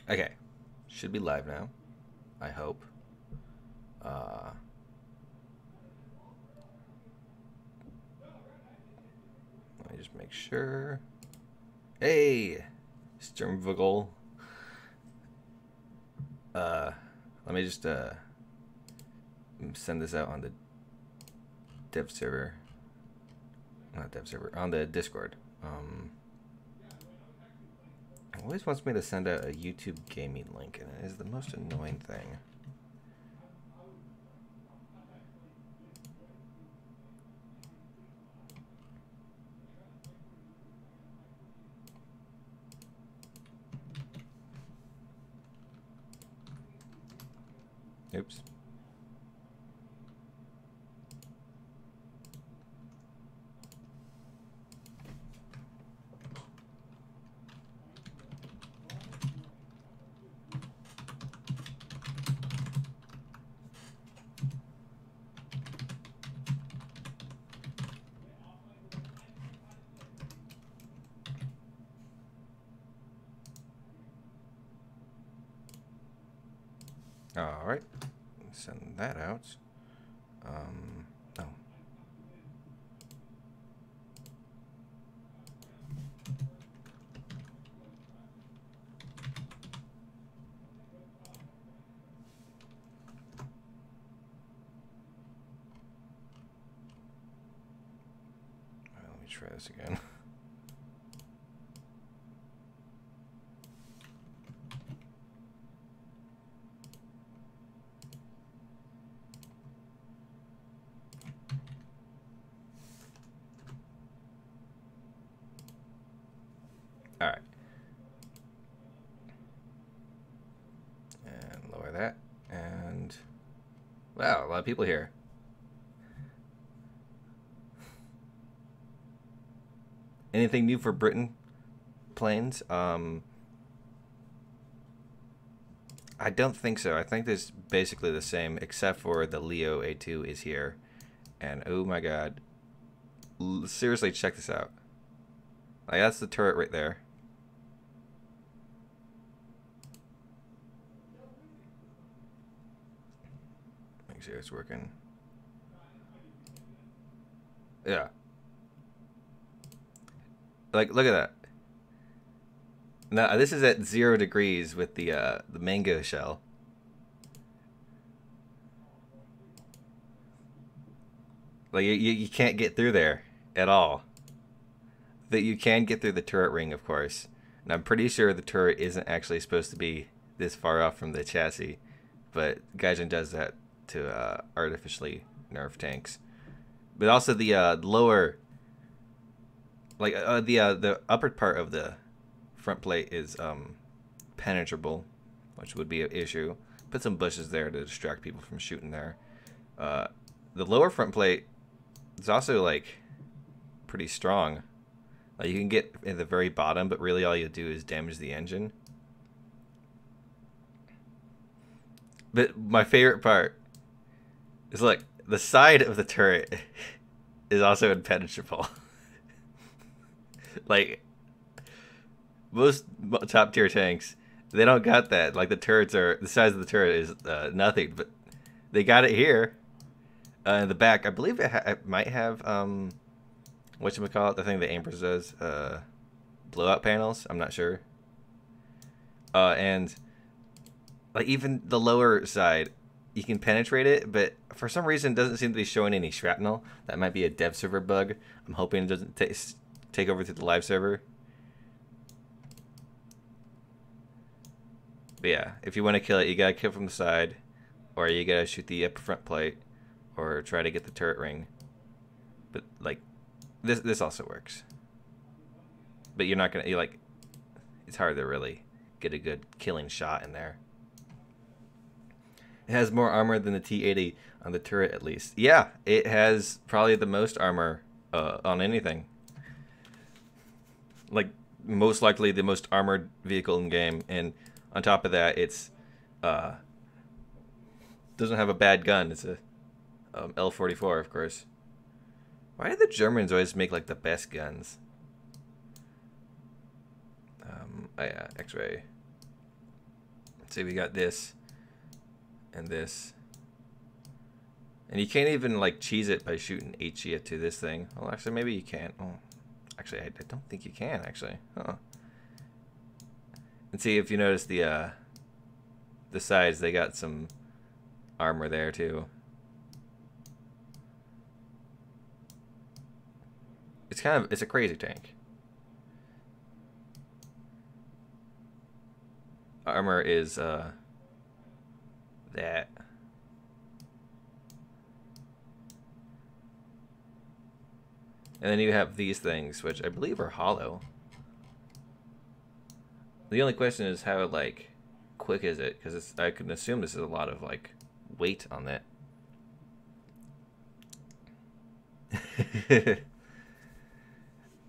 Okay, should be live now. I hope. Uh, Let me just make sure. Hey, Sturmvogel. Let me just send this out on the dev server. Not dev server, on the Discord. It always wants me to send out a YouTube gaming link, and it is the most annoying thing. Oops. All right, send that out. Oh. Let me try this again. All right. And lower that. And wow, a lot of people here. Anything new for Britain planes? I don't think so. I think it's basically the same, except for the Leo A2 is here. And oh my god. Seriously, check this out. Like, that's the turret right there. Make sure it's working. Yeah. Like, look at that. Now, this is at 0 degrees with the mango shell. Like, you can't get through there at all. That you can get through the turret ring, of course. And I'm pretty sure the turret isn't actually supposed to be this far off from the chassis. But Gaijin does that to artificially nerf tanks. But also the lower... Like, the upper part of the front plate is penetrable, which would be an issue. Put some bushes there to distract people from shooting there. The lower front plate is also, like, pretty strong. Like, you can get in the very bottom, but really all you do is damage the engine. But my favorite part is, look, the side of the turret is also impenetrable. Like, most top tier tanks, they don't got that. Like, the turrets are, the size of the turret is nothing, but they got it here. In the back, I believe it might have, whatchamacallit, the thing that Ambrose does, blowout panels, I'm not sure. And, like, even the lower side, you can penetrate it, but for some reason it doesn't seem to be showing any shrapnel. That might be a dev server bug. I'm hoping it doesn't take over to the live server. But yeah, if you want to kill it, you gotta kill from the side, or you gotta shoot the upper front plate, or try to get the turret ring. But like, this also works. But you're not gonna, like, it's hard to really get a good killing shot in there. It has more armor than the T-80 on the turret, at least. Yeah, it has probably the most armor on anything. Like, most likely the most armored vehicle in game, and on top of that, it's doesn't have a bad gun. It's a L44, of course. Why do the Germans always make like the best guns? Oh yeah, X-ray. See, we got this and this. And you can't even like cheese it by shooting HE to this thing. Well, actually, maybe you can. Oh, actually, I don't think you can, actually. And see, if you notice the sides, they got some armor there, too. It's a crazy tank. Armor is, that. And then you have these things, which I believe are hollow. The only question is how, like, quick is it? Because I can assume this is a lot of, like, weight on that.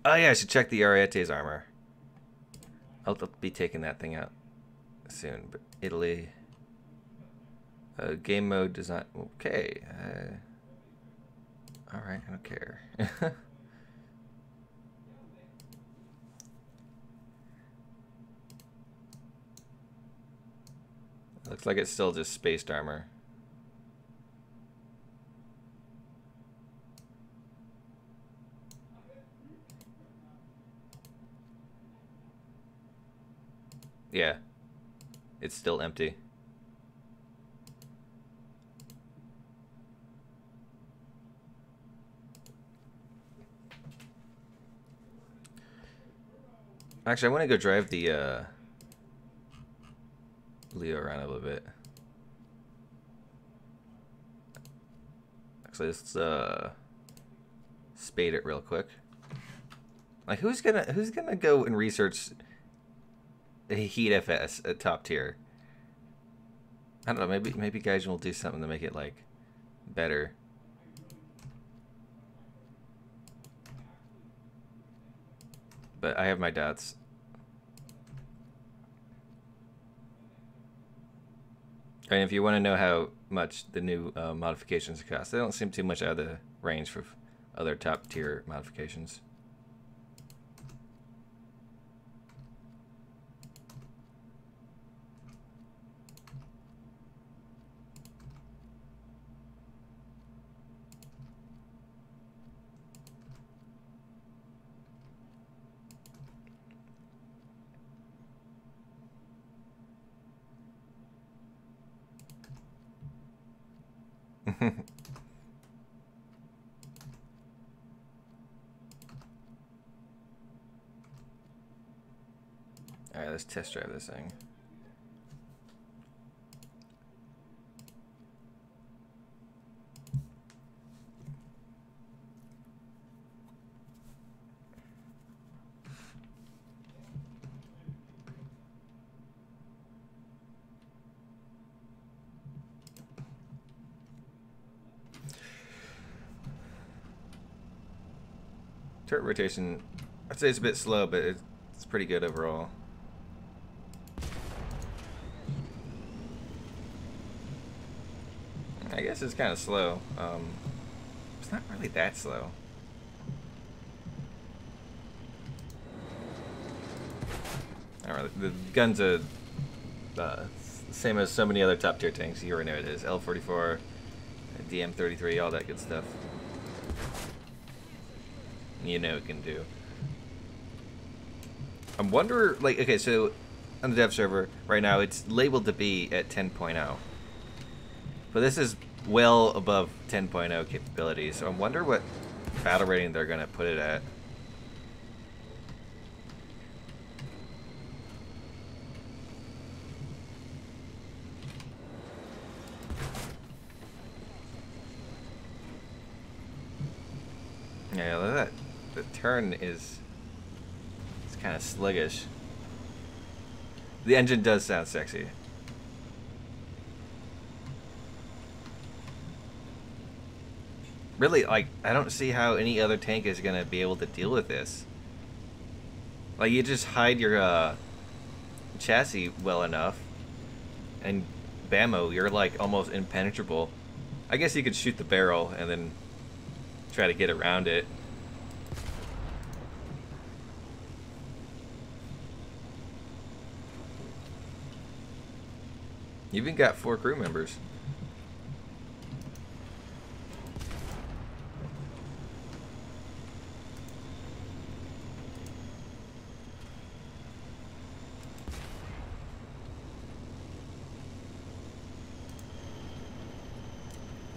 Oh yeah, I should check the Ariete's armor. I'll be taking that thing out soon. But Italy. Game mode does not... Okay. Alright, I don't care. Looks like it's still just spaced armor. Yeah. It's still empty. Actually, I want to go drive the Leo around a little bit. Actually, let's spade it real quick. Like, who's gonna go and research a Heat FS at top tier? I don't know. Maybe Gaijin will do something to make it like better. But I have my doubts. And if you want to know how much the new modifications cost, they don't seem too much out of the range for other top tier modifications. Alright, let's test drive this thing. Turret rotation, I'd say it's a bit slow, but it's pretty good overall. I guess it's kind of slow. It's not really that slow. Alright, the gun's a same as so many other top tier tanks. You already know it is. L44, DM33, all that good stuff. You know it can do. I wonder, like, okay, so on the dev server right now, it's labeled to be at 10.0. But this is well above 10.0 capability, so I wonder what battle rating they're going to put it at. Yeah, look at that. The turn is kind of sluggish. The engine does sound sexy. Really, like, I don't see how any other tank is going to be able to deal with this. Like, you just hide your chassis well enough, and bammo, you're like almost impenetrable. I guess you could shoot the barrel and then try to get around it. You even got 4 crew members.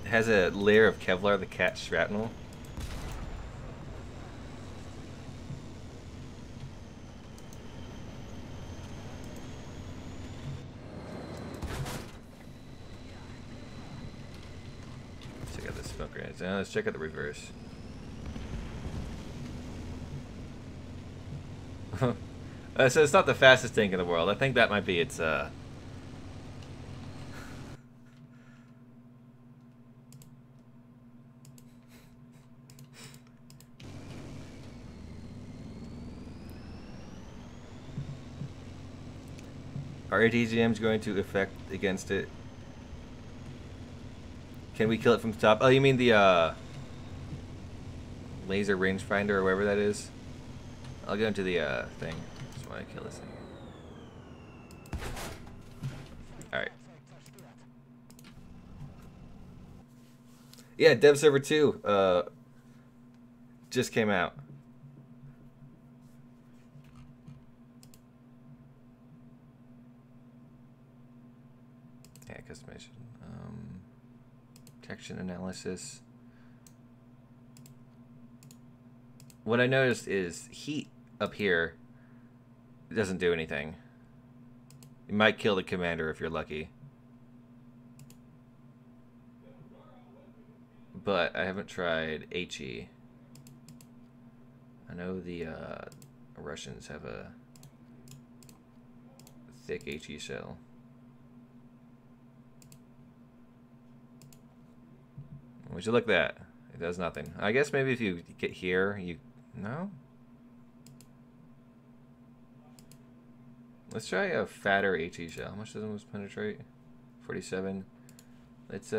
It has a layer of Kevlar that catch shrapnel. Check out the smoke grenades. Now let's check out the reverse. So it's not the fastest tank in the world. I think that might be its Are ATGMs going to affect against it? Can we kill it from the top? Oh, you mean the laser rangefinder or whatever that is? I'll go into the thing. Just want to kill this thing. Alright. Yeah, Dev Server 2 just came out. Yeah, customization. Protection analysis. What I noticed is heat up here doesn't do anything. You might kill the commander if you're lucky. But I haven't tried HE. I know the Russians have a thick HE shell. Would you look at that? It does nothing. I guess maybe if you get here, you... No? Let's try a fatter HE shell. How much does it penetrate? 47. Let's,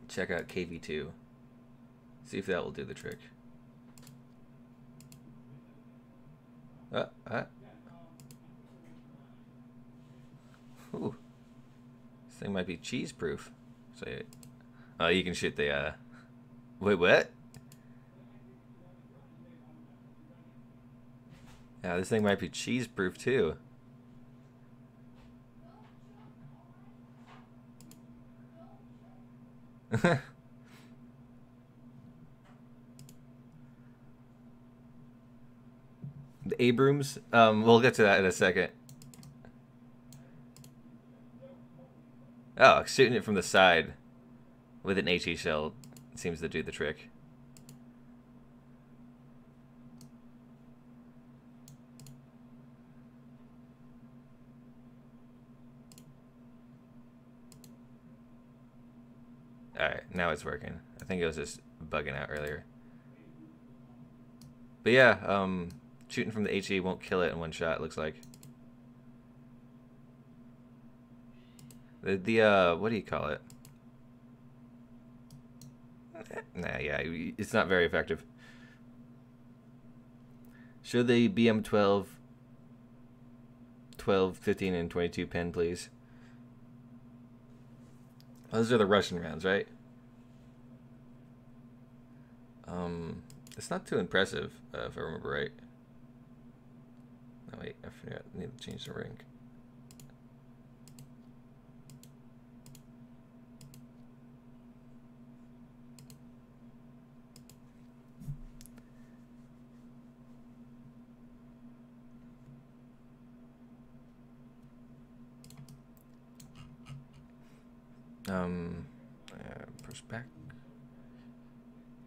check out KV2. See if that will do the trick. Ooh. This thing might be cheese proof. So, oh, you can shoot the, wait, what? Yeah, this thing might be cheese proof too. The Abrams, we'll get to that in a second. Oh, shooting it from the side with an HE shell seems to do the trick. Alright, now it's working. I think it was just bugging out earlier. But yeah, shooting from the HE won't kill it in one shot, it looks like. The what do you call it? Nah, yeah, it's not very effective. Show the BM12, 12, 15, and 22 pen, please. Those are the Russian rounds, right? It's not too impressive, if I remember right. No, wait, I forgot. I need to change the rank. Push back.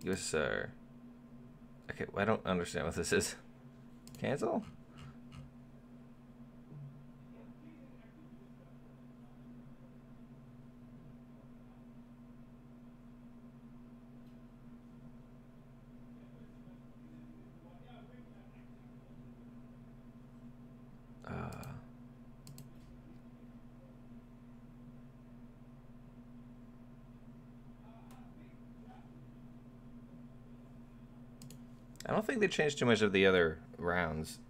US, okay, well, I don't understand what this is. Cancel? I don't think they changed too much of the other rounds.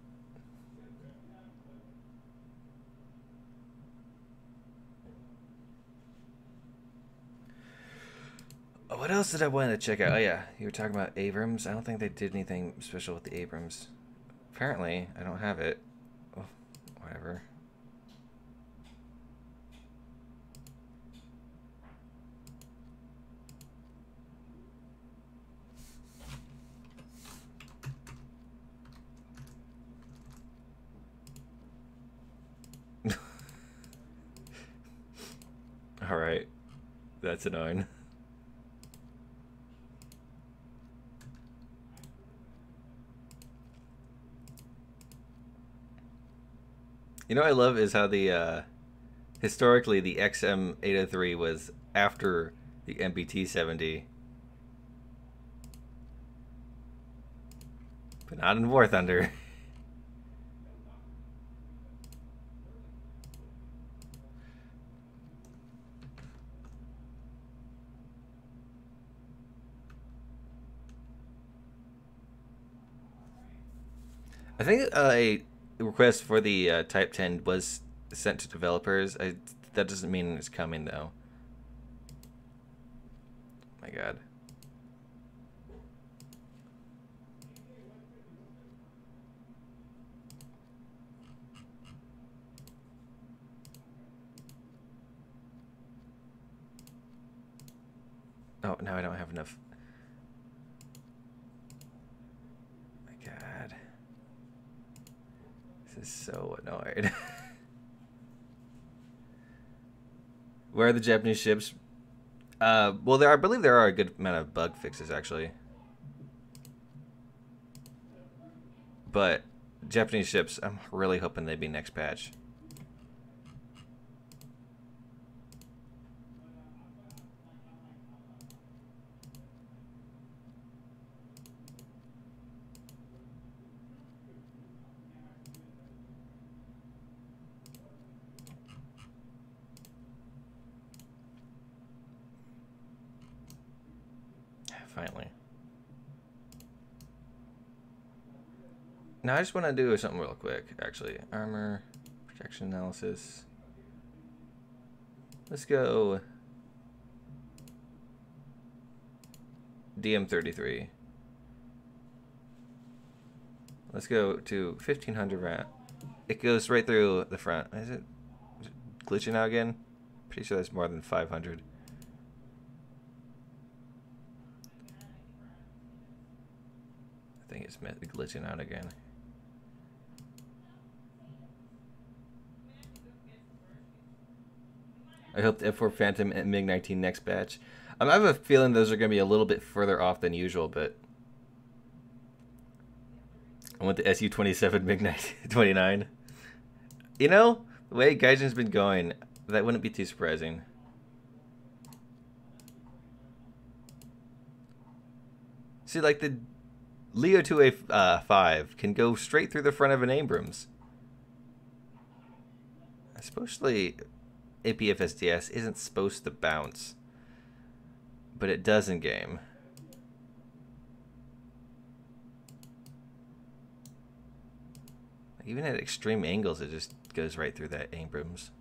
What else did I want to check out? Oh yeah, you were talking about Abrams. I don't think they did anything special with the Abrams. Apparently, I don't have it. Oh, whatever. Alright. That's annoying. You know what I love is how the historically the XM803 was after the MBT-70, but not in War Thunder. I think a request for the Type 10 was sent to developers. That doesn't mean it's coming though. My God. Oh, now I don't have enough. My God. This is so annoying. Where are the Japanese ships? Well, I believe there are a good amount of bug fixes, actually. But Japanese ships, I'm really hoping they'd be next patch. Finally. Now I just want to do something real quick, actually. Armor, protection analysis. Let's go DM33. Let's go to 1500 round. It goes right through the front. Is it glitching out again? Pretty sure that's more than 500. I think it's glitching out again. I hope the F4 Phantom and MiG-19 next batch. I have a feeling those are going to be a little bit further off than usual, but I want the Su-27 MiG-29. You know, the way Gaijin's been going, that wouldn't be too surprising. See, like the Leo 2A5 can go straight through the front of an Abrams. Especially APFSDS isn't supposed to bounce, but it does in game. Even at extreme angles, it just goes right through that Abrams.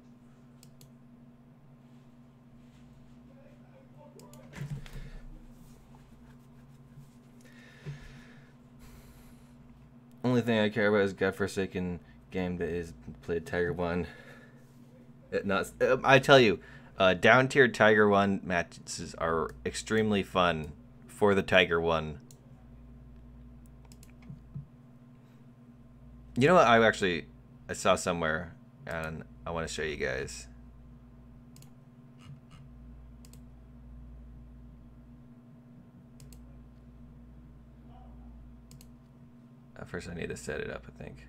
Only thing I care about is godforsaken game that is played Tiger 1. I tell you, down tier Tiger 1 matches are extremely fun for the Tiger 1. You know what I saw somewhere, and I want to show you guys. First I need to set it up, I think.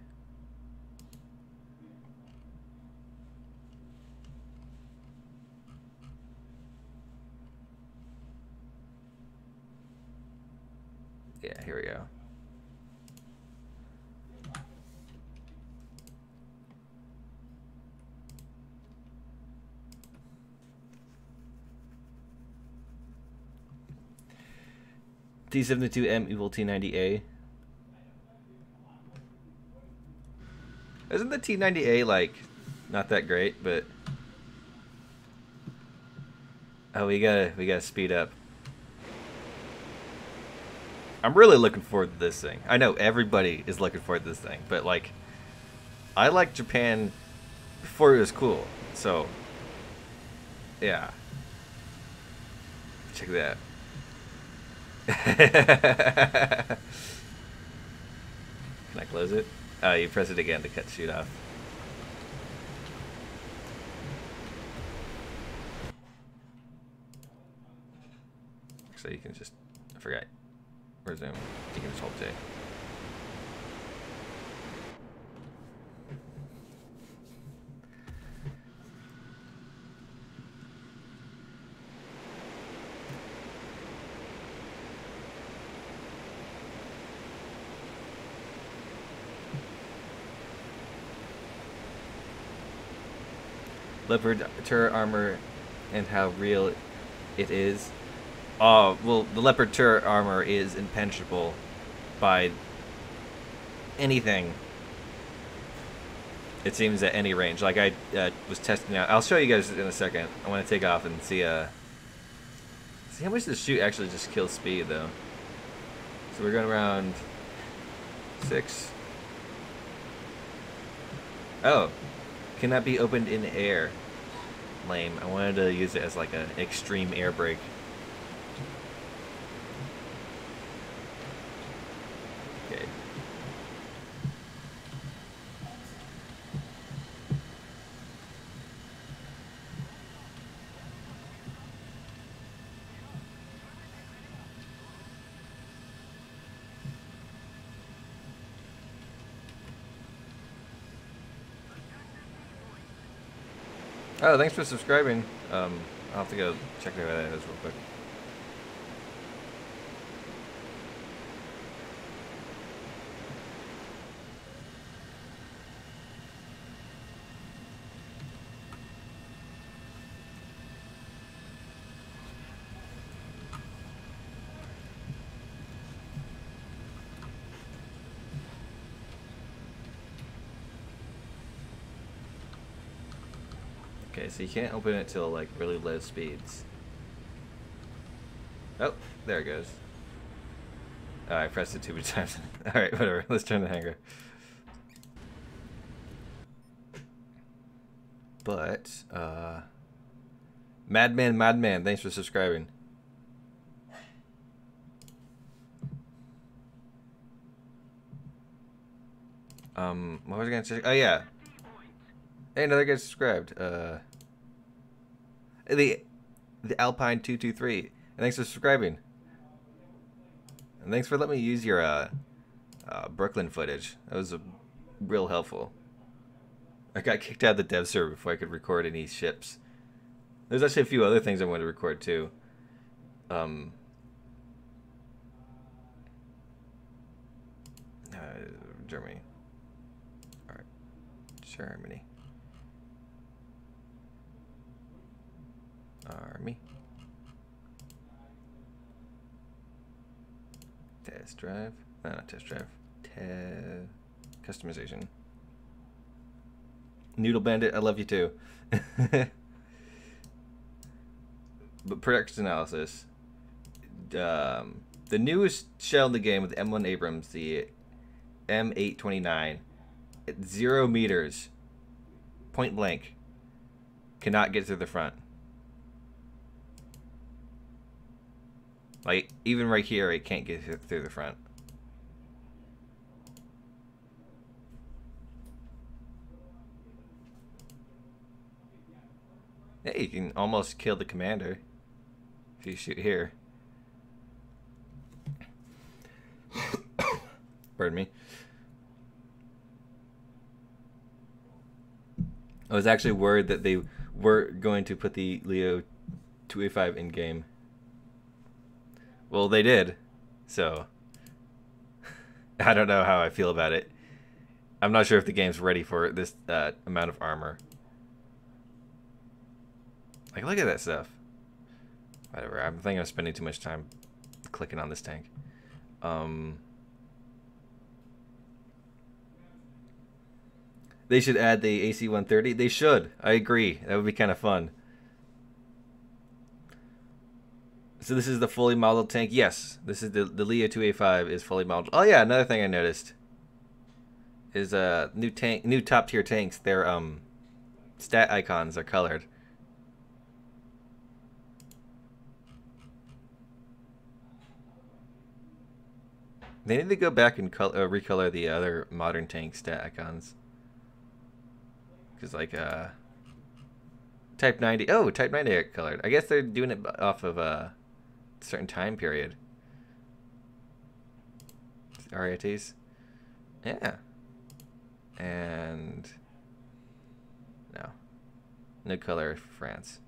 Yeah, here we go. T72M Evil T90A. Isn't the T90A like not that great, but oh, we gotta speed up. I'm really looking forward to this thing. I know everybody is looking forward to this thing, but like, I liked Japan before it was cool. So, yeah. Check that. Can I close it? Oh, you press it again to cut the shoot off. So you can just, I forgot, resume. You can just hold J. Leopard turret armor and how real it is. Well, the Leopard turret armor is impenetrable by anything. It seems at any range. Like I was testing out. I'll show you guys in a second. I want to take off and see how much the shoot actually just kills speed though. So we're going around 6. Oh, cannot be opened in the air. Lame. I wanted to use it as like an extreme air brake. Okay. Oh, thanks for subscribing. I'll have to go check out what that is real quick. Okay, so you can't open it till like really low speeds. Oh, there it goes. Oh, I pressed it too many times. Alright, whatever. Let's turn the hanger. But, Madman, thanks for subscribing. What was I gonna say? Oh, yeah. Hey, another guy subscribed. The Alpine 223. And thanks for subscribing. And thanks for letting me use your Brooklyn footage. That was real helpful. I got kicked out of the dev server before I could record any ships. There's actually a few other things I wanted to record too. Germany. All right, Germany. Army. Test drive. No, not test drive. Customization. Noodle Bandit, I love you too. But production analysis. The newest shell in the game with the M1 Abrams, the M829, at 0 meters, point blank, cannot get through the front. Like, even right here, it can't get through the front. Hey, you can almost kill the commander if you shoot here. Pardon me. I was actually worried that they were going to put the Leopard 2A5 in game. Well, they did, so I don't know how I feel about it. I'm not sure if the game's ready for this amount of armor. Like, look at that stuff. Whatever, I think I'm spending too much time clicking on this tank. They should add the AC-130. They should. I agree. That would be kind of fun. So this is the fully modeled tank. Yes, this is the Leopard 2A5 is fully modeled. Oh yeah, another thing I noticed is new top tier tanks. Their stat icons are colored. They need to go back and recolor the other modern tank stat icons. Because like Type 90. Oh, Type 90 are colored. I guess they're doing it off of a certain time period. RITs. Yeah. And no color for France.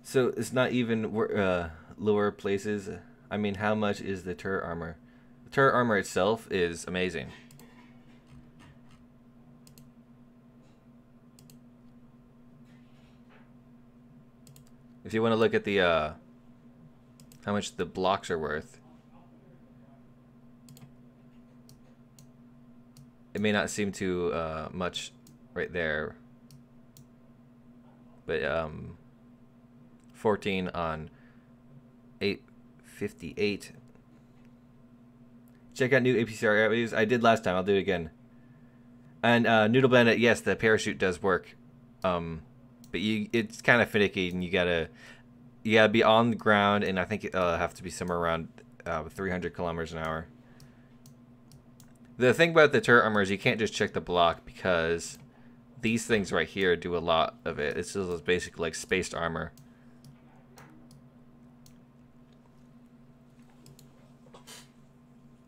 So it's not even lower places. I mean, how much is the turret armor? The turret armor itself is amazing. If you want to look at the how much the blocks are worth, it may not seem too much right there, but 14 on 858. Check out new APCR reviews. I did last time. I'll do it again. And Noodle Bandit, yes, the parachute does work. But it's kind of finicky, and you gotta be on the ground, and I think it'll have to be somewhere around 300 kilometers an hour. The thing about the turret armor is you can't just check the block, because these things right here do a lot of it. It's just basically like spaced armor.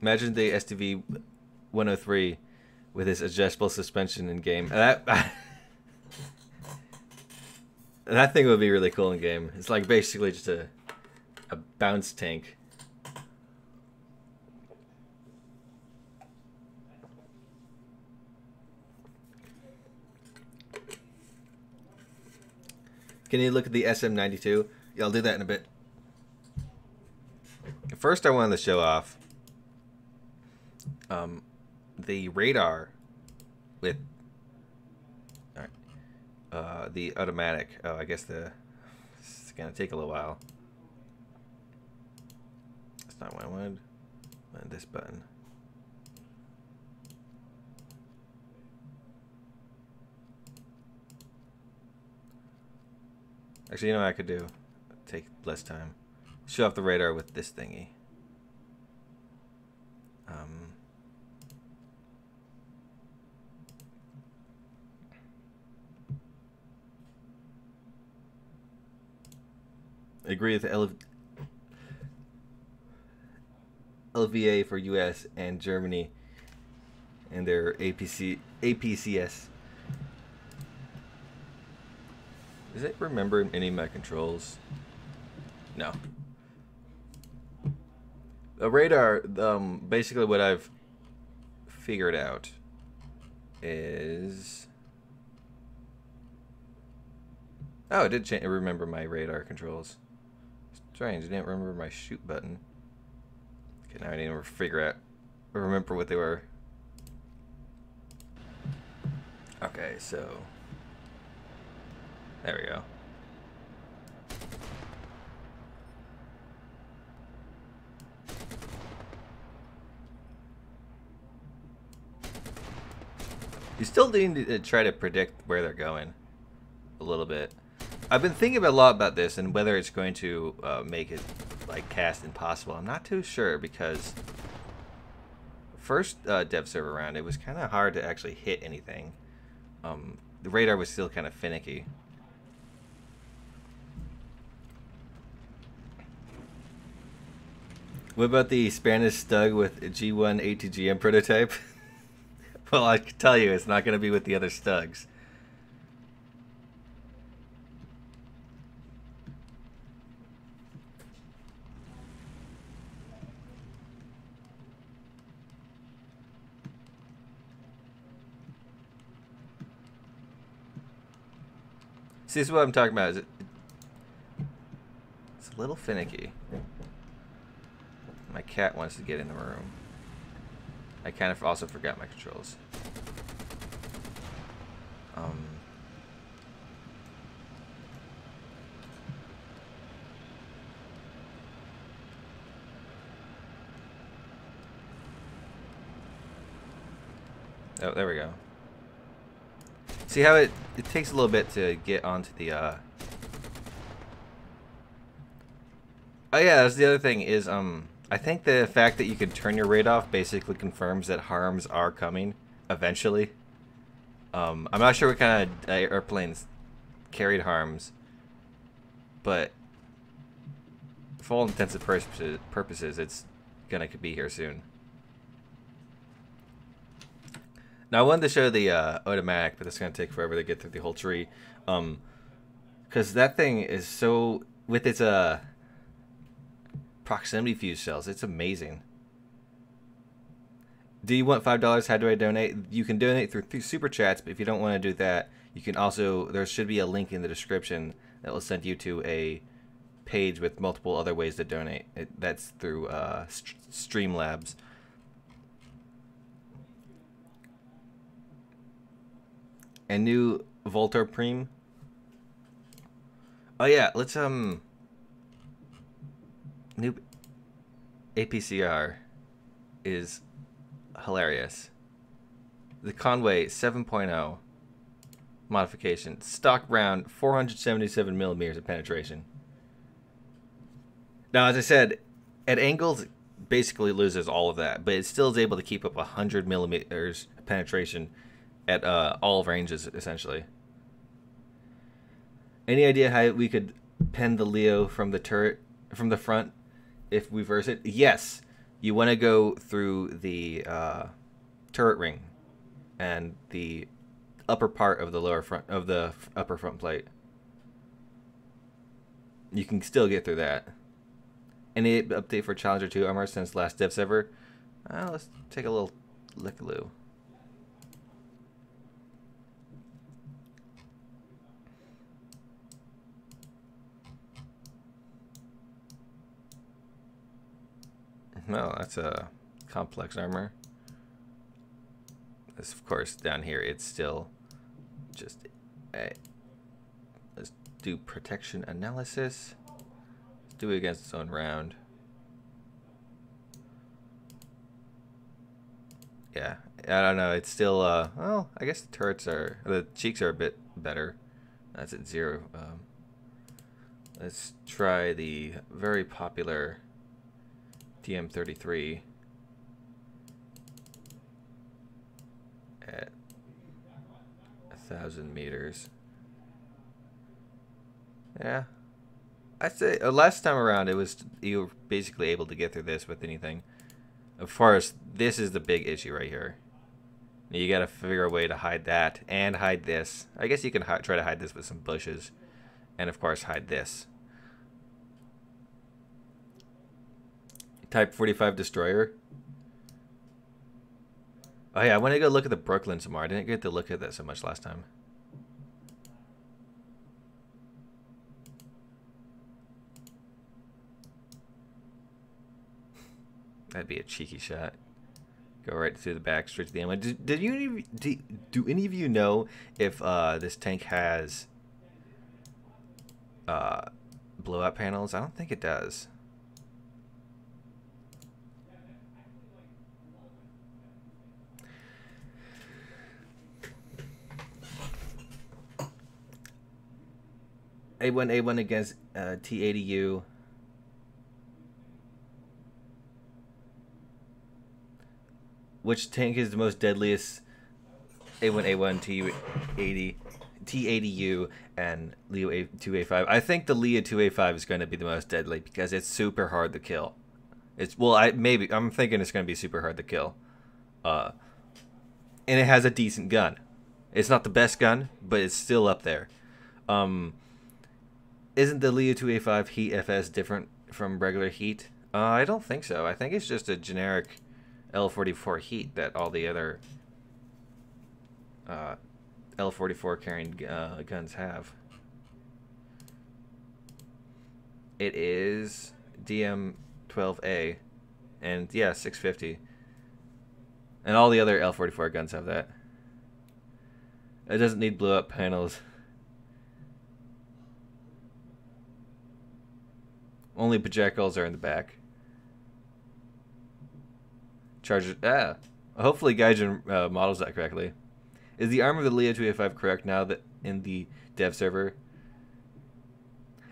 Imagine the STV 103 with this adjustable suspension in game. That thing would be really cool in game. It's like basically just a bounce tank. Can you look at the SM92? Yeah, I'll do that in a bit. First, I wanted to show off the radar with the automatic. Oh, I guess it's gonna take a little while. That's not what I wanted. I wanted this button. Actually, you know what I could do? Take less time. Show off the radar with this thingy. I agree with LVA for US and Germany and their APCS. Does it remember any of my controls? No. The radar, basically what I've figured out is... Oh, it did remember my radar controls. Strange, I didn't remember my shoot button. Okay, now I need to figure out, or remember what they were. Okay, so... There we go. You still need to try to predict where they're going a little bit. I've been thinking a lot about this and whether it's going to make it like cast impossible. I'm not too sure because first dev server round it was kind of hard to actually hit anything. The radar was still kind of finicky. What about the Spanish Stug with G1 ATGM prototype? Well, I can tell you it's not going to be with the other Stugs. See, this is what I'm talking about. It's a little finicky. My cat wants to get in the room. I kind of also forgot my controls. Oh, there we go. See how it takes a little bit to get onto the Oh yeah, that's the other thing is I think the fact that you can turn your radar off basically confirms that harms are coming eventually. I'm not sure what kind of airplanes carried harms, but for all intents and purposes, it's gonna be here soon. Now I wanted to show the automatic, but it's gonna take forever to get through the whole tree, because that thing is so with its proximity fuse cells, it's amazing. Do you want $5? How do I donate? You can donate through super chats, but if you don't want to do that, you can also, there should be a link in the description that will send you to a page with multiple other ways to donate. That's through Streamlabs. And new Voltor Prime. Oh yeah, let's new APCR is hilarious. The Conway 7.0 modification, stock round, 477 millimeters of penetration. Now, as I said, at angles, it basically loses all of that, but it still is able to keep up 100 millimeters of penetration at all ranges, essentially. Any idea how we could pen the Leo from the turret, from the front, if we reverse it? Yes. You want to go through the turret ring and the upper part of the lower front of the upper front plate. You can still get through that. Any update for Challenger 2 armor since last diffs ever? Let's take a little look-a-loo. Well, that's a complex armor. This, of course, down here, it's still just a... Let's do protection analysis. Let's do it against its own round. Yeah, I don't know. It's still, well, I guess the turrets are... The cheeks are a bit better. That's at 0. Let's try the very popular DM33 at 1,000 meters. Yeah, I'd say last time around it was you were basically able to get through this with anything. Of course, this is the big issue right here. You got to figure a way to hide that and hide this. I guess you can try to hide this with some bushes, and of course hide this. Type 45 destroyer. Oh yeah, I want to go look at the Brooklyn some more. I didn't get to look at that so much last time. That'd be a cheeky shot. Go right through the back, straight to the ammo. Do any of you know if this tank has blowout panels? I don't think it does. A1 against T80U. Which tank is the most deadliest? A1, T80U, and Leo 2A5. I think the Leo 2A5 is going to be the most deadly because it's super hard to kill. It's I'm thinking it's going to be super hard to kill. And it has a decent gun. It's not the best gun, but it's still up there. Isn't the Leo 2A5 Heat FS different from regular Heat? I don't think so. I think it's just a generic L44 Heat that all the other L44 carrying guns have. It is DM12A And yeah, 650. And all the other L44 guns have that. It doesn't need blow up panels. Only projectiles are in the back. Charges. Hopefully Gaijin models that correctly. Is the armor of the Leopard 2A5 correct now that in the dev server?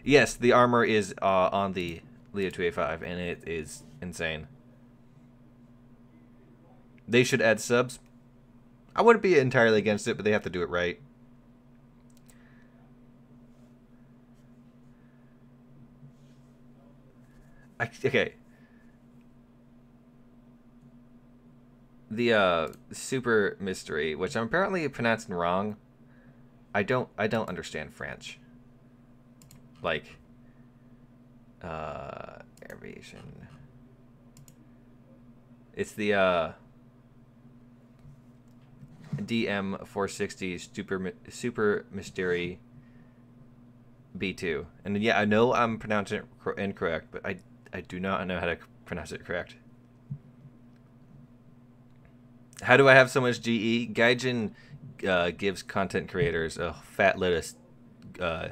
Yes, the armor is on the Leopard 2A5, and it is insane. They should add subs. I wouldn't be entirely against it, but they have to do it right. Okay. The super mystery, which I'm apparently pronouncing wrong. I don't understand French. Like Aviation. It's the DM460 super mystery B2. And yeah, I know I'm pronouncing it incorrect, but I do not know how to pronounce it correct. How do I have so much GE? Gaijin gives content creators a fat load of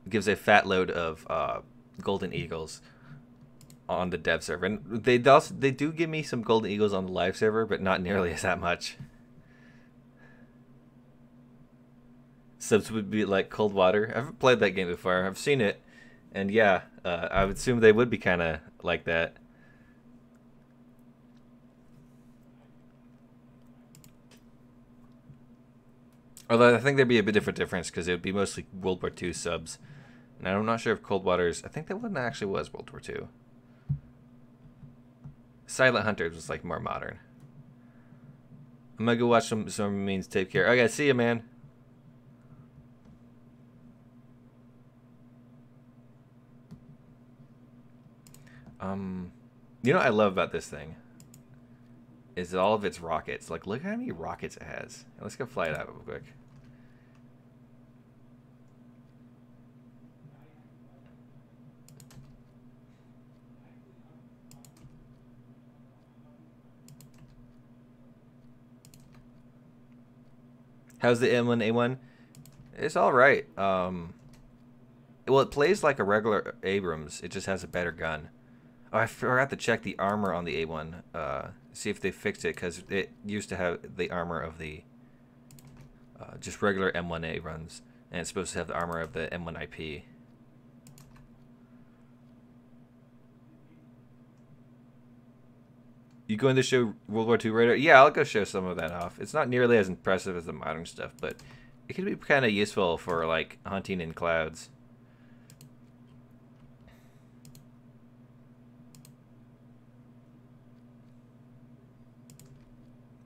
gives a fat load of golden eagles on the dev server, and they do give me some golden eagles on the live server, but not nearly as that much. Subs would be like cold water. I haven't played that game before. I've seen it, and yeah, I would assume they would be kind of like that. Although I think there'd be a bit different difference because it would be mostly World War II subs. And I'm not sure if Cold Water's... I think that one actually was World War II. Silent Hunters was like more modern. I'm gonna go watch some means. Take care. Okay, see you, man. You know what I love about this thing? Is all of its rockets. Like, look how many rockets it has. Let's go fly it out real quick. How's the M1A1? It's all right. Well, it plays like a regular Abrams. It just has a better gun. Oh, I forgot to check the armor on the A1. See if they fixed it, because it used to have the armor of the just regular M1A runs, and it's supposed to have the armor of the M1IP. You going to show World War II radar? Yeah, I'll go show some of that off. It's not nearly as impressive as the modern stuff, but it can be kind of useful for like hunting in clouds.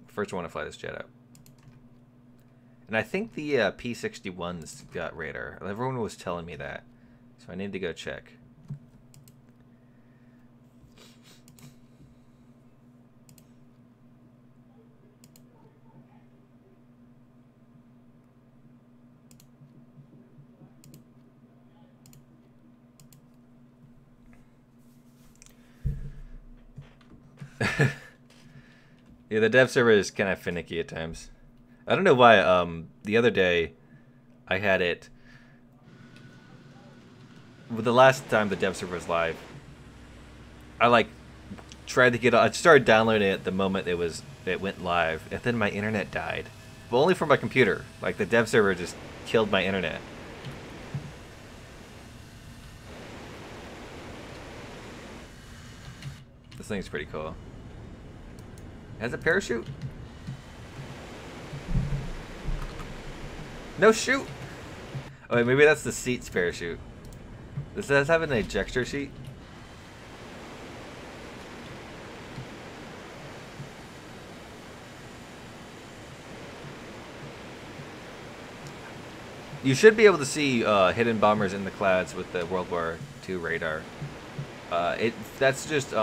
First, I want to fly this jet out. And I think the P-61's got radar. Everyone was telling me that. So I need to go check. Yeah, the dev server is kind of finicky at times. I don't know why. The other day, I had it. The last time the dev server was live, I like tried to get. I started downloading it the moment it went live, and then my internet died. But only for my computer. Like the dev server just killed my internet. This thing's pretty cool. Has a parachute? No shoot! Oh wait, maybe that's the seat's parachute. Does that have an ejector seat? You should be able to see hidden bombers in the clouds with the World War II radar. That's just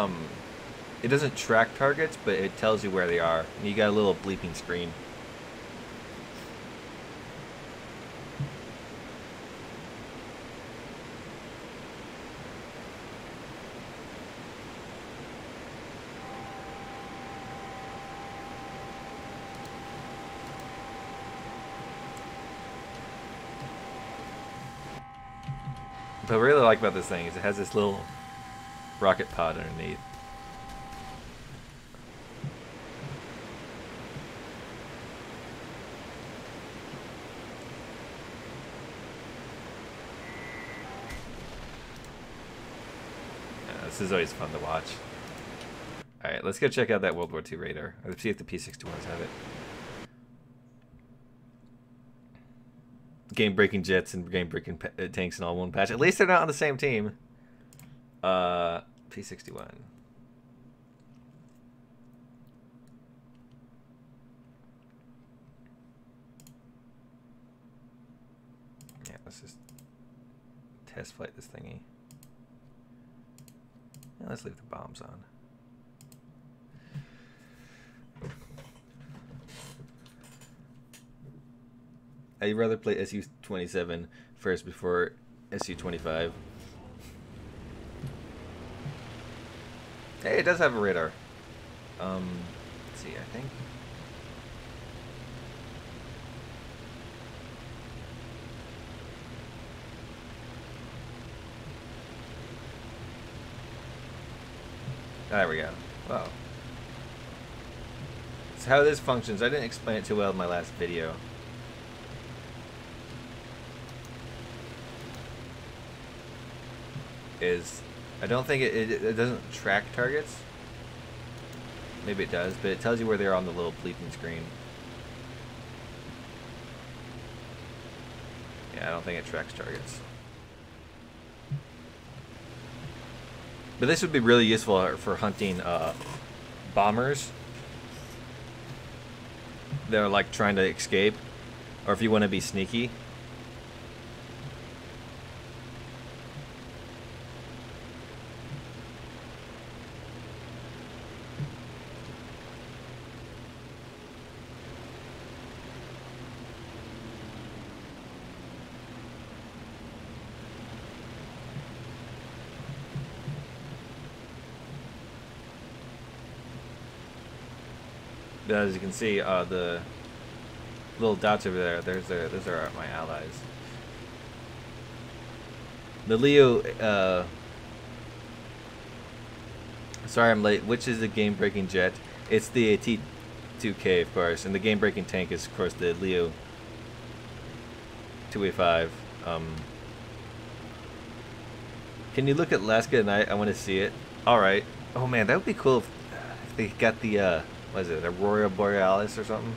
it doesn't track targets, but it tells you where they are. And you got a little bleeping screen. But what I really like about this thing is it has this little rocket pod underneath. Yeah, this is always fun to watch. Alright, let's go check out that World War II radar. Let's see if the P-61s have it. Game-breaking jets and game-breaking tanks in all one patch. At least they're not on the same team. P-61. Yeah, let's just test flight this thingy. Yeah, let's leave the bombs on. I'd rather play SU-27 first before SU-25. Hey, it does have a radar. Let's see, I think. There we go. Wow. So how this functions, I didn't explain it too well in my last video. Is I don't think it doesn't track targets. Maybe it does, but it tells you where they are on the little bleeping screen. Yeah, I don't think it tracks targets. But this would be really useful for hunting bombers that are like trying to escape, or if you want to be sneaky. As you can see, the little dots over there, those are my allies. The Leo, sorry I'm late, which is the game-breaking jet? It's the T2K, of course, and the game-breaking tank is, of course, the Leo 2A5. Can you look at Alaska tonight? I want to see it. Alright. Oh man, that would be cool if they got the, what is it, Aurora Borealis or something?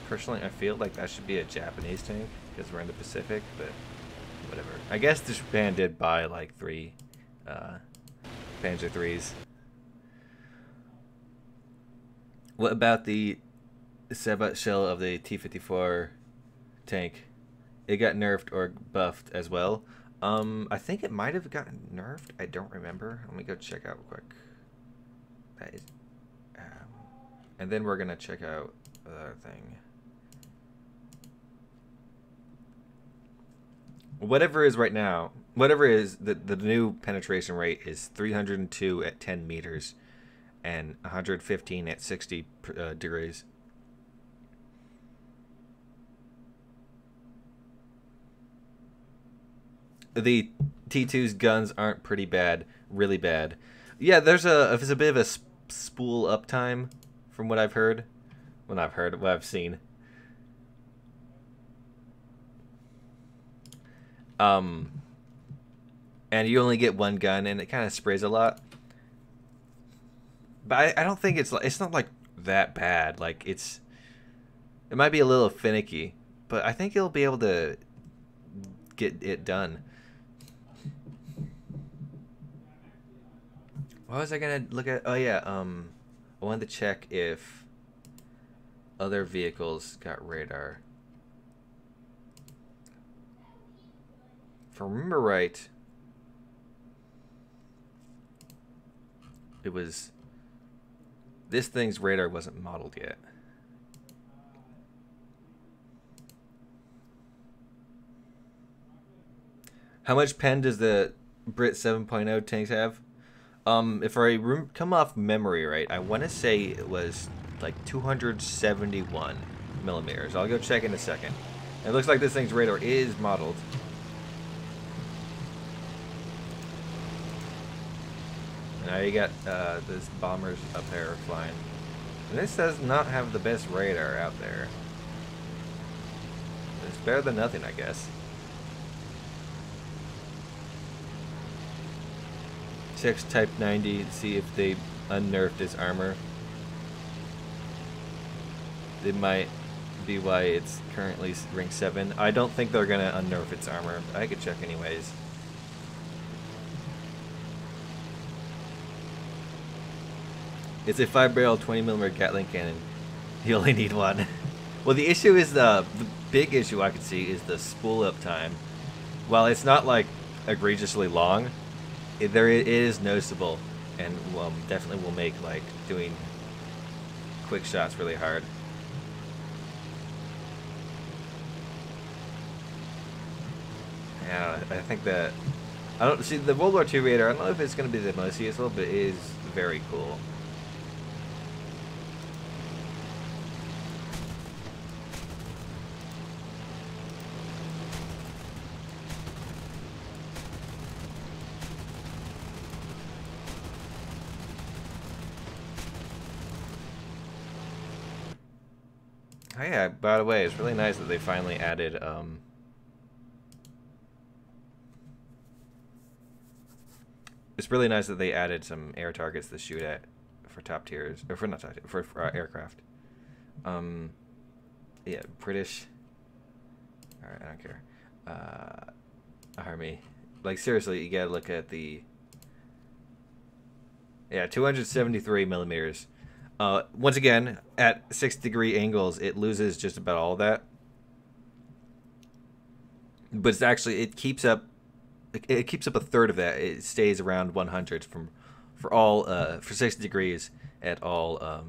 Personally, I feel like that should be a Japanese tank because we're in the Pacific, but whatever. I guess Japan did buy like 3 Panzer IIIs. What about the Sabat shell of the T-54 tank? It got nerfed or buffed as well. I think it might have gotten nerfed. I don't remember. Let me go check out real quick. That is, and then we're gonna check out the other thing. Whatever is right now, whatever is the new penetration rate is 302 at 10 meters and 115 at 60 degrees. The T2's guns aren't pretty bad, really bad. Yeah, there's a bit of a spool uptime from what I've heard. What I've seen. And you only get one gun, and it kind of sprays a lot. But I don't think it's not like that bad. Like it might be a little finicky, but I think you'll be able to get it done. What was I gonna look at? Oh yeah, I wanted to check if other vehicles got radar. If I remember right, it was This thing's radar wasn't modeled yet. How much pen does the Brit 7.0 tanks have? If I come off memory right, I want to say it was like 271 millimeters. I'll go check in a second. It looks like this thing's radar is modeled. Now you got this bombers up there flying. And this does not have the best radar out there. It's better than nothing, I guess. Check Type 90 to see if they unnerfed its armor. It might be why it's currently rank 7. I don't think they're gonna unnerf its armor. I could check anyways. It's a 5-barrel 20mm Gatling cannon. You only need one. Well, the issue is the big issue I could see is the spool up time. While it's not like egregiously long, it is noticeable, and definitely will make like doing quick shots really hard. Yeah, I think that I don't see the World War II radar. I don't know if it's going to be the most useful, but it is very cool. Oh yeah, by the way, it's really nice that they finally added it's really nice that they added some air targets to shoot at for top tiers, or for not top tier, for aircraft. Yeah, British. All right, I don't care. Army, like seriously, you gotta look at the. Yeah, 273 millimeters. Once again, at 6-degree angles, it loses just about all of that. But it's actually it keeps up a third of that. It stays around 100 for 60 degrees at all.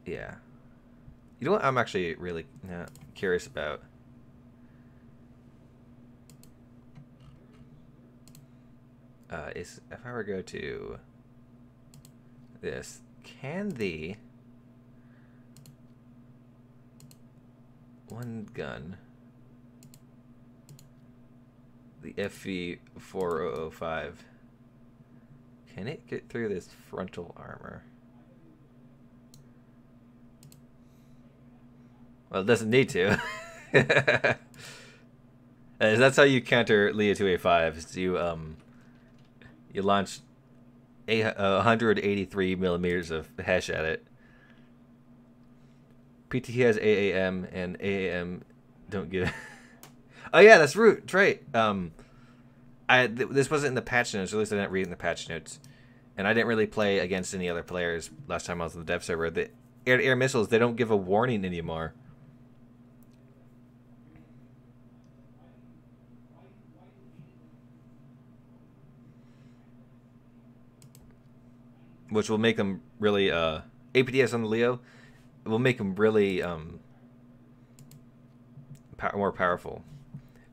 Yeah. You know what? I'm actually really curious about. Is if I were to go to this, can the one gun, the FV4005, can it get through this frontal armor? Well, it doesn't need to. That's how you counter Leopard 2A5. Is you launch 183 millimeters of hesh at it. PT has AAM, and AAM don't give. Oh yeah, that's right. This wasn't in the patch notes, or at least I didn't read in the patch notes, and I didn't really play against any other players last time I was on the dev server. The air-to-air missiles, they don't give a warning anymore. Which will make them really APDS on the Leo. It will make them really more powerful.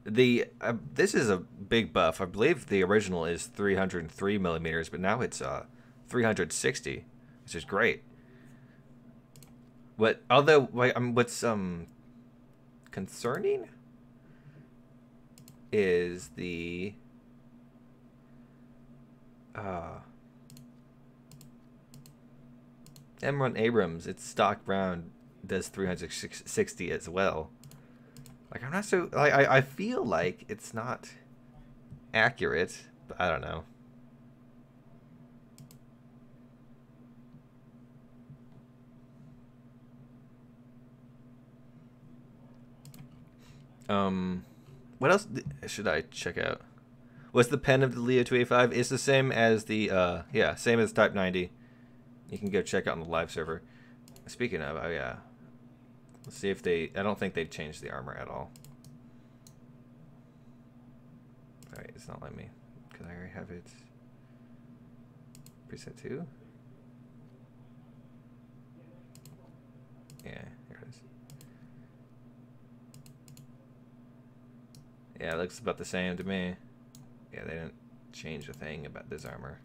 This is a big buff. I believe the original is 303 millimeters, but now it's 360, which is great. What's concerning is the M1 Abrams, its stock round does 360 as well. Like, I'm not so like I feel like it's not accurate, but I don't know. What else should I check out? What's the pen of the Leo 2A5? It's the same as the same as Type 90. You can go check out on the live server. Speaking of, oh yeah. Let's see if they... I don't think they've changed the armor at all. Alright, it's not letting me. Because I already have it. Preset 2? Yeah, it looks about the same to me. Yeah, they didn't change a thing about this armor.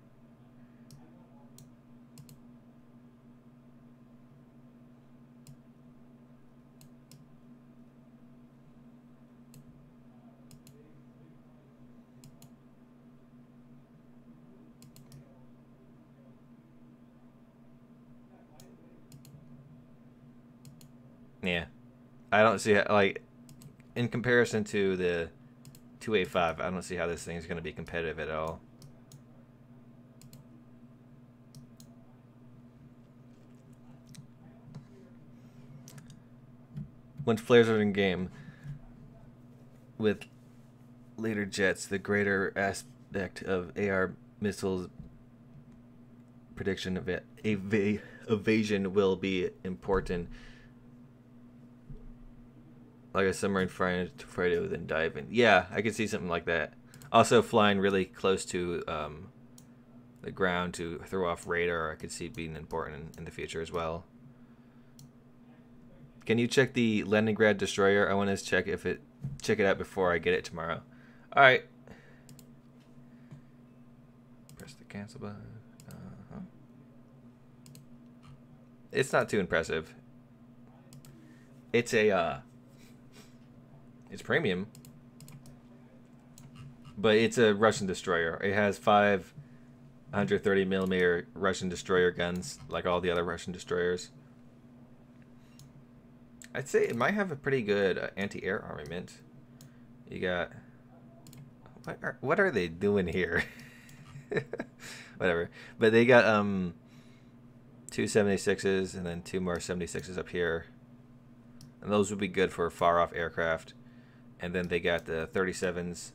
Yeah, I don't see how, like, in comparison to the 2A5, I don't see how this thing's going to be competitive at all. When flares are in game with later jets, the greater aspect of AR missiles prediction of evasion will be important. Like a submarine flying to Fredo, then diving. Yeah, I could see something like that. Also, flying really close to the ground to throw off radar, I could see being important in the future as well. Can you check the Leningrad destroyer? I want to check it out before I get it tomorrow. All right. Press the cancel button. It's not too impressive. It's a it's premium, but it's a Russian destroyer. It has 530 millimeter Russian destroyer guns, like all the other Russian destroyers. I'd say it might have a pretty good anti-air armament. You got what are they doing here? Whatever, but they got two 76s and then two more 76s up here, and those would be good for far-off aircraft. And then they got the 37s.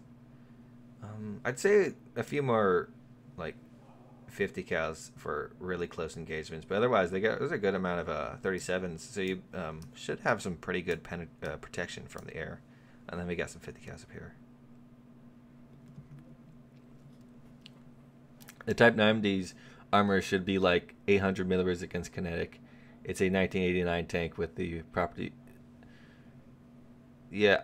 I'd say a few more, like 50 cals for really close engagements, but otherwise there's a good amount of 37s. So you should have some pretty good protection from the air. And then we got some 50 cals up here. The Type 90's armor should be like 800 millibars against kinetic. It's a 1989 tank with the property. Yeah.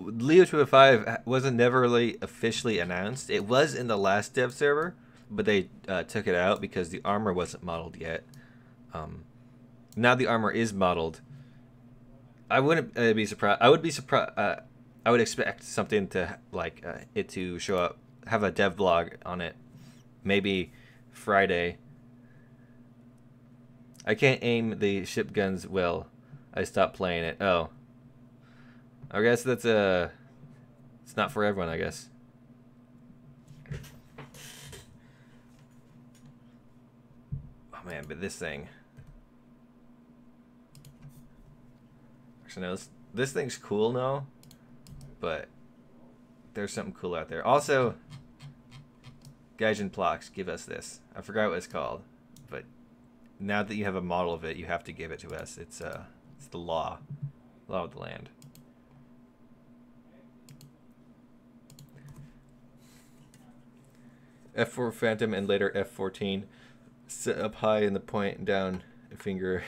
Leopard 2A5 wasn't never really officially announced. It was in the last dev server, but they took it out because the armor wasn't modeled yet. Now the armor is modeled. I wouldn't be surprised. I would be surprised. I would expect something to like it to show up, have a dev blog on it, maybe Friday. I can't aim the ship guns well. I stopped playing it. Oh. I guess that's it's not for everyone, I guess. Oh man, but this thing. Actually, no, this thing's cool now, but there's something cool out there. Also, Gaijin Plox, give us this. I forgot what it's called, but now that you have a model of it, you have to give it to us. It's the law of the land. F4 Phantom and later F14 sit up high in the point and down finger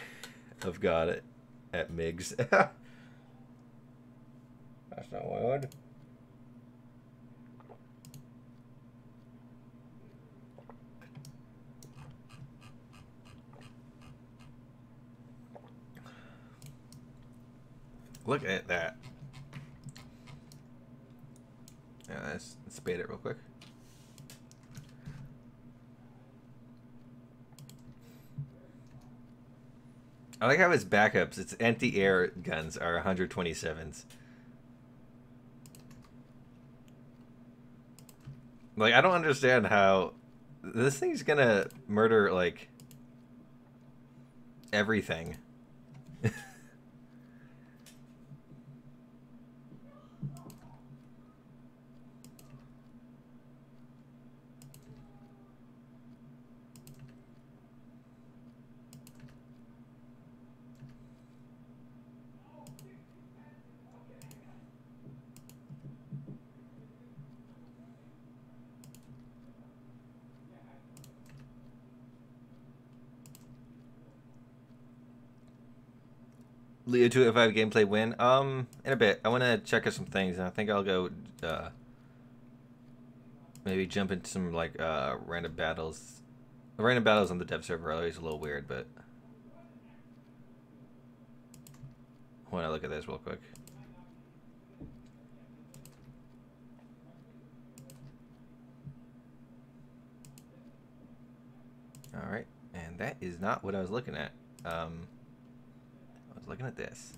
of God at MiGs. That's not what I would. Look at that. Yeah, let's spade it real quick. I like how his backups, its anti-air guns are 127s. Like, I don't understand how this thing's gonna murder, like, everything. Leopard 2A5 gameplay win? In a bit. I want to check out some things, and I think I'll go, maybe jump into some, like, random battles. The random battles on the dev server are always a little weird, but... I want to look at this real quick. Alright, and that is not what I was looking at. I was looking at this.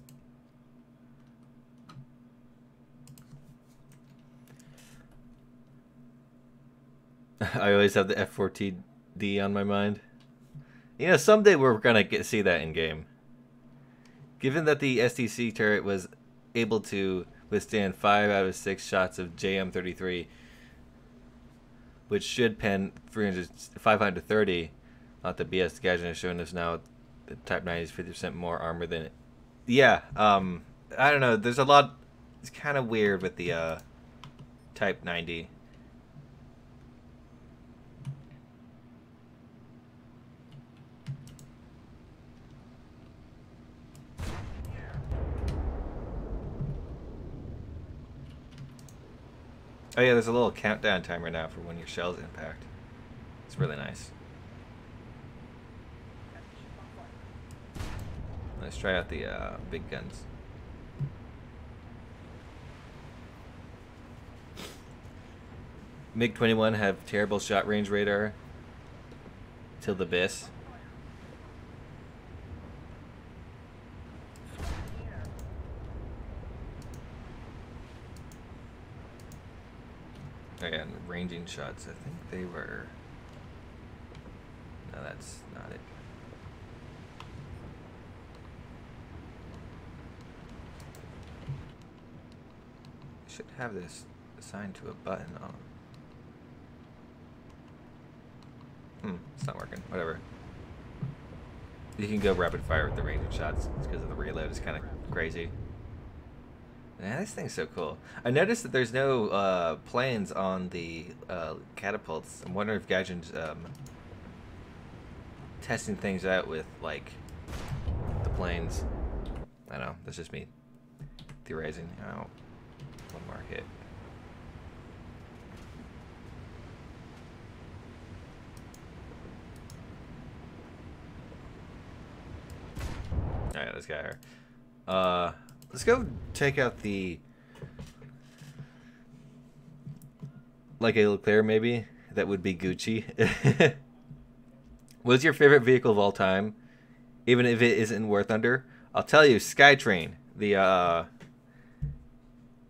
I always have the F-14D on my mind. You know, someday we're gonna see that in game. Given that the STC turret was able to withstand 5 out of 6 shots of JM33, which should pen 530, not the BS Gadget has shown us now, the Type 90 is 50% more armor than it. Yeah, I don't know, there's a lot, it's kind of weird with the Type 90. Oh yeah, there's a little countdown timer now for when your shells impact. It's really nice. Let's try out the big guns. MiG-21 have terrible shot range radar till the BIS. And ranging shots, I think they were... No, that's not it. Should have this assigned to a button on. It's not working. Whatever. You can go rapid fire with the ranging shots. It's because of the reload. It's kind of crazy. Man, this thing's so cool. I noticed that there's no planes on the catapults. I'm wondering if Gaijin's testing things out with, like, the planes. I don't know. That's just me theorizing. Oh, one more hit. Alright, let's go here. Let's go take out the... Like a Leclerc, maybe? That would be Gucci. What's your favorite vehicle of all time? Even if it isn't War Thunder? I'll tell you, Skytrain. The,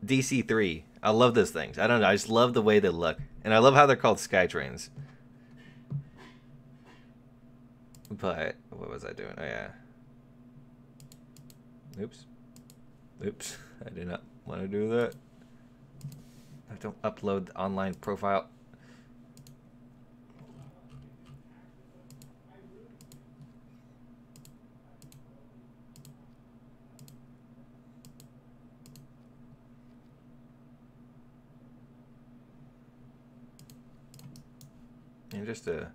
DC-3. I love those things. I don't know, I just love the way they look. And I love how they're called Skytrains. But, what was I doing? Oh, yeah. Oops. Oops. I did not want to do that. I don't upload the online profile. And just to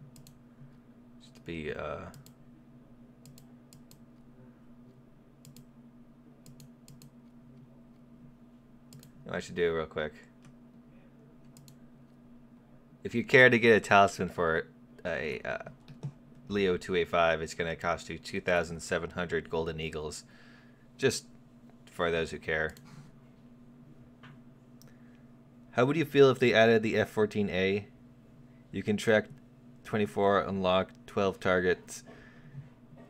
be I should do it real quick. If you care to get a talisman for a Leo 2A5, it's going to cost you 2,700 golden eagles. Just for those who care. How would you feel if they added the F-14A? You can track 24, unlock 12 targets.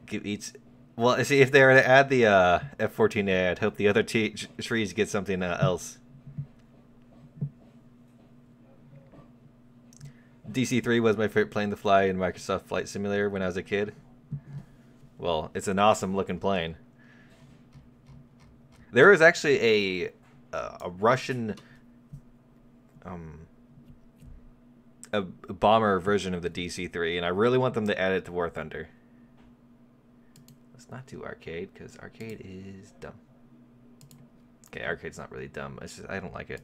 Give each... Well, see, if they were to add the F-14A, I'd hope the other trees get something else. DC-3 was my favorite plane to fly in Microsoft Flight Simulator when I was a kid. Well, it's an awesome looking plane. There was actually a Russian a bomber version of the DC-3, and I really want them to add it to War Thunder. Let's not do arcade, because arcade is dumb. Okay, arcade's not really dumb. It's just I don't like it.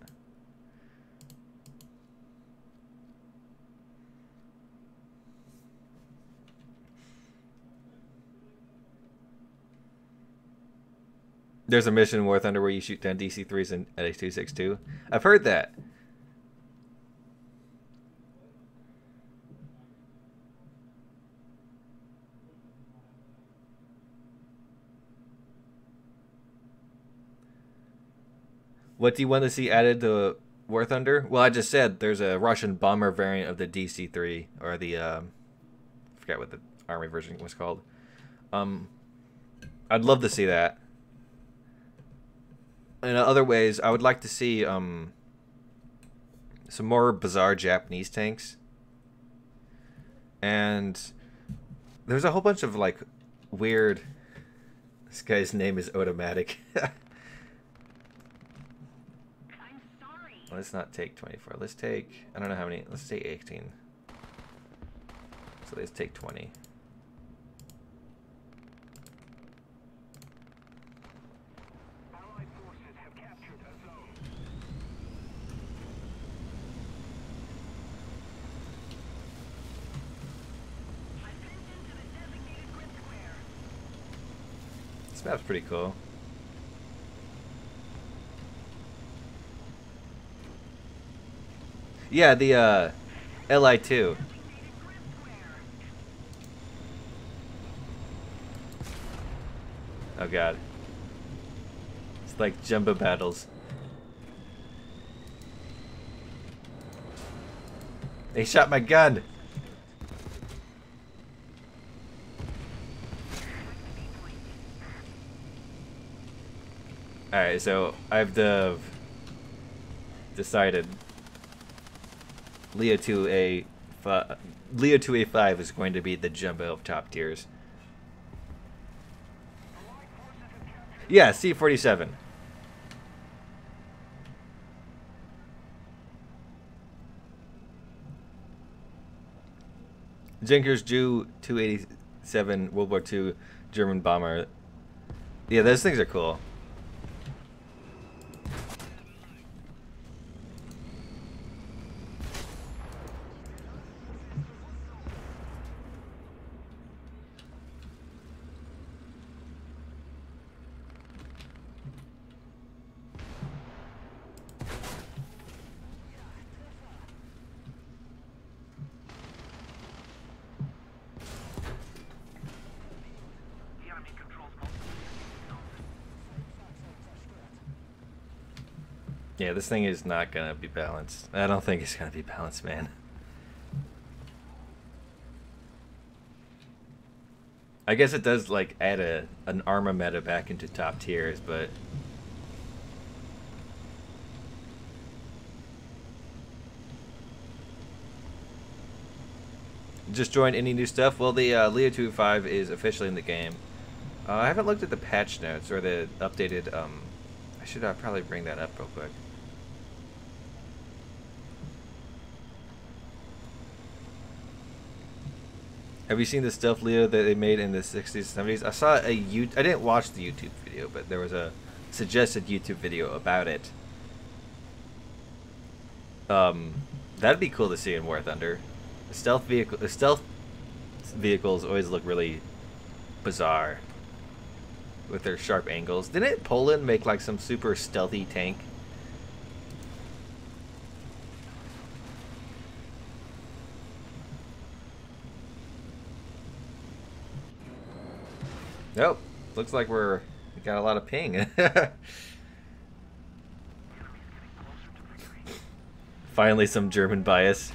There's a mission in War Thunder where you shoot down DC-3s in LH-262. I've heard that. What do you want to see added to War Thunder? Well, I just said there's a Russian bomber variant of the DC-3, or the I forgot what the army version was called. I'd love to see that. In other ways, I would like to see some more bizarre Japanese tanks. And there's a whole bunch of like weird. This guy's name is Automatic. Let's not take 24. Let's take, I don't know how many. Let's take 18. So let's take 20. This map's pretty cool. Yeah, the Li-2. Oh god. It's like jumbo battles. They shot my gun! Alright, so I've decided Leopard 2A5 is going to be the jumbo of top tiers. Yeah, C-47. Junkers Ju 287 World War II German bomber. Yeah, those things are cool. Yeah, this thing is not gonna be balanced. I don't think it's gonna be balanced, man. I guess it does like add an armor meta back into top tiers, but just joined any new stuff? Well, the Leopard 2A5 is officially in the game. I haven't looked at the patch notes or the updated. I should probably bring that up real quick. Have you seen the stuff, Leo, that they made in the 60s, 70s? I saw I didn't watch the YouTube video, but there was a suggested YouTube video about it. That'd be cool to see in War Thunder. The stealth vehicles always look really bizarre with their sharp angles. Didn't Poland make like some super stealthy tank? Nope. Looks like we got a lot of ping. Finally some German bias.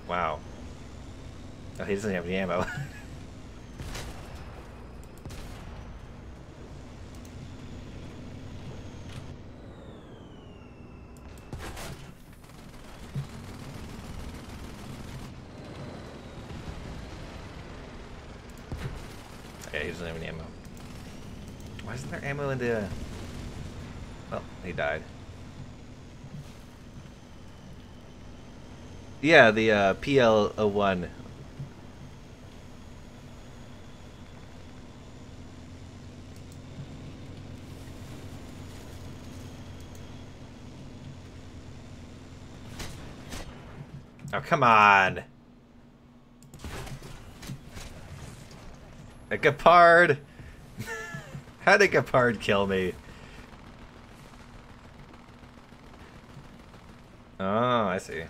Wow. Oh, he doesn't have any ammo. Yeah, he doesn't have any ammo. Why Why isn't there ammo in the... Oh, he died. Yeah, the PL-01. Oh, come on. A Gepard. How did Gepard kill me? Oh, I see.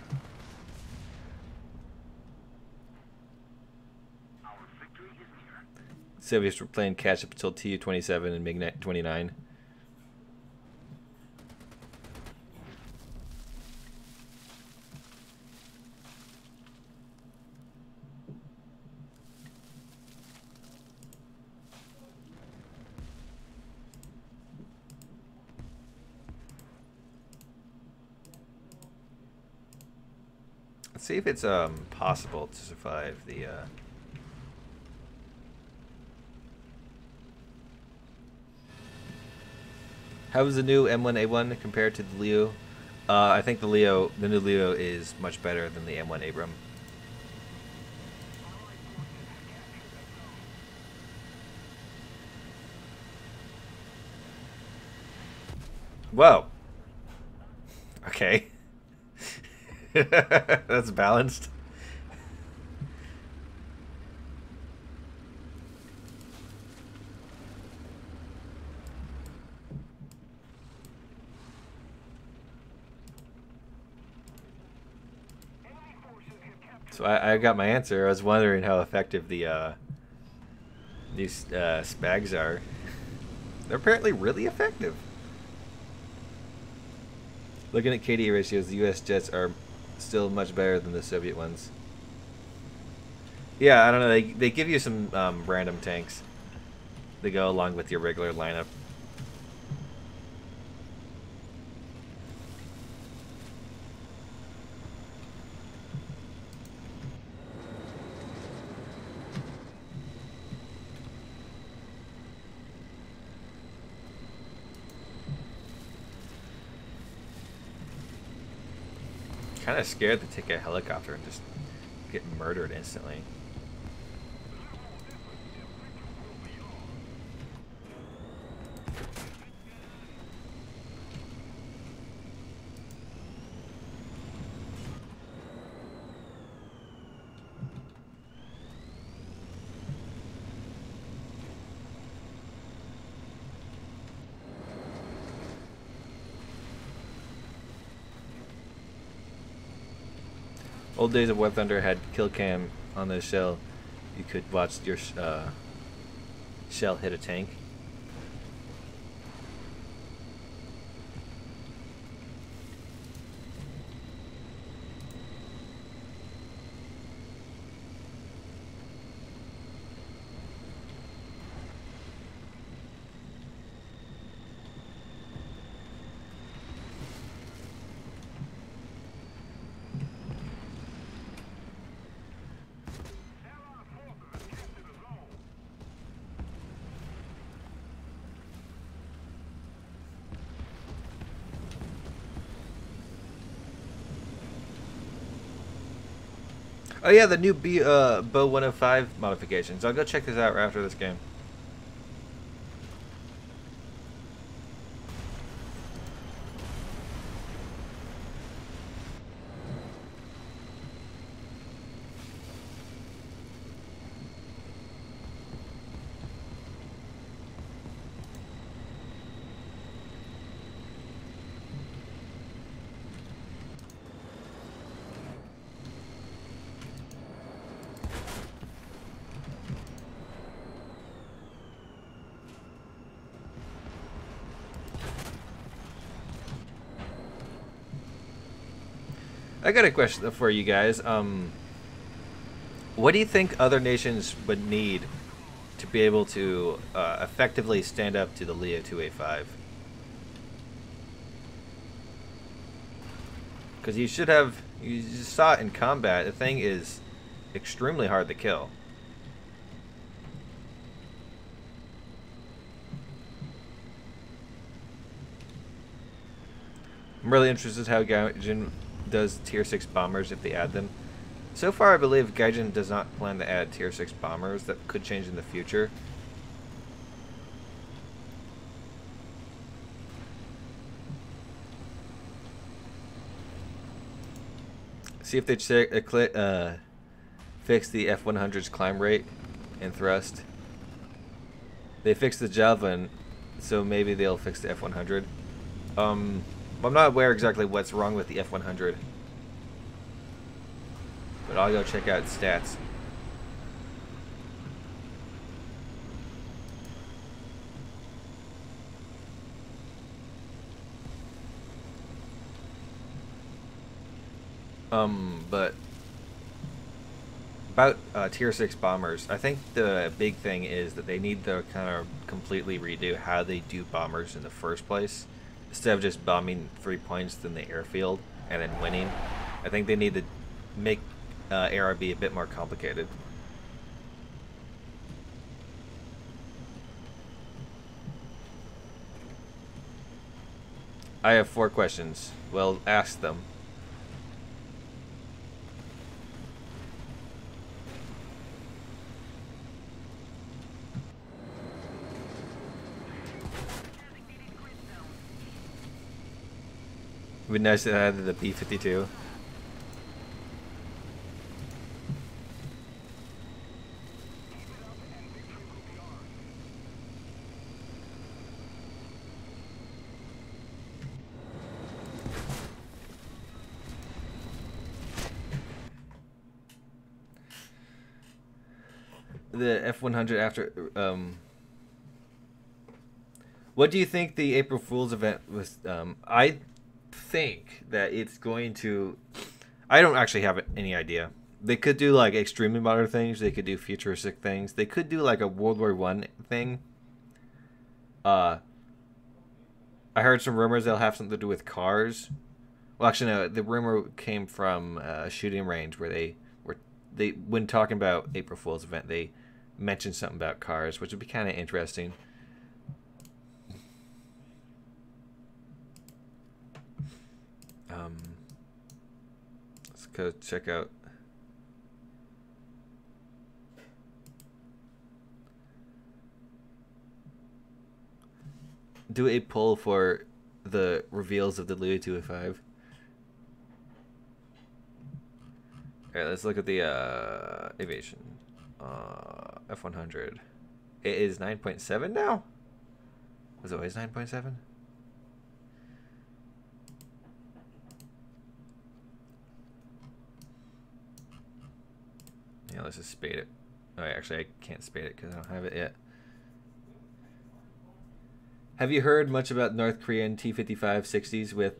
Soviets were playing catch up until Tu-27 and MiG-29. Let's see if it's possible to survive the How is the new M1A1 compared to the Leo? I think the new Leo is much better than the M1 Abram. Whoa. Okay. That's balanced. So I got my answer. I was wondering how effective the these spags are. They're apparently really effective. Looking at KDA ratios, the U.S. jets are still much better than the Soviet ones. Yeah, I don't know. They give you some random tanks that go along with your regular lineup. Kind of scared to take a helicopter and just get murdered instantly. Old days of War Thunder had kill cam on the shell. You could watch your shell hit a tank. Oh yeah, the new Bow 105 modifications. I'll go check this out right after this game. I got a question for you guys. What do you think other nations would need to be able to effectively stand up to the Leopard 2A5? Because you should have, you just saw it in combat, the thing is extremely hard to kill. I'm really interested how Gaijin does tier 6 bombers if they add them. So far, I believe Gaijin does not plan to add tier 6 bombers. That could change in the future. See if they fix the F-100's climb rate and thrust. They fixed the Javelin, so maybe they'll fix the F-100. I'm not aware exactly what's wrong with the F-100. But I'll go check out stats. But about tier 6 bombers, I think the big thing is that they need to kind of completely redo how they do bombers in the first place. Instead of just bombing 3 points in the airfield and then winning, I think they need to make ARB a bit more complicated. I have 4 questions. Well, ask them. It would be nice to add the B-52. The F-100 after what do you think the April Fool's event was? I think that it's going to, I don't actually have any idea. They could do like extremely modern things, they could do futuristic things, they could do like a World War I thing. I heard some rumors they'll have something to do with cars. Well, actually no, the rumor came from a shooting range where they when talking about April Fool's event, they mentioned something about cars, which would be kind of interesting. Let's go check out. Do a poll for the reveals of the Leopard 2A5. Alright, let's look at the Aviation. F-100. It is 9.7 now? Was it always 9.7? Yeah, let's just spade it. Oh, actually, I can't spade it because I don't have it yet. Have you heard much about North Korean T-55-60s with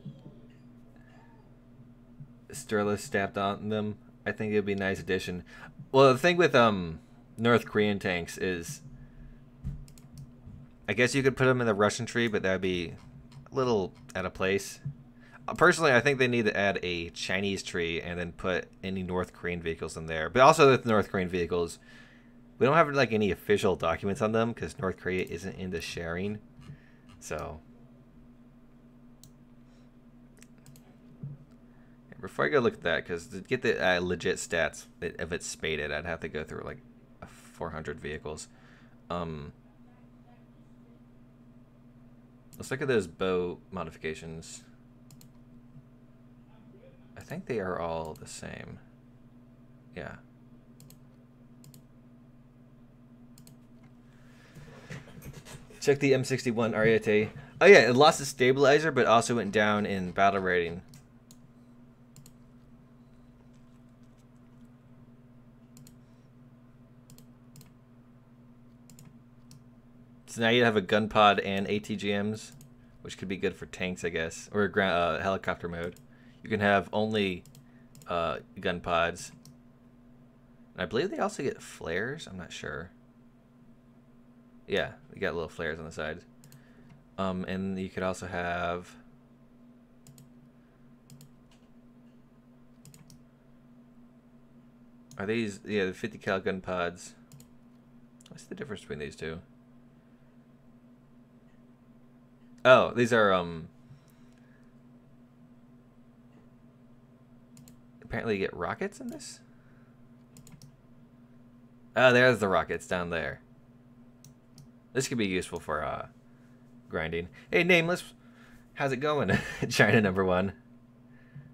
Sterless stamped on them? I think it would be a nice addition. Well, the thing with North Korean tanks is, I guess you could put them in the Russian tree, but that would be a little out of place. Personally, I think they need to add a Chinese tree and then put any North Korean vehicles in there. But also with North Korean vehicles, we don't have like any official documents on them because North Korea isn't into sharing. So before I go look at that, because to get the legit stats, if it's spaded, I'd have to go through like 400 vehicles. Let's look at those bow modifications. I think they are all the same. Yeah. Check the M61 Ariete. Oh yeah, it lost its stabilizer, but also went down in battle rating. So now you have a gun pod and ATGMs, which could be good for tanks, I guess, or helicopter mode. You can have only gun pods. And I believe they also get flares. I'm not sure. Yeah, you got little flares on the sides. And you could also have are these the 50 cal gun pods? What's the difference between these two? Oh, these are apparently get rockets in this. Oh, there's the rockets down there. This could be useful for grinding. Hey, Nameless, how's it going? China #1.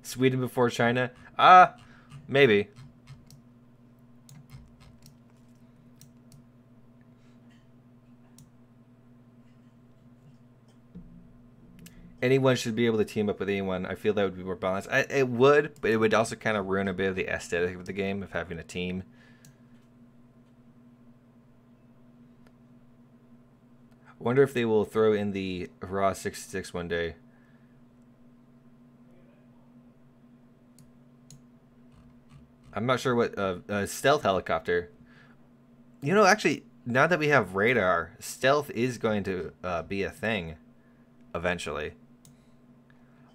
Sweden before China? Maybe. Anyone should be able to team up with anyone. I feel that would be more balanced. It would, but it would also kind of ruin a bit of the aesthetic of the game of having a team. I wonder if they will throw in the Raw 66 one day. I'm not sure what a stealth helicopter. You know, actually, now that we have radar, stealth is going to be a thing eventually.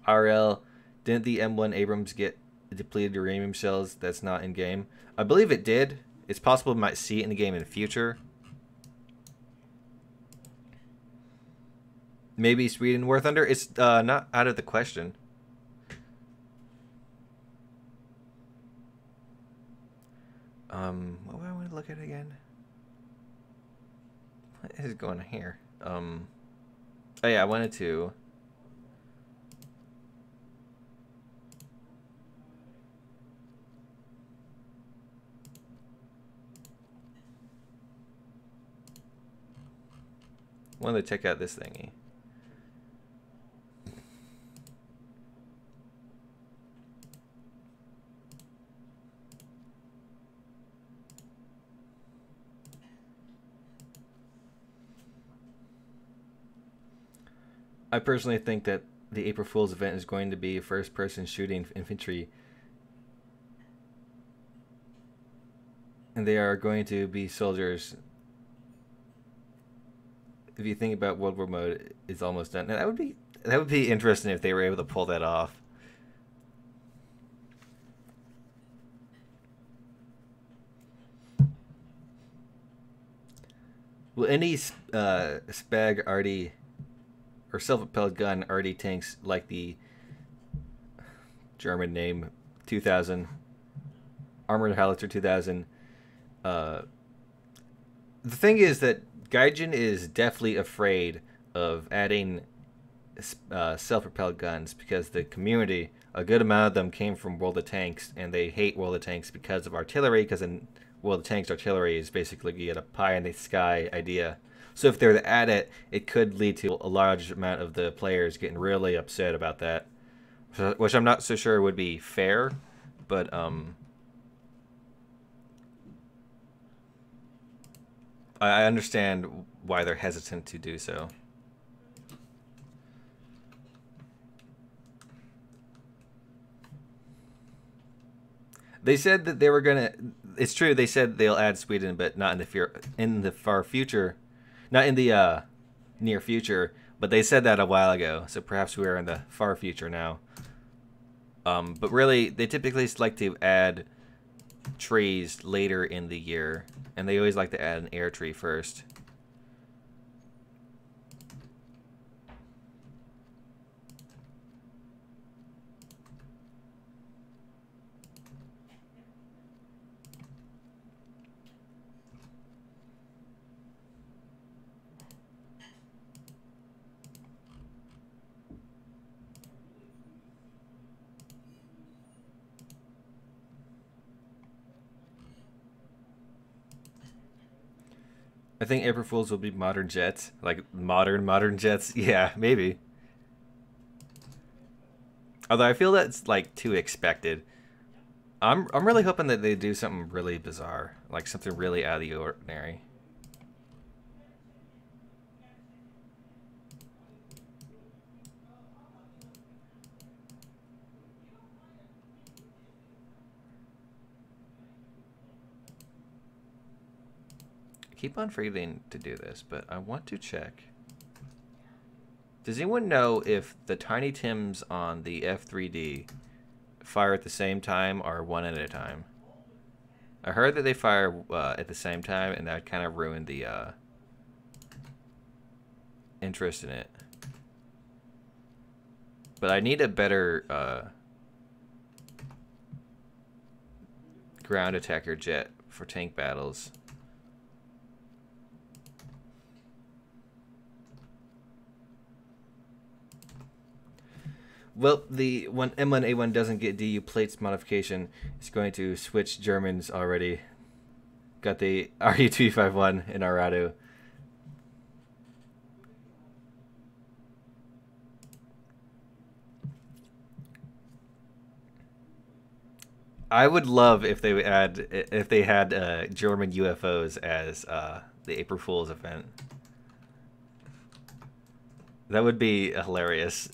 RL, didn't the M1 Abrams get depleted uranium shells? That's not in game. I believe it did. It's possible we might see it in the game in the future. Maybe Sweden War Thunder. It's not out of the question. What do I want to look at again? What is going on here? Oh yeah, I wanted to. Wanted to check out this thingy. I personally think that the April Fool's event is going to be first-person shooting infantry. And they are going to be soldiers. If you think about World War mode, it's almost done. And that would be interesting if they were able to pull that off. Will any Spag RD or self-propelled gun RD tanks like the German name 2000 Armored Howitzer 2000? The thing is that Gaijin is definitely afraid of adding self-propelled guns because the community, a good amount of them came from World of Tanks, and they hate World of Tanks because of artillery, because in World of Tanks, artillery is basically you get a pie-in-the-sky idea. So if they're to add it, it could lead to a large amount of the players getting really upset about that, which I'm not so sure would be fair, but I understand why they're hesitant to do so. They said that they were gonna. It's true. They said they'll add Sweden, but not in the far future, not in the near future. But they said that a while ago, so perhaps we are in the far future now. But really, they typically like to add trees later in the year, and they always like to add an air tree first. I think April Fools will be modern jets, like modern jets. Yeah, maybe. Although I feel that's like too expected. I'm really hoping that they do something really bizarre, like something really out of the ordinary. Keep on forgetting to do this, but I want to check. Does anyone know if the Tiny Tims on the F3D fire at the same time or one at a time? I heard that they fire at the same time, and that kind of ruined the interest in it. But I need a better ground attacker jet for tank battles. Well, when M1A1 doesn't get DU plates modification, it's going to switch Germans already. Got the RU-251 in Aradu. I would love if they had German UFOs as the April Fool's event. That would be hilarious.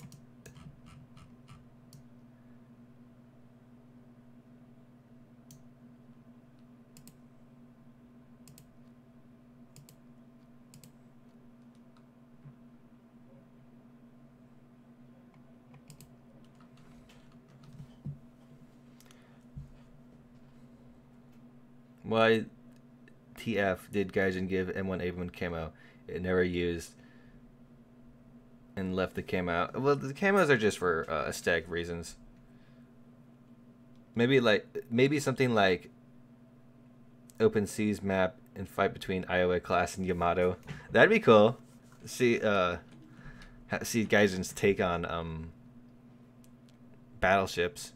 Why TF did Gaijin give M1A1 camo? It never used and left the camo. Well, the camos are just for aesthetic reasons. Maybe something like open seas map and fight between Iowa class and Yamato. That'd be cool. See Gaijin's take on battleships.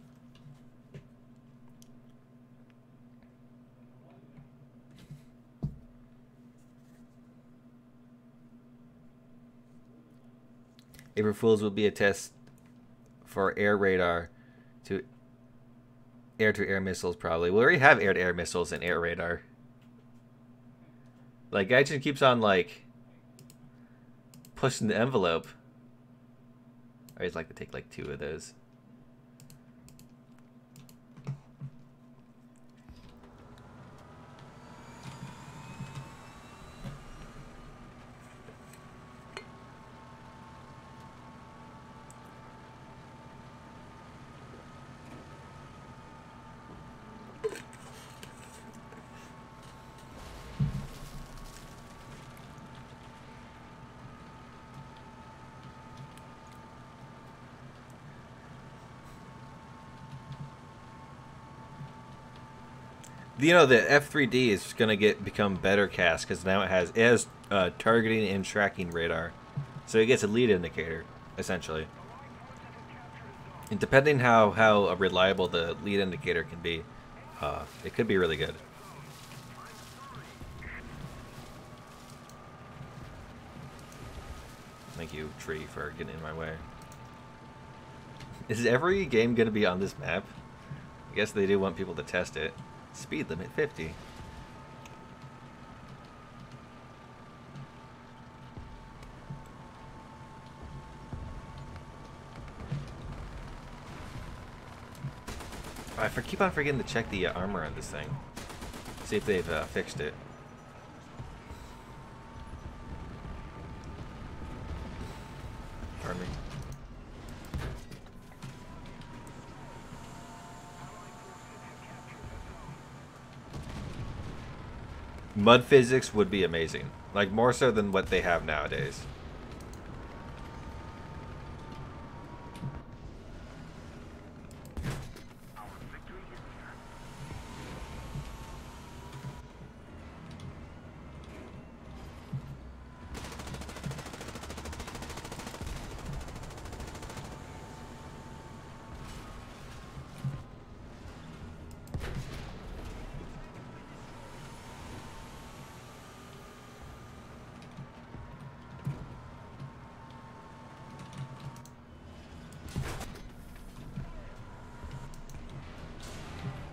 April Fools will be a test for air radar to air-to-air missiles, probably. We already have air-to-air missiles and air radar. Like, Gaijin keeps on, like, pushing the envelope. I always like to take, like, 2 of those. You know, the F3D is going to become better cast because now it has targeting and tracking radar, so it gets a lead indicator essentially. And depending how reliable the lead indicator can be, it could be really good. Thank you, tree, for getting in my way. Is every game going to be on this map? I guess they do want people to test it. Speed limit 50. I keep on forgetting to check the armor on this thing. See if they've fixed it. Pardon me. Mud physics would be amazing. Like, more so than what they have nowadays.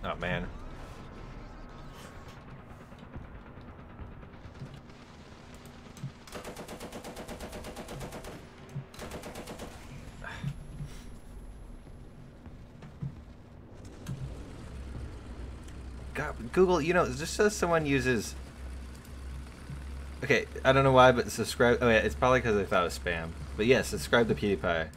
Oh, man. God, Google, you know, just so someone uses... Okay, I don't know why, but subscribe... Oh, yeah, it's probably because I thought it was spam. But yeah, subscribe to PewDiePie.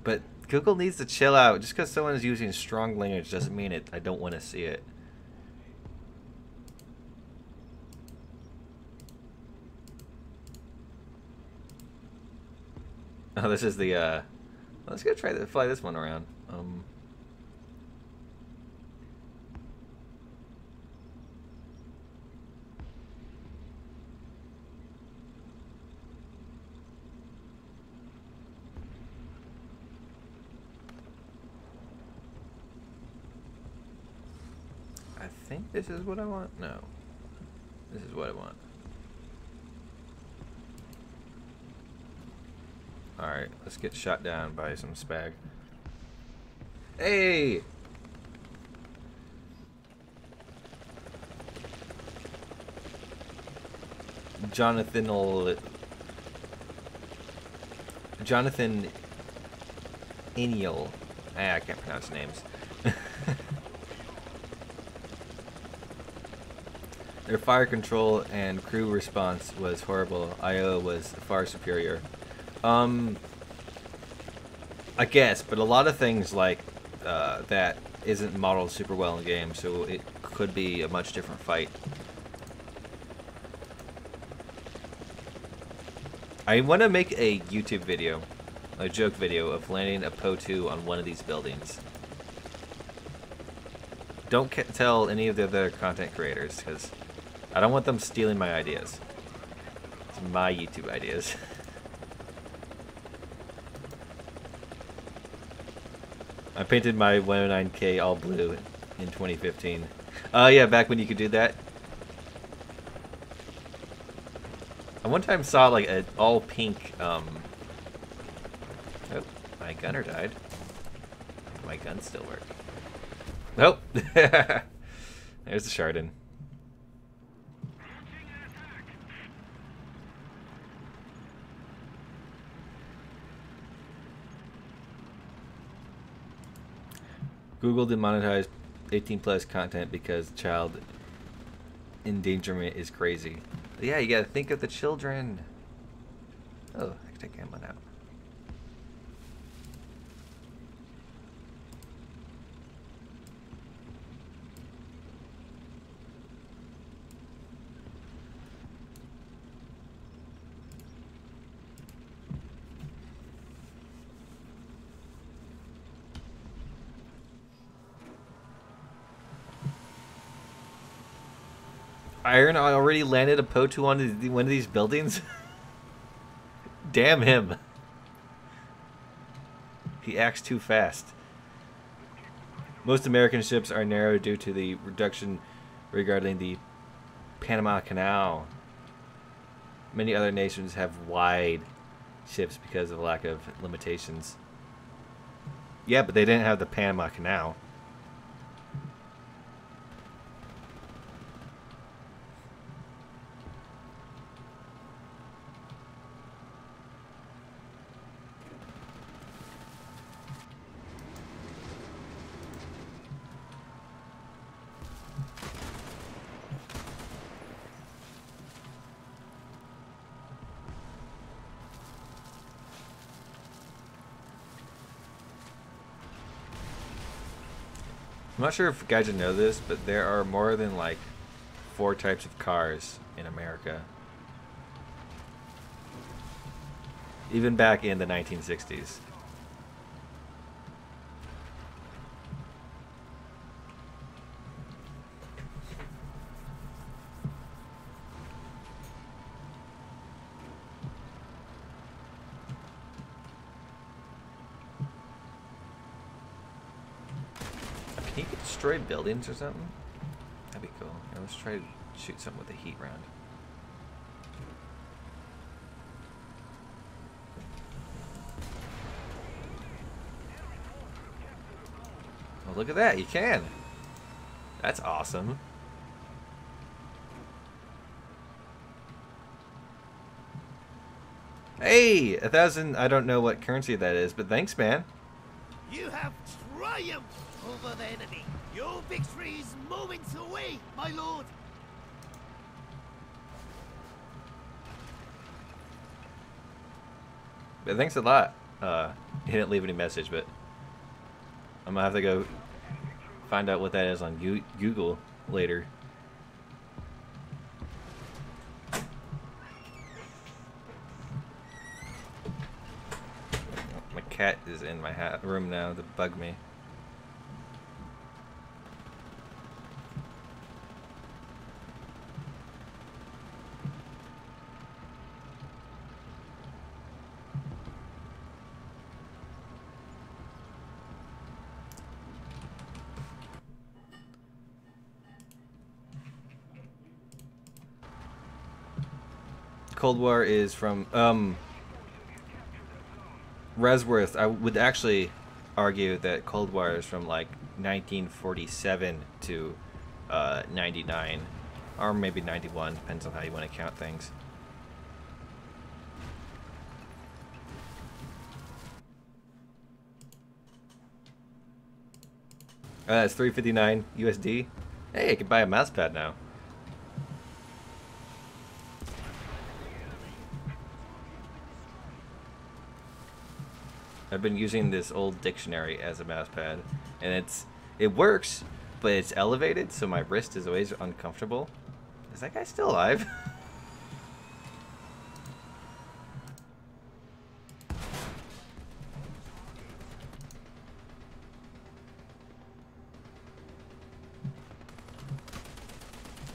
But Google needs to chill out. Just because someone is using strong language doesn't mean I don't want to see it. Oh, this is the, let's go fly this one around. I think this is what I want. No. This is what I want. Alright, let's get shot down by some spag. Hey! Jonathan Eniel. I can't pronounce names. Their fire control and crew response was horrible. IO was far superior. I guess, but a lot of things like that isn't modeled super well in game, so it could be a much different fight. I want to make a YouTube video, a joke video, of landing a PO-2 on one of these buildings. Don't tell any of the other content creators, because I don't want them stealing my ideas. It's my YouTube ideas. I painted my 109K all blue in 2015. Yeah, back when you could do that. I one time saw like an all pink, oh, my gunner died. My gun still works. Nope. There's the Chardon. Google demonetized 18+ content because child endangerment is crazy. Yeah, you gotta think of the children. Oh, I can take ammo now. Iron already landed a PO-2 on one of these buildings? Damn him. He acts too fast. Most American ships are narrow due to the reduction regarding the Panama Canal. Many other nations have wide ships because of lack of limitations. Yeah, but they didn't have the Panama Canal. I'm not sure if guys know this, but there are more than like 4 types of cars in America. Even back in the 1960s. Can you destroy buildings or something? That'd be cool. Yeah, let's try to shoot something with a heat round. Oh, look at that. You can. That's awesome. Hey, 1,000. I don't know what currency that is, but thanks, man. You have triumphed over the enemy. Your victory is moments away, my lord. But thanks a lot. He didn't leave any message, but I'm gonna have to go find out what that is on Google later. My cat is in my room now to bug me. Cold War is from Resworth. I would actually argue that Cold War is from like 1947 to 99, or maybe 91, depends on how you want to count things. It's 359 USD. Hey, I can buy a mouse pad now. I've been using this old dictionary as a mouse pad, and it works, but it's elevated, so my wrist is always uncomfortable. Is that guy still alive?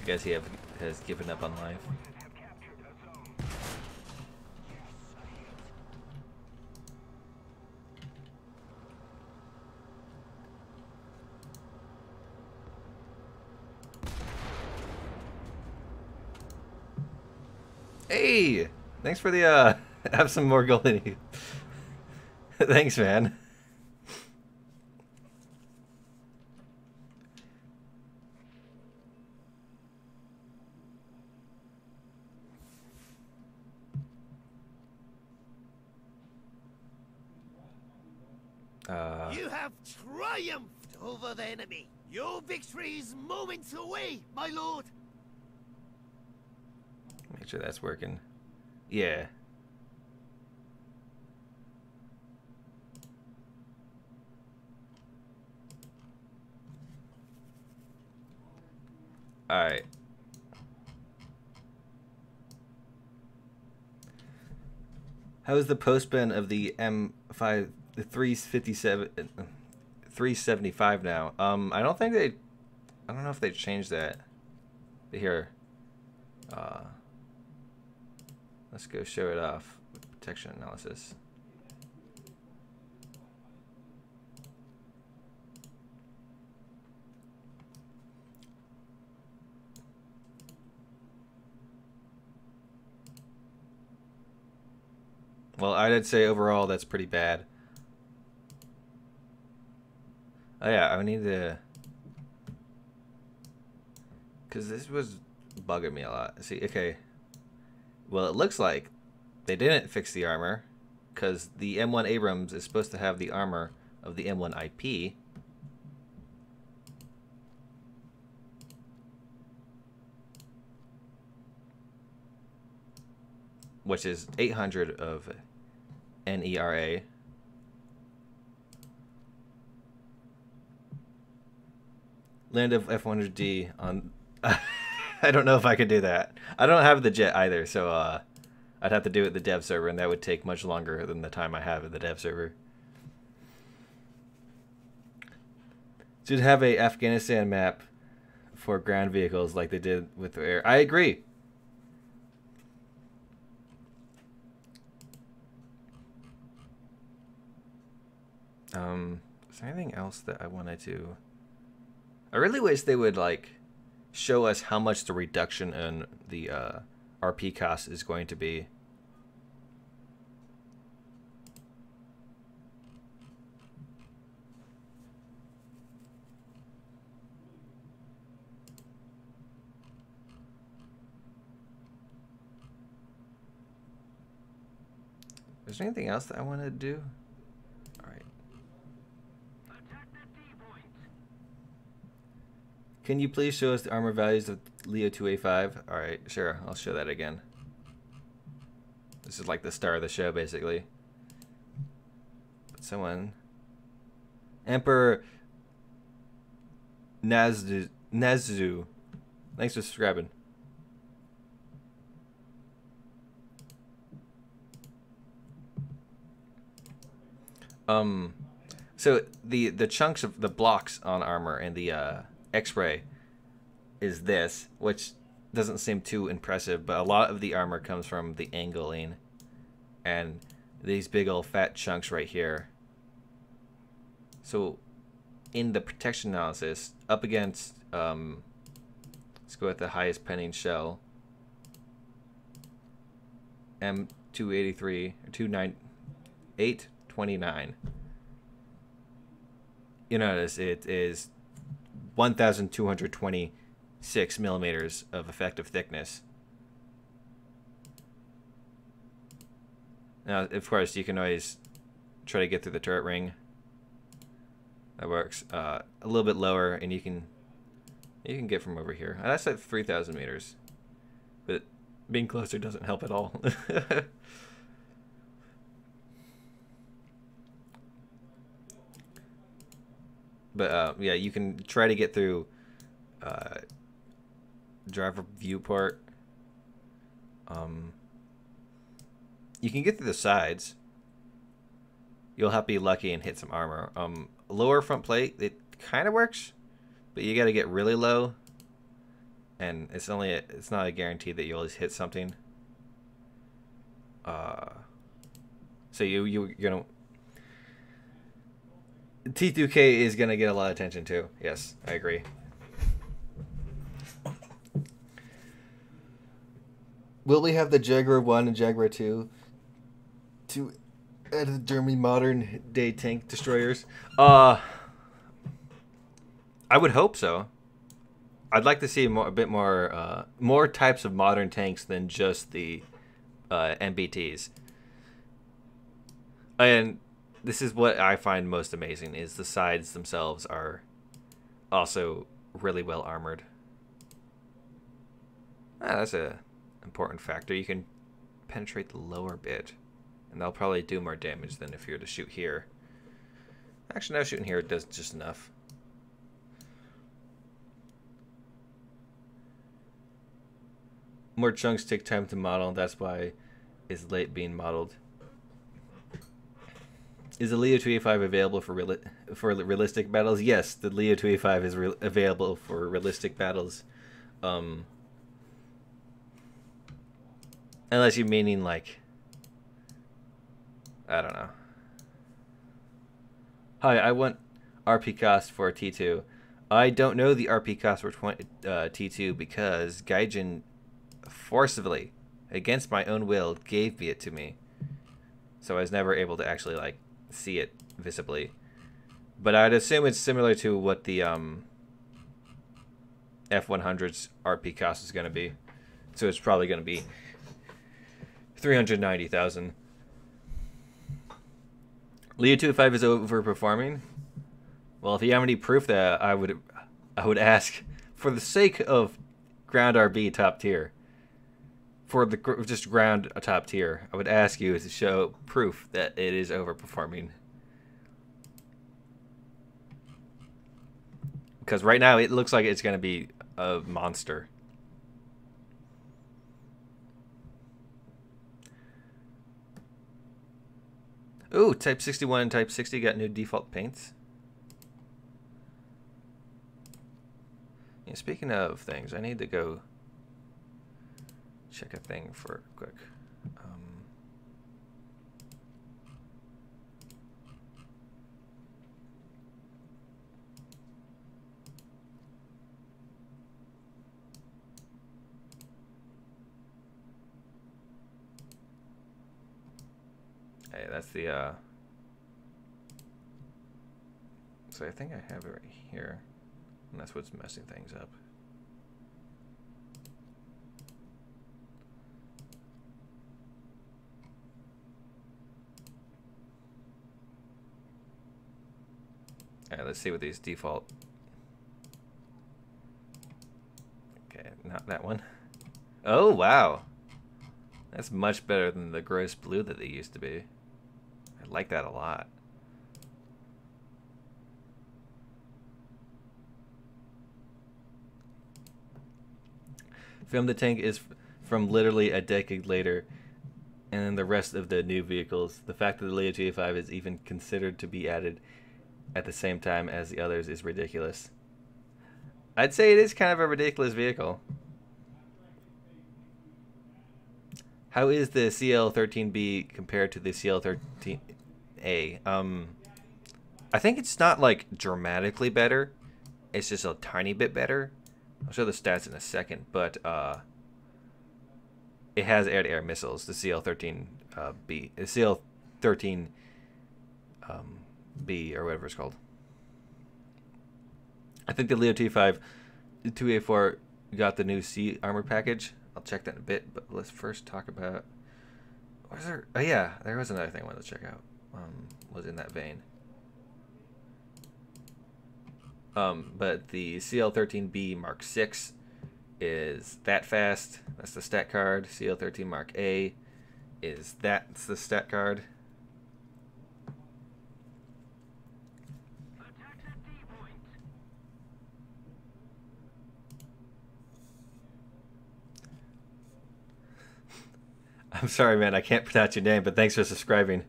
I guess he has given up on life. Hey! Thanks for the, have some more gold in you. Thanks, man. You have triumphed over the enemy. Your victory is moments away, my lord. Make sure that's working. Yeah. Alright. How is the postbin of the M5, the 375 now? I don't know if they changed that. Here. Let's go show it off. Protection analysis. Well, I'd say overall that's pretty bad. Oh yeah, I need to... because this was bugging me a lot. See, okay. Well, it looks like they didn't fix the armor, because the M1 Abrams is supposed to have the armor of the M1 IP. Which is 800 of NERA. Land of F100D on... I don't know if I could do that. I don't have the jet either, so I'd have to do it at the dev server, and that would take much longer than the time I have at the dev server. Should have a Afghanistan map for ground vehicles like they did with the air. I agree. Is there anything else that I wanted to... I really wish they would, like, show us how much the reduction in the RP cost is going to be. Is there anything else that I want to do? Alright. Can you please show us the armor values of Leopard 2A5? Alright, sure. I'll show that again. This is like the star of the show, basically. But someone... Emperor Nazu. Thanks for subscribing. So the chunks of the blocks on armor and the X-ray is this, which doesn't seem too impressive, but a lot of the armor comes from the angling and these big old fat chunks right here. So in the protection analysis, up against, let's go with the highest penning shell. M283 or 829. You notice it is 1,226 millimeters of effective thickness. Now, of course, you can always try to get through the turret ring. That works. A little bit lower, and you can get from over here. That's at 3,000 meters, but being closer doesn't help at all. But yeah, you can try to get through driver viewport. You can get through the sides. You'll have to be lucky and hit some armor. Lower front plate, it kind of works, but you got to get really low, and it's not a guarantee that you always hit something. So you're gonna T2K is gonna get a lot of attention too. Yes, I agree. Will we have the Jaguar 1 and Jaguar 2 to add to the Germany modern day tank destroyers? I would hope so. I'd like to see a bit more types of modern tanks than just the MBTs. And this is what I find most amazing, is the sides themselves are also really well armored. That's a important factor. You can penetrate the lower bit, and they'll probably do more damage than if you were to shoot here. Actually, no, shooting here does just enough. More chunks take time to model. That's why it's late being modeled. Is the Leo 2A5 available for realistic battles? Yes, the Leo 2A5 is available for realistic battles. Unless you're meaning, like, I don't know. Hi, I want RP cost for T2. I don't know the RP cost for T2 because Gaijin forcibly, against my own will, gave it to me. So I was never able to actually, like, see it visibly. But I'd assume it's similar to what the F100's RP cost is going to be. So it's probably going to be 390,000. Leo 2.5 is overperforming. Well, if you have any proof that, I would ask, for the sake of ground RB top tier, for the just ground top tier, I would ask you to show proof that it is overperforming. Because right now it looks like it's going to be a monster. Ooh, Type 61 and Type 60 got new default paints. Yeah, speaking of things, I need to go check a thing for quick. Hey, that's the so I think I have it right here, and that's what's messing things up. Alright, let's see what these default. Okay, not that one. Oh, wow. That's much better than the gross blue that they used to be. I like that a lot. Film the tank is from literally a decade later, and then the rest of the new vehicles. The fact that the Leo 2A5 is even considered to be added at the same time as the others is ridiculous. I'd say it is kind of a ridiculous vehicle. How is the CL13B compared to the CL13A? I think it's not like dramatically better. It's just a tiny bit better. I'll show the stats in a second, but it has air-to-air missiles, the CL-13B, the CL-13 B, or whatever it's called. I think the Leo T5 2A4 got the new C armor package. I'll check that in a bit, but let's first talk about... Was there? Oh yeah, there was another thing I wanted to check out. Was in that vein. But the CL-13B Mark 6 is that fast. That's the stat card. CL-13 Mark A is that's the stat card. I'm sorry, man. I can't pronounce your name, but thanks for subscribing.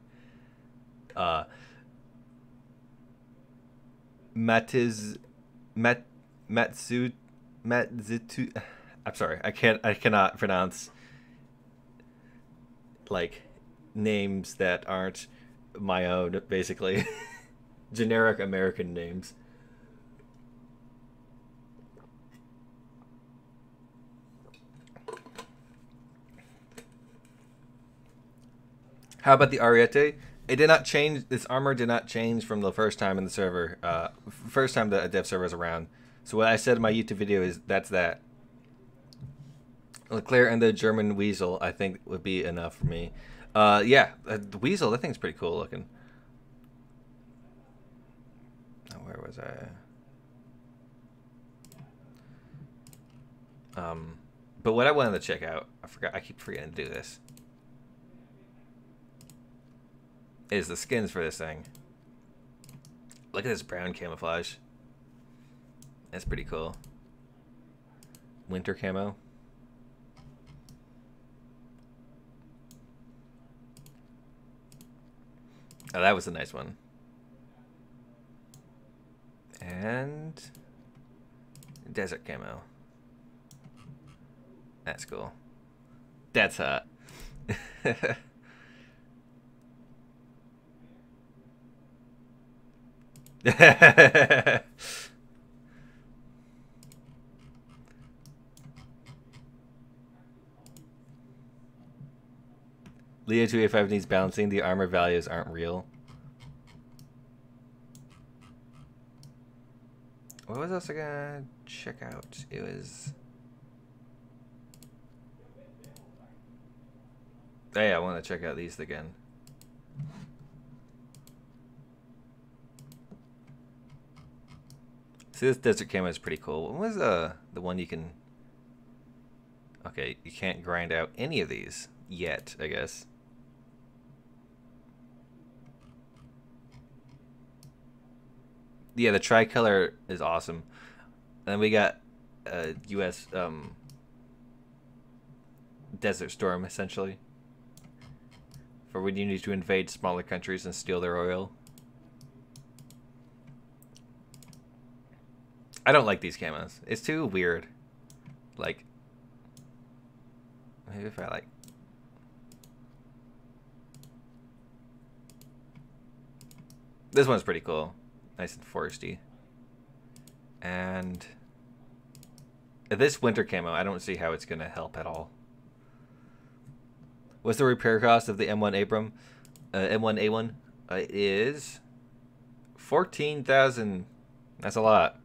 Matzitu. I'm sorry. I cannot pronounce like names that aren't my own, basically. Generic American names. How about the Ariete? It did not change. This armor did not change from the first time in the server. First time the dev server was around. So what I said in my YouTube video is that's that. Leclerc and the German Weasel, I think, would be enough for me. Yeah, the Weasel, that thing's pretty cool looking. Oh, where was I? But what I wanted to check out, I keep forgetting to do this, is the skins for this thing. Look at this brown camouflage. That's pretty cool. Winter camo. Oh, that was a nice one. And desert camo. That's cool. That's hot. Leo 2A5 needs balancing. The armor values aren't real. What was else I gonna check out? It was... Oh yeah, I want to check out these again. See, this desert camo is pretty cool. What was the one you can... Okay, you can't grind out any of these yet, I guess. Yeah, the tricolor is awesome. And then we got US Desert Storm, essentially. For when you need to invade smaller countries and steal their oil. I don't like these camos. It's too weird. Like, maybe if I like... This one's pretty cool. Nice and foresty. And this winter camo, I don't see how it's going to help at all. What's the repair cost of the M1 Abram? M1A1 is 14,000. That's a lot.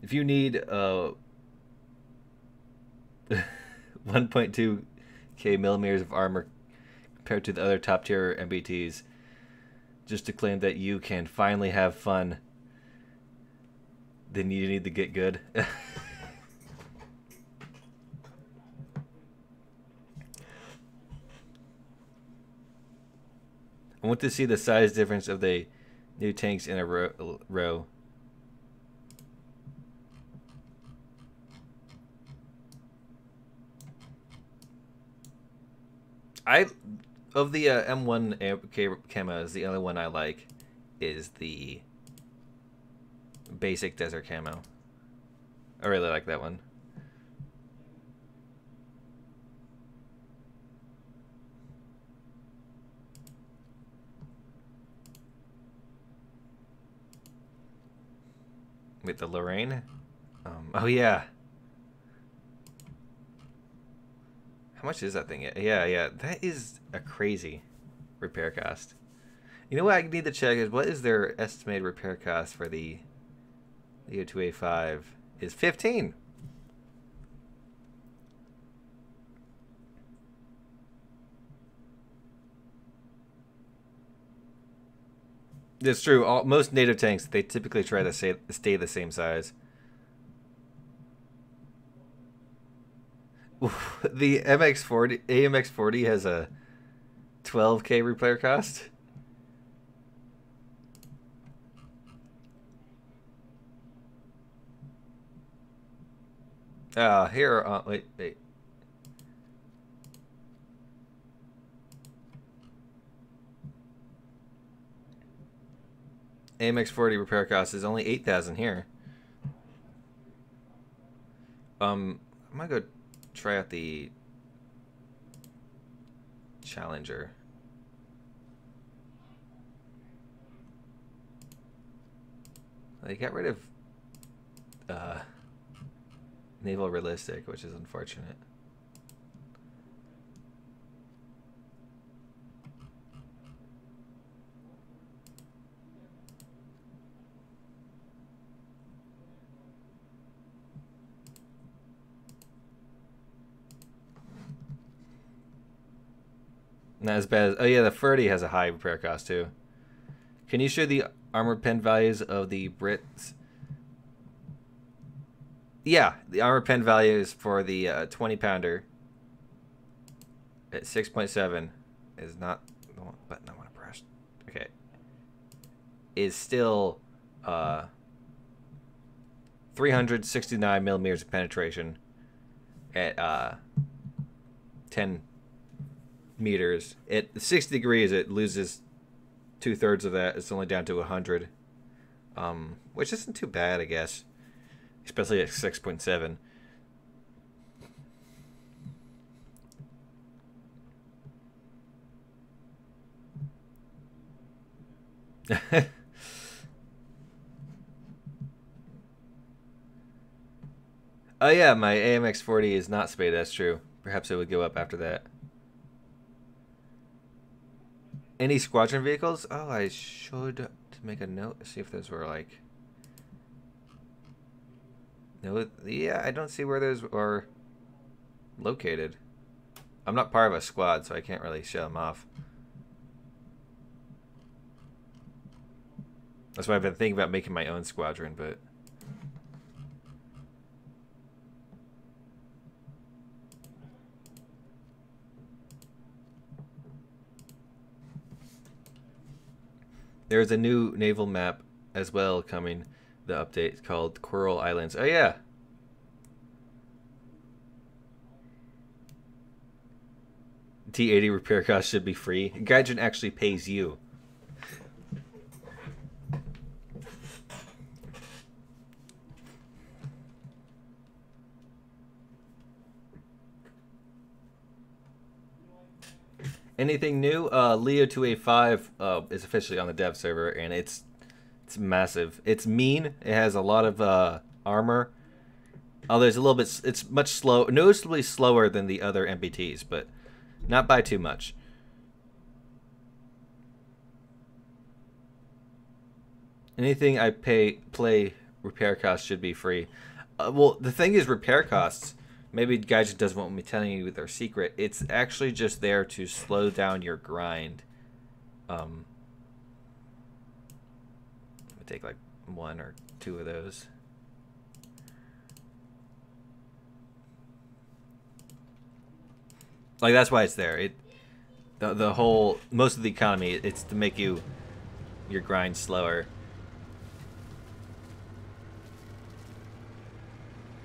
If you need 1.2k millimeters of armor compared to the other top tier MBTs, just to claim that you can finally have fun, then you need to get good. I want to see the size difference of the new tanks in a row. Of the M1 camos, the only one I like is the basic desert camo. I really like that one. With the Lorraine. Oh yeah. How much is that thing? Yeah. That is a crazy repair cost. You know what I need to check is what is their estimated repair cost for the Leopard 2A5 is 15. It's true. Most native tanks, they typically try to stay the same size. The AMX40 has a 12K repair cost. Here, wait. AMX40 repair cost is only 8,000 here. I'm gonna go try out the Challenger. They got rid of Naval Realistic, which is unfortunate. Not as bad as... Oh yeah, the 30 has a high repair cost too. Can you show the armor pen values of the Brits? Yeah, the armor pen values for the 20-pounder at 6.7 is not the one button I want to press. Okay. Is still 369 millimeters of penetration at 10 meters. At 60 degrees, it loses 2/3 of that. It's only down to 100, which isn't too bad, I guess, especially at 6.7. Oh yeah, my AMX40 is not spayed. That's true. Perhaps it would go up after that. Any squadron vehicles? Oh, I should make a note. See if those were like... No, yeah, I don't see where those are located. I'm not part of a squad, so I can't really show them off. That's why I've been thinking about making my own squadron, but... There's a new naval map as well coming, the update called Coral Islands. Oh yeah. T80 repair cost should be free. Gaijin actually pays you. Anything new? Leo 2A5 is officially on the dev server, and it's massive. It's mean. It has a lot of armor. Oh, there's a little bit. It's much slow, noticeably slower than the other MBTs, but not by too much. Anything I play repair costs should be free. Well, the thing is, repair costs. Maybe Gaijin doesn't want me telling you their secret. It's actually just there to slow down your grind. I'm gonna take like 1 or 2 of those. Like, that's why it's there. The whole, most of the economy, it's to make your grind slower.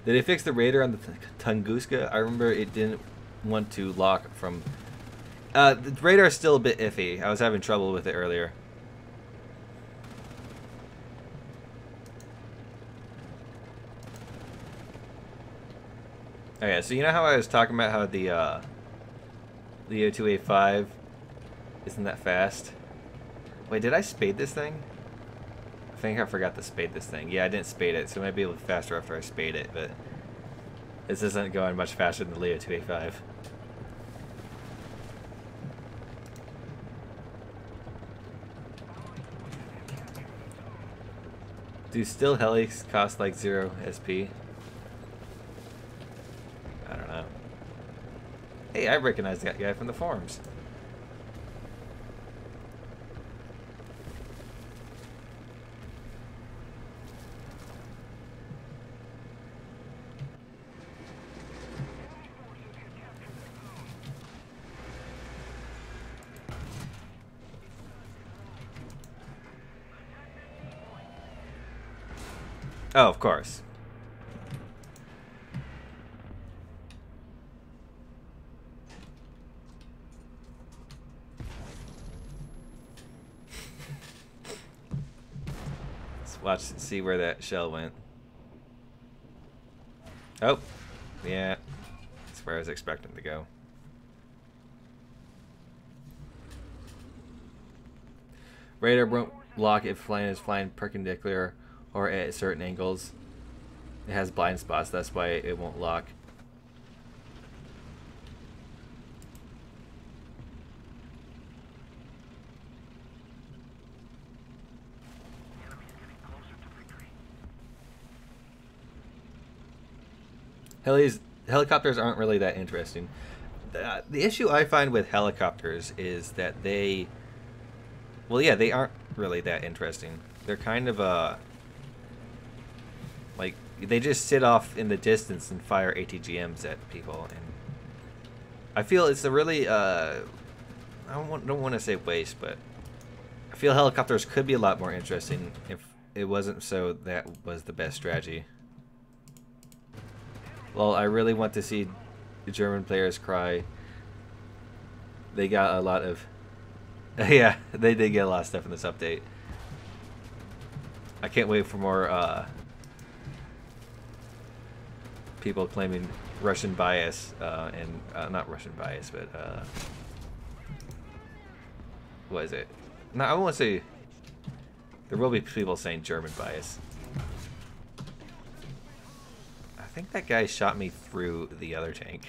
Did they fix the radar on the Tunguska? I remember it didn't want to lock from... the radar is still a bit iffy. I was having trouble with it earlier. Oh yeah, so you know how I was talking about how the Leo 2A5 isn't that fast? Wait, did I spade this thing? I think I forgot to spade this thing. Yeah, I didn't spade it, so it might be a little faster after I spade it, but this isn't going much faster than the Leo 2A5. Do still helis cost like 0 SP? I don't know. Hey, I recognize that guy from the forums. Oh, of course. Let's watch and see where that shell went. Oh, yeah. That's where I was expecting to go. Radar won't lock if flying is flying perpendicular or at certain angles. It has blind spots, that's why it won't lock. Helicopters aren't really that interesting. The issue I find with helicopters is that they... Well, yeah, they aren't really that interesting. They're kind of like, they just sit off in the distance and fire ATGMs at people, and I feel it's a really I don't want to say waste, but I feel helicopters could be a lot more interesting if it wasn't so that was the best strategy. Well, I really want to see the German players cry. They got a lot of yeah, they did get a lot of stuff in this update. I can't wait for more people claiming Russian bias and not Russian bias, but what is it? No, I won't say. There will be people saying German bias. I think that guy shot me through the other tank.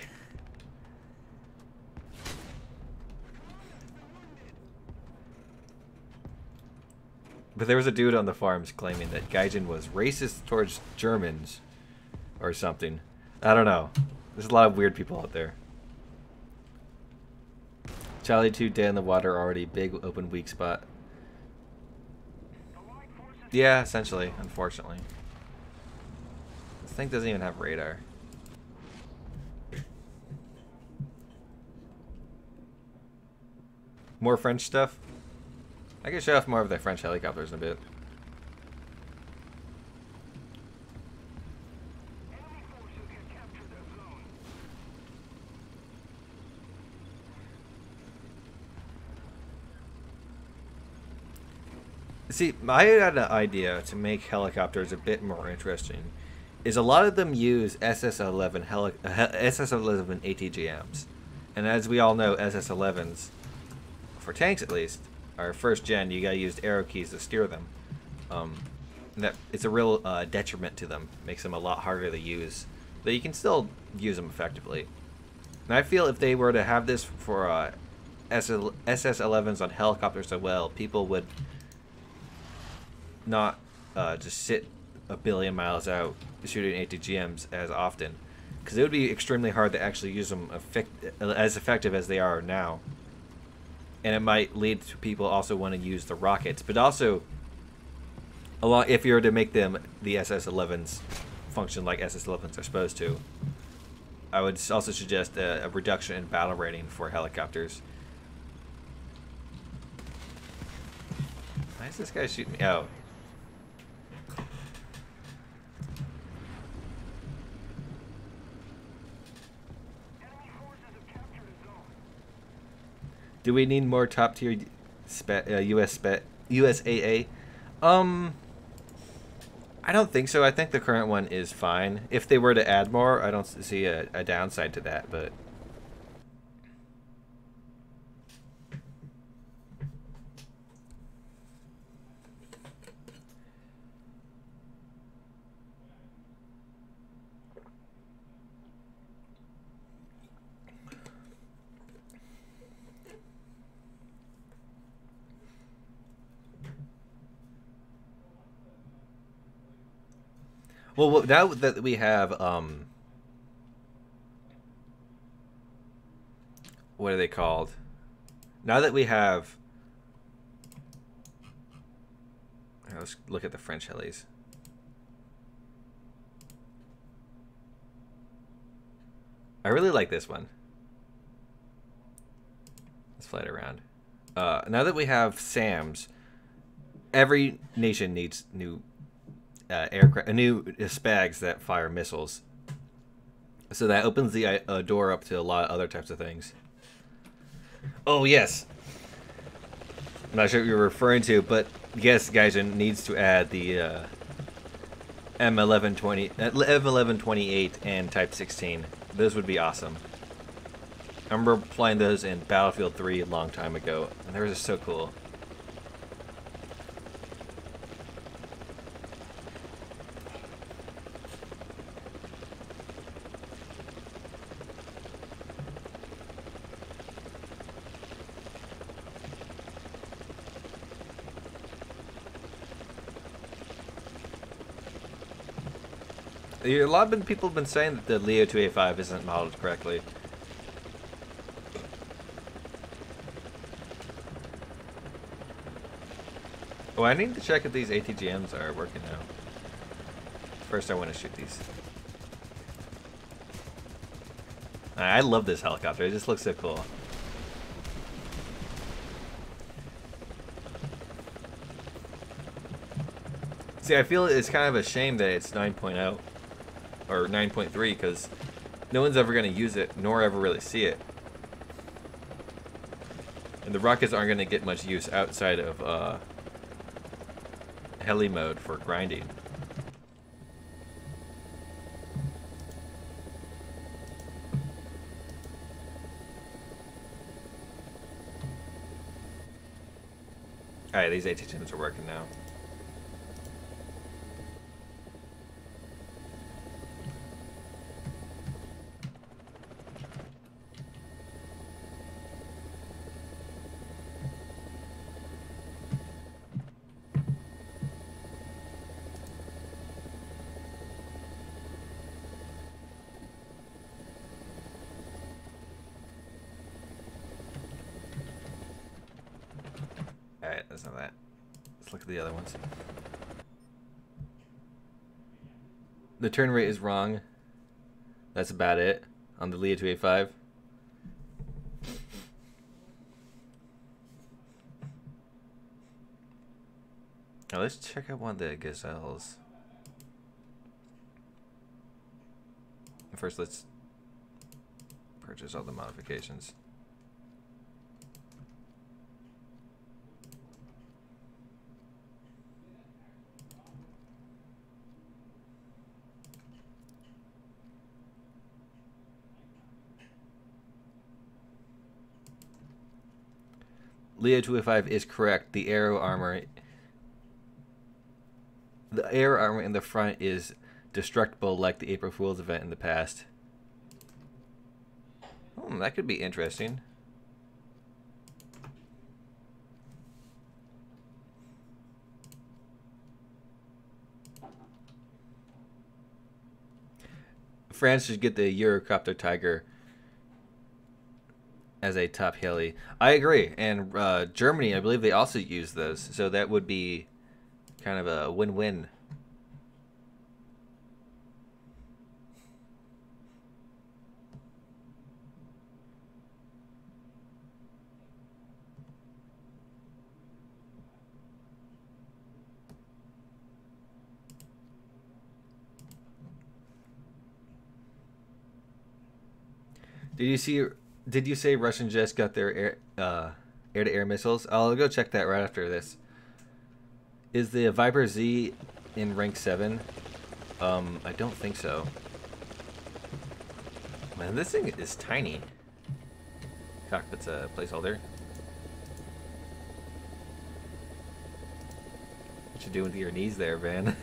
But there was a dude on the forums claiming that Gaijin was racist towards Germans or something. I don't know. There's a lot of weird people out there. Charlie 2 dead in the water already. Big open weak spot. Yeah, essentially, unfortunately. This thing doesn't even have radar. More French stuff? I can show off more of the French helicopters in a bit. See, I had an idea to make helicopters a bit more interesting. Is a lot of them use SS-11 SS-11 ATGMs, and as we all know, SS-11s, for tanks at least, are first gen. You gotta use arrow keys to steer them. That it's a real detriment to them. Makes them a lot harder to use, but you can still use them effectively. And I feel if they were to have this for SS-11s on helicopters as well, people would not just sit a billion miles out shooting ATGMs as often, because it would be extremely hard to actually use them as effective as they are now. And it might lead to people also want to use the rockets, but also if you were to make them the SS-11s function like SS-11s are supposed to, I would also suggest a reduction in battle rating for helicopters. Why is this guy shooting me? Oh. Do we need more top tier USAA? I don't think so. I think the current one is fine. If they were to add more, I don't see a downside to that, but Well, now that we have what are they called? Now that we have, let's look at the French helis. I really like this one. Let's fly it around. Now that we have SAMs, every nation needs new aircraft, new SPAGs that fire missiles. So that opens the door up to a lot of other types of things. Oh yes, I'm not sure what you're referring to, but yes, Gaijin needs to add the M1128 and Type 16. Those would be awesome. I remember playing those in Battlefield 3 a long time ago, and they were just so cool. A lot of people have been saying that the Leo 2A5 isn't modeled correctly. Oh, I need to check if these ATGMs are working now. First, I want to shoot these. I love this helicopter. It just looks so cool. See, I feel it's kind of a shame that it's 9.0 or 9.3 because no one's ever going to use it, nor ever really see it. And the rockets aren't going to get much use outside of heli mode for grinding. Alright, these ATGMs are working now. Alright, that's not that. Let's look at the other ones. The turn rate is wrong. That's about it on the Leo 2A5. Now let's check out one of the Gazelles. First, let's purchase all the modifications. Leo 2A5 is correct. The aero armor in the front is destructible like the April Fool's event in the past. Oh, that could be interesting. France should get the Eurocopter Tiger as a top heli. I agree. And Germany, I believe they also use those. So that would be kind of a win-win. Did you say Russian jets got their air-to-air missiles? I'll go check that right after this. Is the Viper Z in rank 7? I don't think so. Man, this thing is tiny. Cockpit's a placeholder. What you doing with your knees there, man?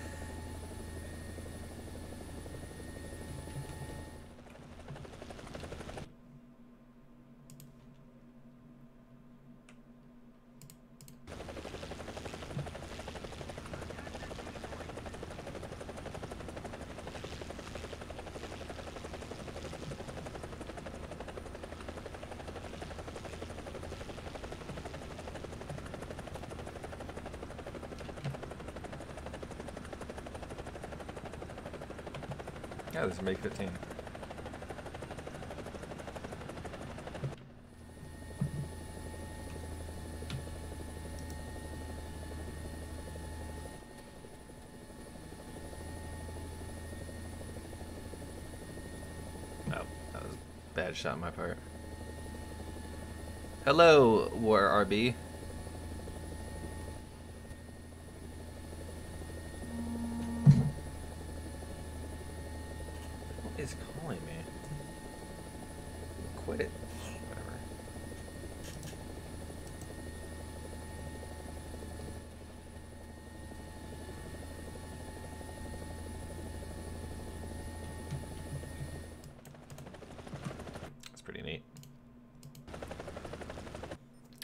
Yeah, this is Make 15. Oh, that was a bad shot on my part. Hello, War RB. What is calling me? Quit it. Whatever. That's pretty neat.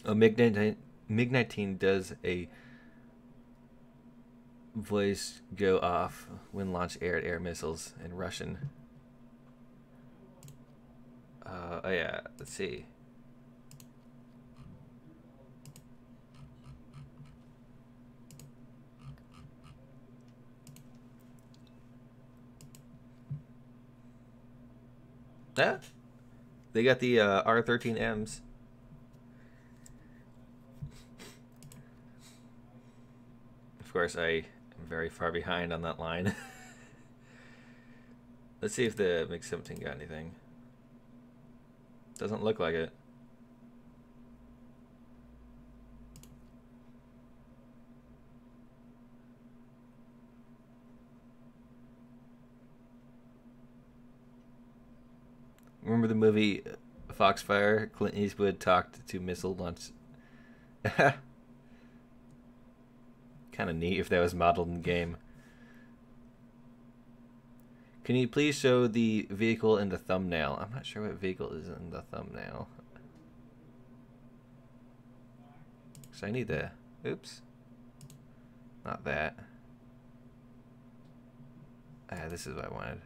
Oh, MiG-19 does a voice go off when launch air-to-air missiles in Russian. Oh yeah, let's see. Yeah, they got the R13Ms. Of course, I am very far behind on that line. Let's see if the MiG-17 got anything. Doesn't look like it. Remember the movie Foxfire? Clint Eastwood talked to missile launch. Kind of neat if that was modeled in game. Can you please show the vehicle in the thumbnail? I'm not sure what vehicle is in the thumbnail. So I need the... Oops. Not that. Ah, this is what I wanted.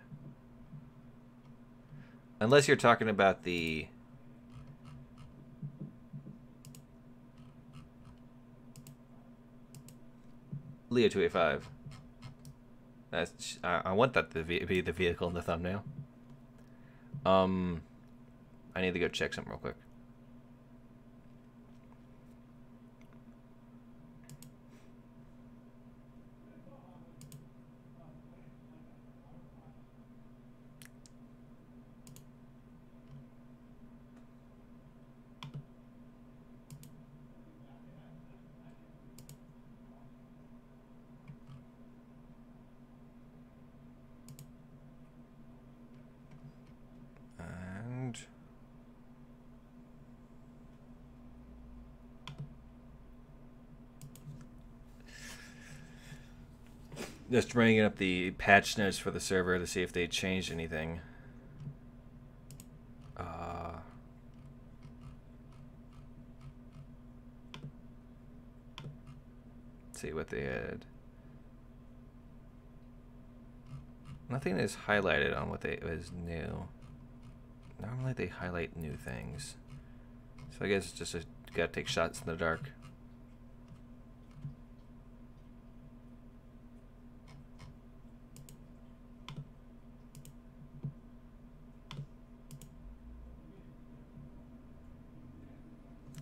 Unless you're talking about the... Leopard 2A5. That's I want that to be the vehicle in the thumbnail. I need to go check something real quick. Just bringing up the patch notes for the server to see if they changed anything. Let's see what they had. Nothing is highlighted on what was new. Normally they highlight new things. So I guess it's just gotta take shots in the dark.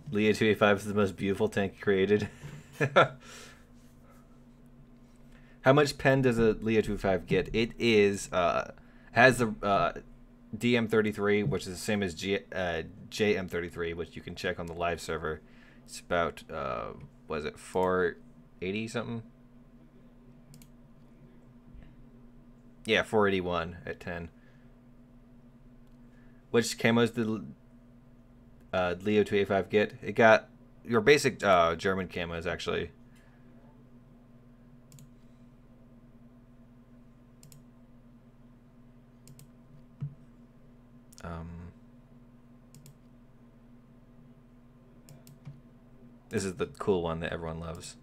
Leopard 2A5 is the most beautiful tank created. How much pen does a Leopard 2A5 get? It is has the DM33, which is the same as JM33, which you can check on the live server. It's about was it 480 something? Yeah, 481 at 10. Which camos did Leo 2A5 get? It got your basic German camos, actually. This is the cool one that everyone loves.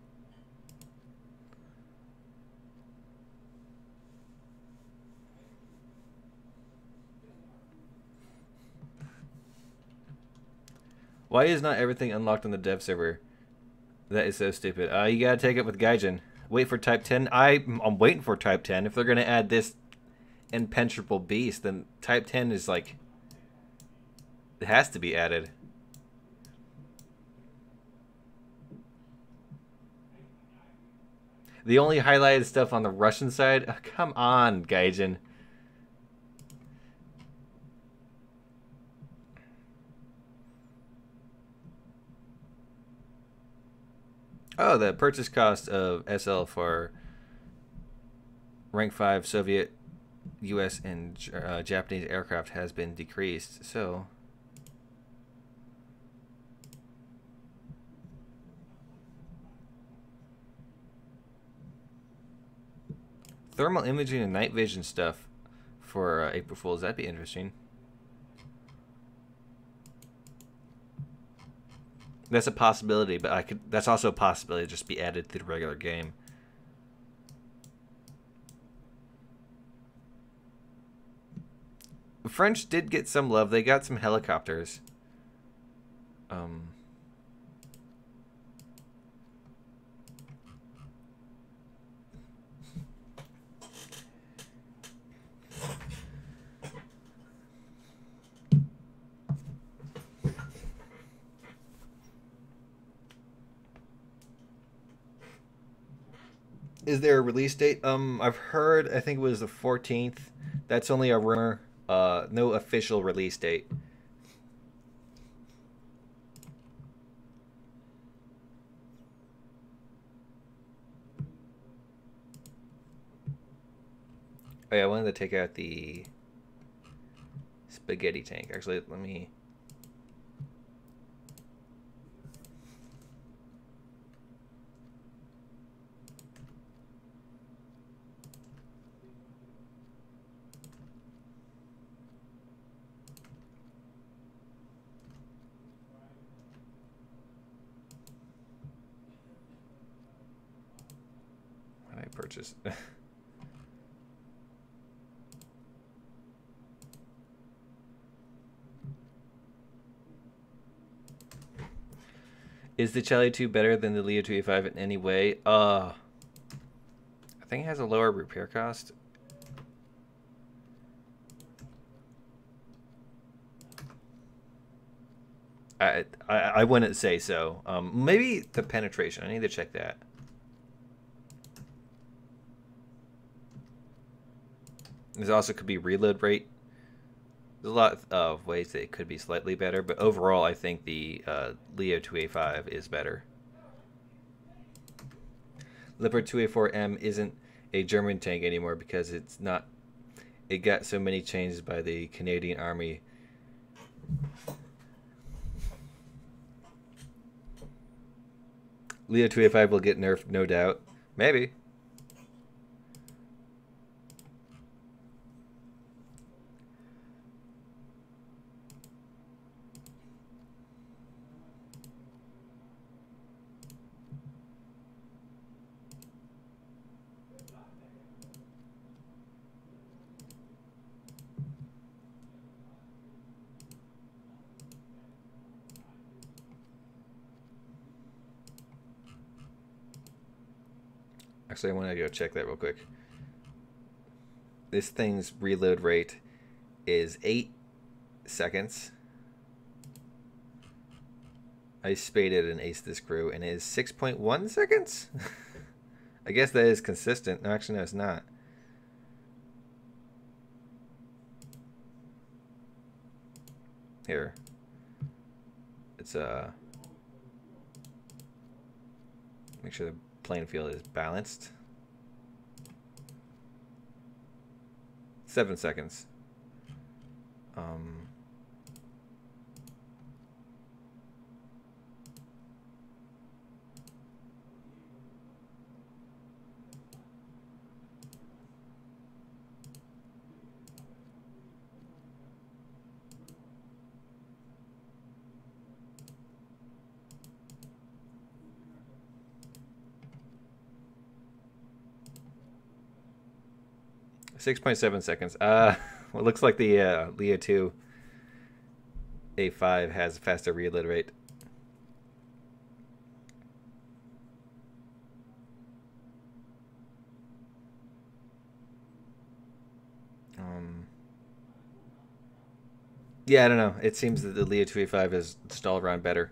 Why is not everything unlocked on the dev server? That is so stupid. You gotta take it with Gaijin. Wait for Type 10. I'm waiting for Type 10. If they're gonna add this impenetrable beast, then Type 10 is like, it has to be added. The only highlighted stuff on the Russian side? Oh, come on, Gaijin. Oh, the purchase cost of SL for rank 5 Soviet, US, and Japanese aircraft has been decreased. So, thermal imaging and night vision stuff for April Fools. That'd be interesting. That's a possibility, but that's also a possibility to just be added to the regular game. The French did get some love. They got some helicopters. Is there a release date? I've heard, I think it was the 14th. That's only a rumor. No official release date. Oh yeah, I wanted to take out the spaghetti tank. Actually, let me... What did I purchase? Is the Charlie 2 better than the Leo 2A5 in any way? I think it has a lower repair cost. I wouldn't say so. Maybe the penetration. I need to check that. This also could be reload rate. There's a lot of ways that it could be slightly better, but overall I think the Leo 2A5 is better. Leopard 2A4M isn't a German tank anymore because it's not. It got so many changes by the Canadian Army. Leo 2A5 will get nerfed, no doubt. Maybe. Actually, I want to go check that real quick. This thing's reload rate is 8 seconds. I spaded and aced this crew, and it is 6.1 seconds? I guess that is consistent. No, actually, no, it's not. Here. It's make sure the playing field is balanced. 7 seconds. 6.7 seconds. Well, it looks like the Leo 2 A5 has a faster reload rate. Yeah, I don't know. It seems that the Leo 2A5 is just all around better.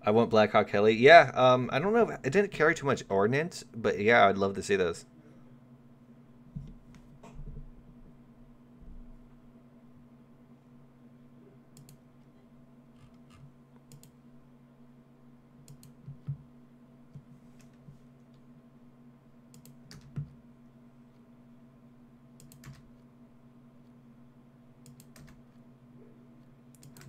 I want Black Hawk Heli. Yeah, I don't know. It didn't carry too much ordnance, but yeah, I'd love to see those.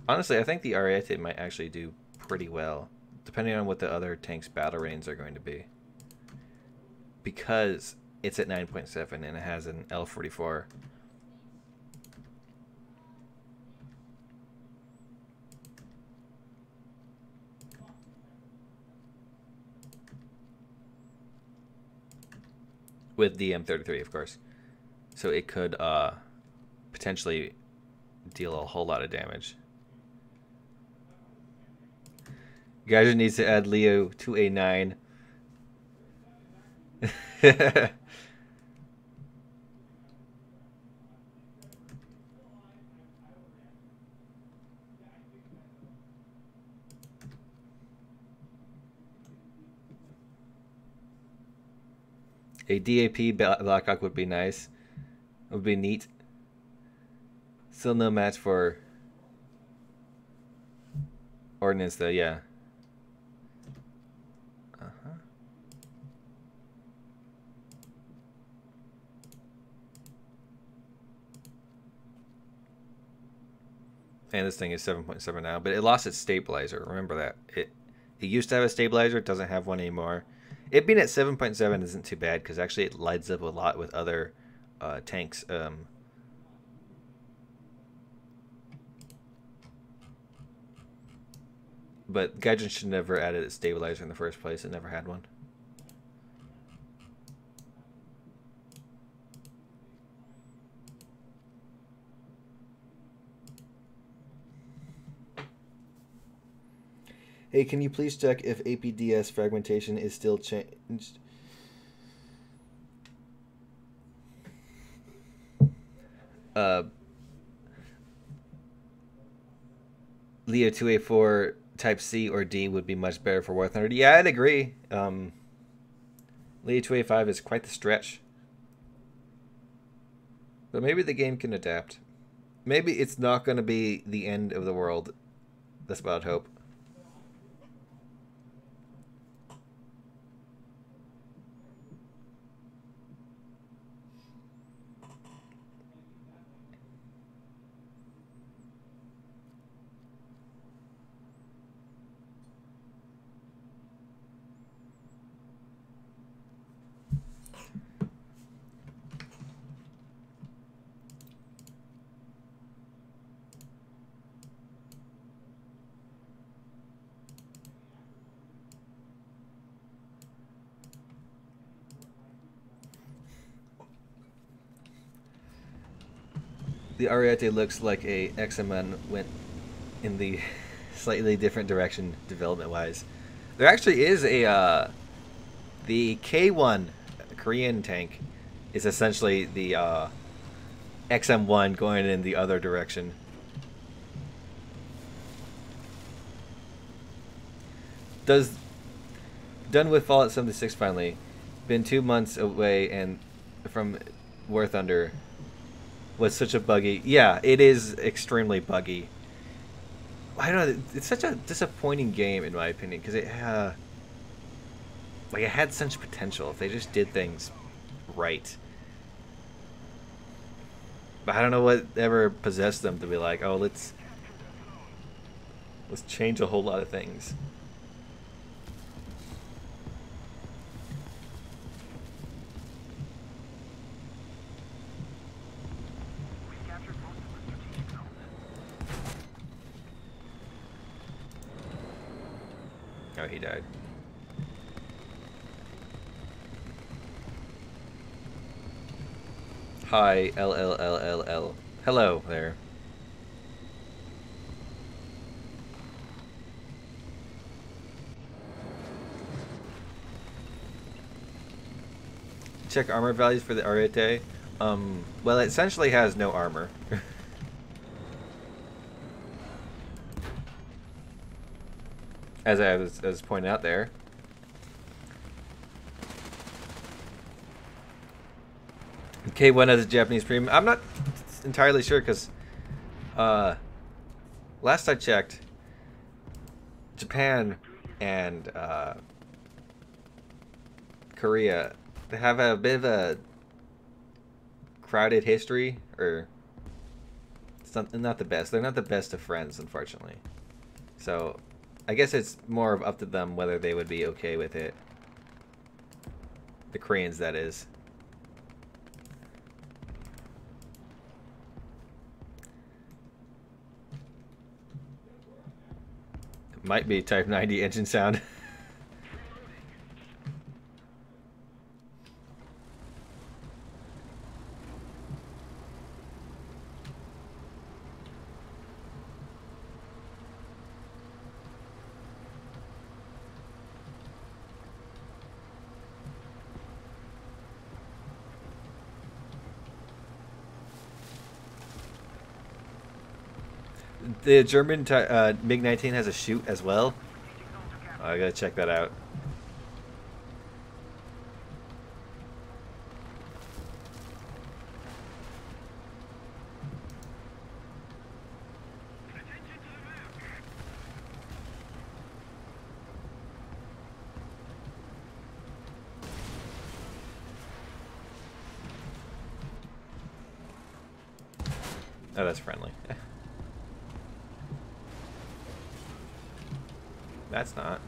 Honestly, I think the Ariete might actually do pretty well, depending on what the other tank's battle ranes are going to be. Because it's at 9.7 and it has an L44. With the M33, of course. So it could potentially deal a whole lot of damage. Guys needs to add Leo 2A9. A DAP Blackhawk would be nice. It would be neat. Still no match for Ordnance though, yeah. And this thing is 7.7 now, but it lost its stabilizer. Remember that. It used to have a stabilizer. It doesn't have one anymore. It being at 7.7 isn't too bad because actually it lights up a lot with other tanks. But Gaijin should never added a stabilizer in the first place. It never had one. Hey, can you please check if APDS fragmentation is still changed? Leo 2A4 Type C or D would be much better for War Thunder. Yeah, I'd agree. Leo 2A5 is quite the stretch. But maybe the game can adapt. Maybe it's not going to be the end of the world. That's what I'd hope. The Ariete looks like a XMN went in the slightly different direction development-wise. There actually is a the K1 Korean tank is essentially the XM1 going in the other direction. Done with Fallout 76 finally. Been 2 months away and from War Thunder. Was such a buggy. Yeah, it is extremely buggy. I don't know. It's such a disappointing game in my opinion because it had such potential if they just did things right. But I don't know what ever possessed them to be like, oh, let's change a whole lot of things. Oh, he died. Hi, LLLLL. Hello there. Check armor values for the Ariete. Well, it essentially has no armor. as I was pointing out there. K1 has a Japanese premium. I'm not entirely sure because last I checked, Japan and Korea, they have a bit of a crowded history, or something. Not the best. They're not the best of friends, unfortunately. So I guess it's more of up to them whether they would be okay with it. The Koreans, that is. It might be Type 90 engine sound. The German MiG-19 has a chute as well. Oh, I gotta check that out. Oh, that's friendly. That's not.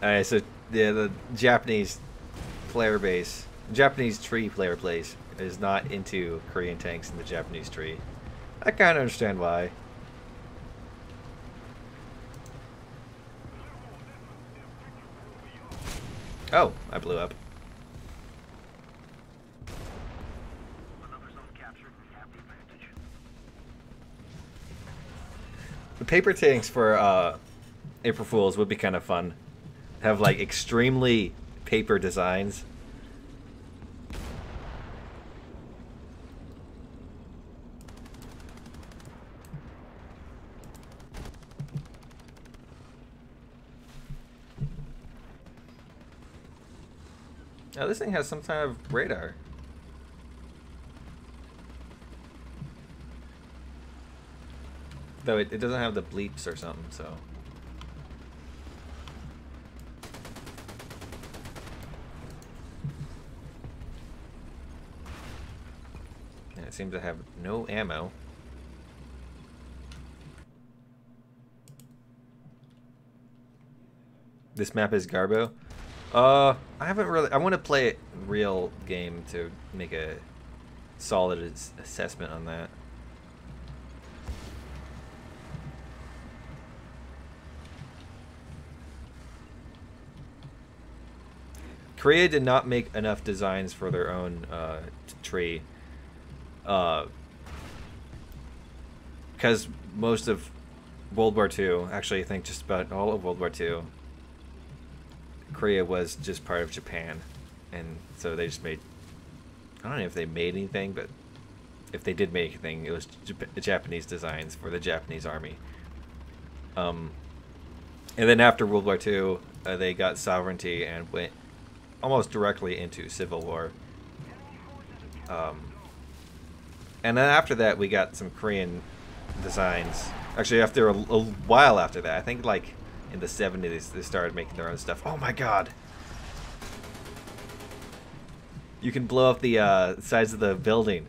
Alright, so yeah, the Japanese player base, Japanese tree player base is not into Korean tanks in the Japanese tree. I kind of understand why. Oh, I blew up. The paper tanks for April Fools would be kind of fun. Have like extremely paper designs. Now this thing has some kind of radar. Though it doesn't have the bleeps or something, so. And it seems to have no ammo. This map is Garbo. I haven't really. I want to play it real game to make a solid assessment on that. Korea did not make enough designs for their own tree, because most of World War II, actually I think just about all of World War II, Korea was just part of Japan, and so they just made, I don't know if they made anything, but if they did make anything, it was Japanese designs for the Japanese army. And then after World War II, they got sovereignty and went almost directly into civil war. And then after that, we got some Korean designs. Actually, after a while after that, I think like in the 70s, they started making their own stuff. Oh my god! You can blow up the sides of the building.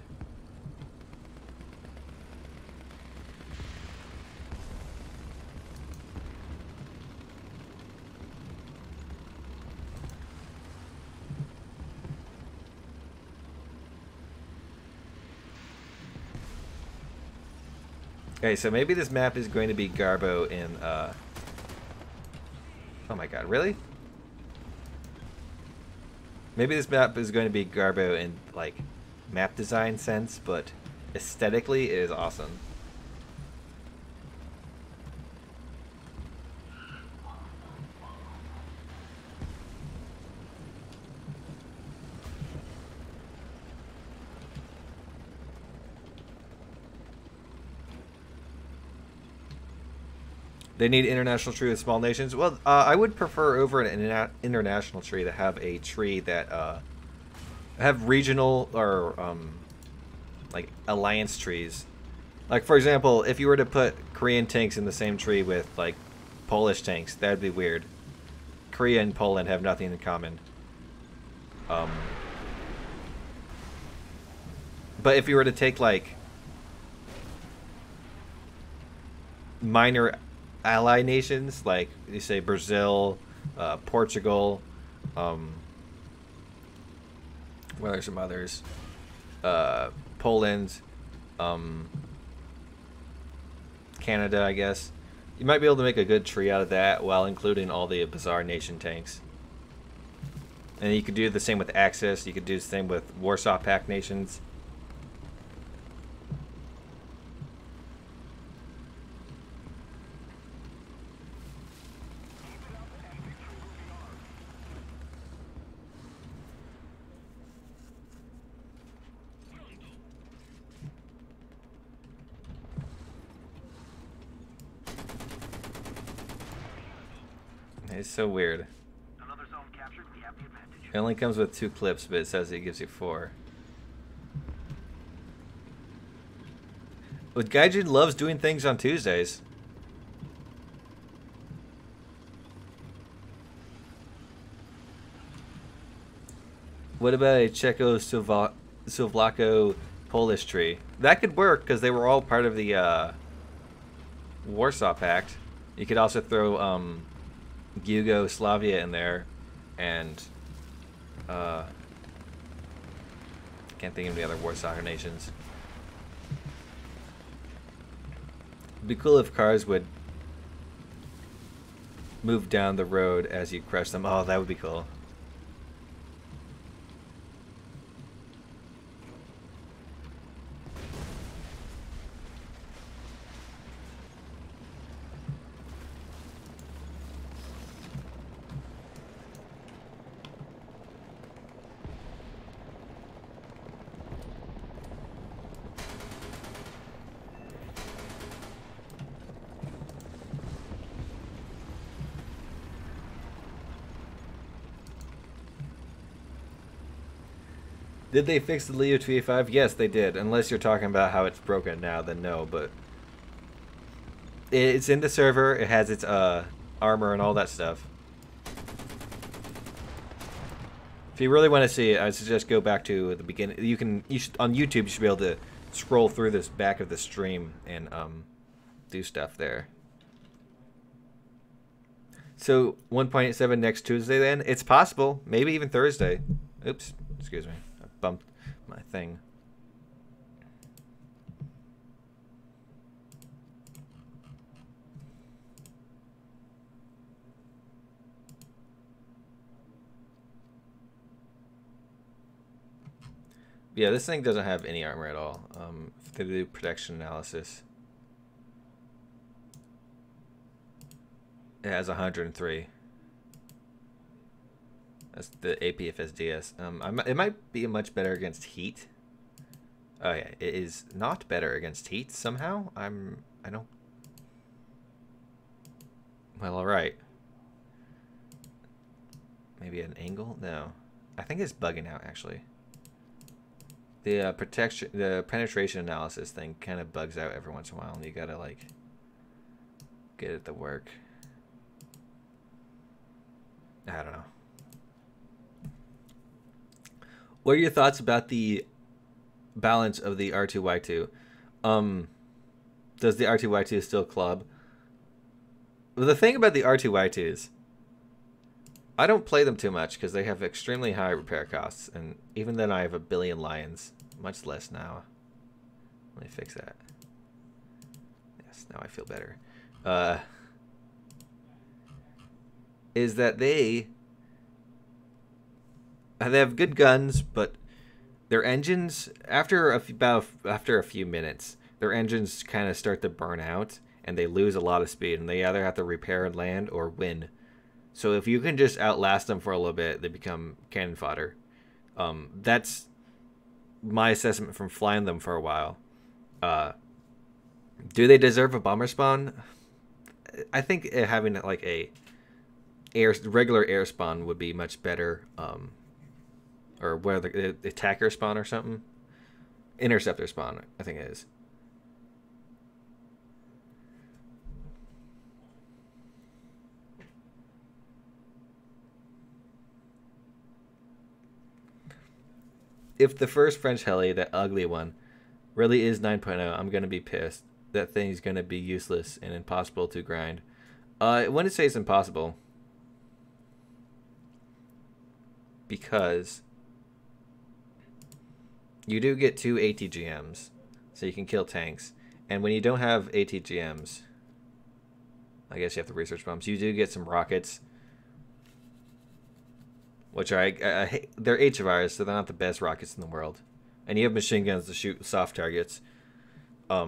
Okay, so maybe this map is going to be Garbo in, oh my god, really? Maybe this map is going to be Garbo in, like, map design sense, but aesthetically it is awesome. They need international tree with small nations. Well, I would prefer over an international tree to have a tree that have regional or like alliance trees. Like for example, if you were to put Korean tanks in the same tree with like Polish tanks, that'd be weird. Korea and Poland have nothing in common. But if you were to take like minor ally nations, like you say Brazil, Portugal, what are some others? Poland, Canada, I guess. You might be able to make a good tree out of that while including all the bizarre nation tanks. And you could do the same with Axis. You could do the same with Warsaw Pact nations. It's so weird. Another zone captured, we have the advantage. It only comes with 2 clips, but it says it gives you 4. But Gaijin loves doing things on Tuesdays. What about a Czechoslovako-Polish tree? That could work because they were all part of the Warsaw Pact. You could also throw Yugoslavia in there, and can't think of any other Warsaw nations. It'd be cool if cars would move down the road as you crush them. Oh, that would be cool. Did they fix the Leopard 2A5? Yes, they did. Unless you're talking about how it's broken now, then no. But it's in the server. It has its armor and all that stuff. If you really want to see it, I suggest go back to the beginning. On YouTube. You should be able to scroll through this back of the stream and do stuff there. So 1.87 next Tuesday. Then it's possible. Maybe even Thursday. Oops. Excuse me. Bumped my thing. Yeah, this thing doesn't have any armor at all. If they do protection analysis, it has 103. That's the APFSDS. It might be much better against heat. Oh yeah, it is not better against heat somehow. I don't. Well, all right. Maybe an angle? No, I think it's bugging out actually. The the penetration analysis thing kind of bugs out every once in a while, and you gotta like get it to work. I don't know. What are your thoughts about the balance of the R2Y2? Does the R2Y2 still club? Well, the thing about the R2Y2s, I don't play them too much because they have extremely high repair costs, and even then I have a billion lions, much less now. Let me fix that. Yes, now I feel better. Is that they have good guns, but their engines after a few minutes, their engines kind of start to burn out, and they lose a lot of speed, and they either have to repair and land or win. So if you can just outlast them for a little bit, they become cannon fodder. That's my assessment from flying them for a while. Do they deserve a bomber spawn? I think having like a regular air spawn would be much better. Or where the attacker spawn or something. Interceptor spawn, I think it is. If the first French heli, that ugly one, really is 9.0, I'm going to be pissed. That thing's going to be useless and impossible to grind. I wouldn't say it's impossible. Because you do get 2 ATGMs, so you can kill tanks. And when you don't have ATGMs, I guess you have the research bombs, you do get some rockets. Which are, they're HVRs, so they're not the best rockets in the world. And you have machine guns to shoot soft targets. Yeah,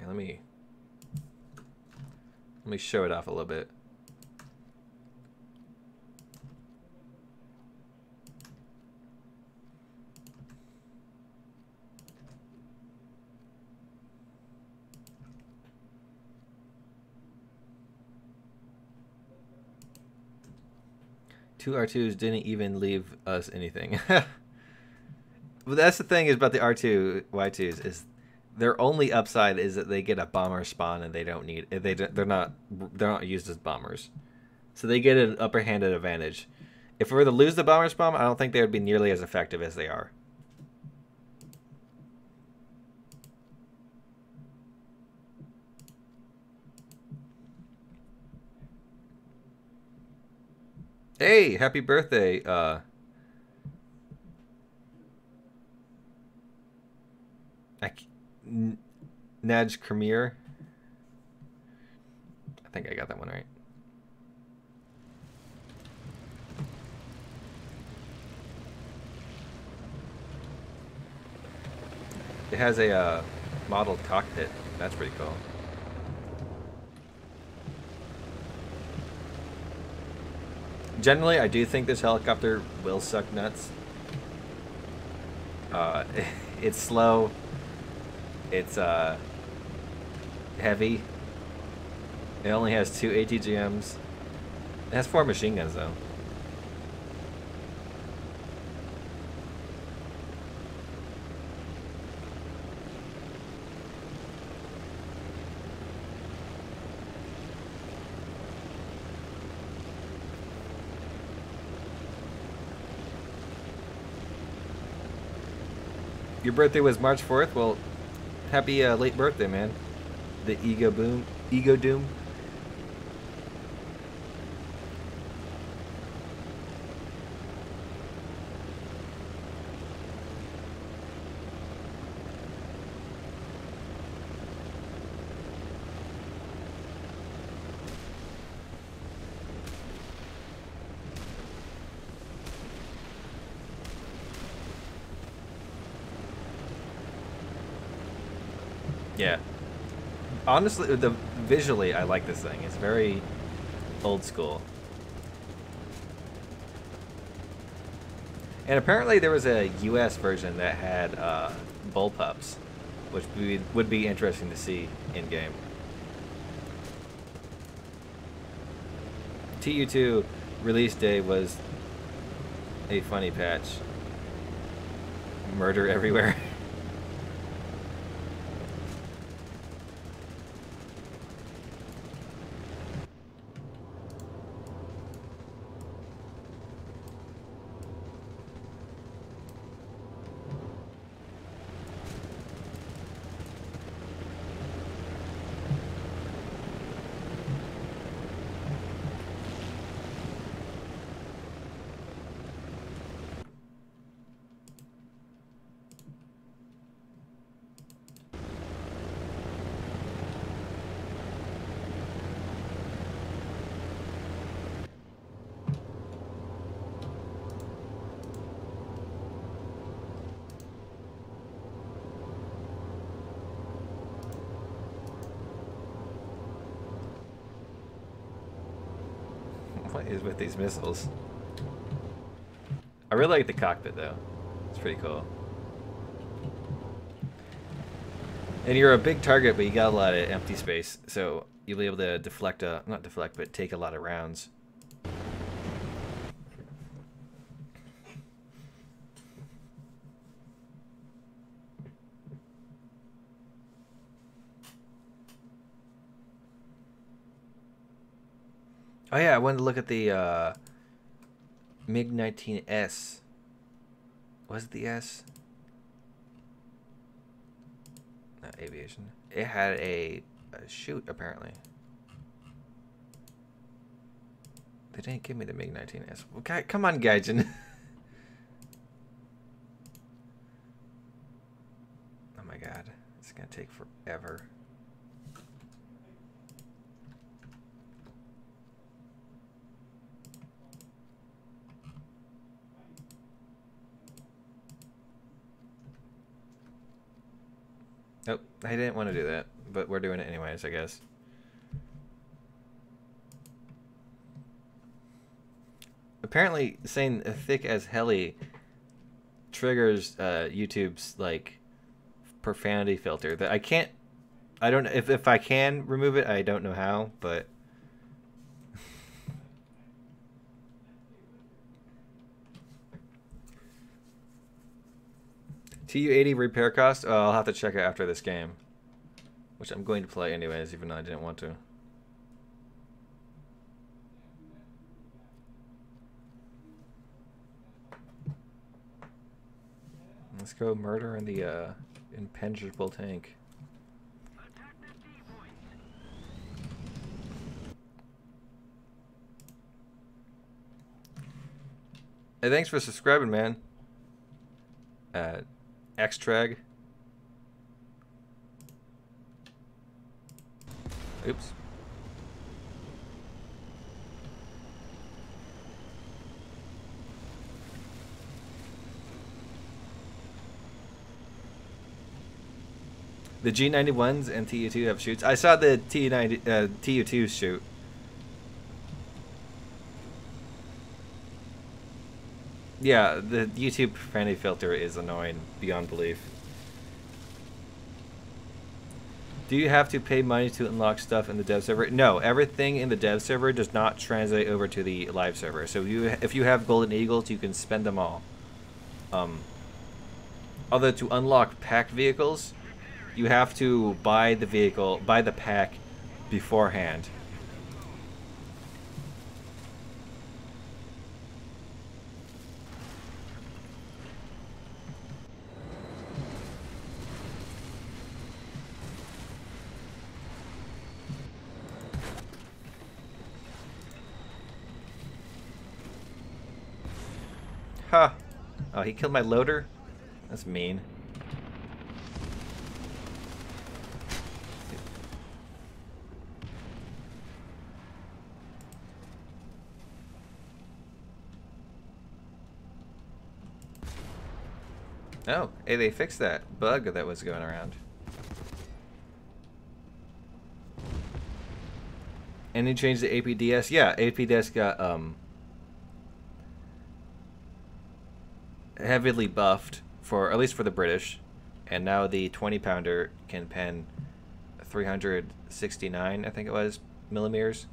let me show it off a little bit. Two R2s didn't even leave us anything. But that's the thing is about the R2Y2s is their only upside is that they get a bomber spawn and they don't need they're not used as bombers, so they get an upper-handed advantage. If we were to lose the bomber spawn, I don't think they would be nearly as effective as they are. Hey, happy birthday, Naj Khmer. I think I got that one right. It has a modeled cockpit. That's pretty cool. Generally, I do think this helicopter will suck nuts. It's slow. It's heavy. It only has 2 ATGMs. It has 4 machine guns though. Your birthday was March 4th? Well, happy late birthday, man. The Ego Doom. Yeah. Honestly, visually, I like this thing. It's very old school. And apparently there was a US version that had bullpups, which would be interesting to see in-game. TU2 release day was a funny patch. Murder everywhere. What is with these missiles? I really like the cockpit though. It's pretty cool. And you're a big target, but you got a lot of empty space, so you'll be able to deflect not deflect, but take a lot of rounds. Oh yeah, I wanted to look at the MiG-19S. Was it the S? Not Aviation. It had a chute, apparently. They didn't give me the MiG-19S. Well, come on, Gaijin. Oh my god. It's gonna take forever. Nope, I didn't want to do that, but we're doing it anyways, I guess. Apparently, saying thick as heli triggers YouTube's like profanity filter. That I don't know if I can remove it. I don't know how, but TU-80 repair cost? Oh, I'll have to check it after this game, which I'm going to play anyways, even though I didn't want to. Let's go murder in the impenetrable tank. Hey, thanks for subscribing, man. Xtrag. Oops. The G91s and TU2 have shoots. I saw the TU2 shoot. Yeah, the YouTube profanity filter is annoying beyond belief. Do you have to pay money to unlock stuff in the dev server? No, everything in the dev server does not translate over to the live server. So if you have golden eagles, you can spend them all. Although to unlock packed vehicles, you have to buy the pack beforehand. Huh. Oh, he killed my loader? That's mean. Oh, hey, they fixed that bug that was going around. And they changed the APDS? Yeah, APDS got, heavily buffed for at least for the British, and now the 20-pounder can pen 369, I think it was, millimeters.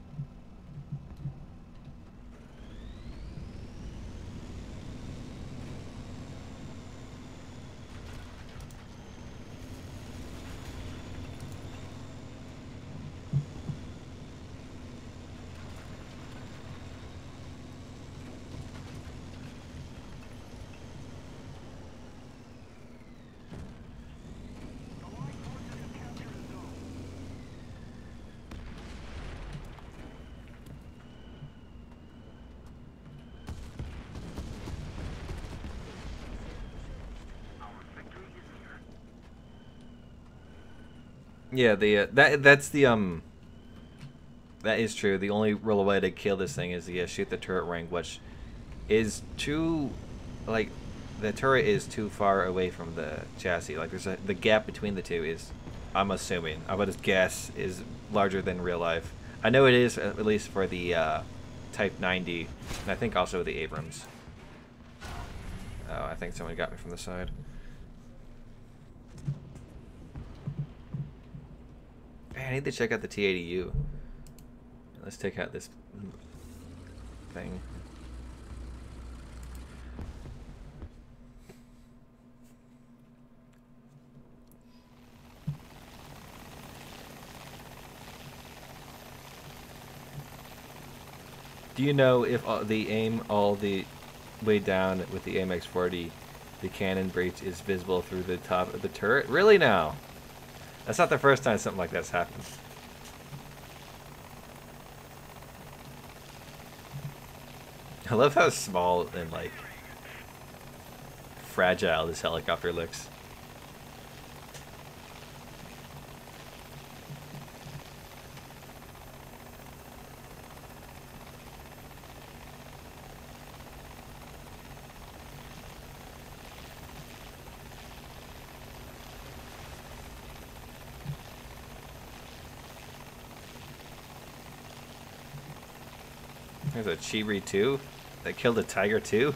Yeah, the that's the that is true. The only real way to kill this thing is to shoot the turret ring, which is too, like, the turret is too far away from the chassis. Like, the gap between the two is, I'm assuming, I would guess, is larger than real life. I know it is, at least for the Type 90, and I think also the Abrams. Oh, I think someone got me from the side. Hey, I need to check out the T-80U. Let's take out this thing. Do you know if the aim all the way down with the AMX-40, the cannon breach is visible through the top of the turret? Really now? That's not the first time something like that's happened. I love how small and like fragile this helicopter looks. There's a Chiri 2 that killed a Tiger 2.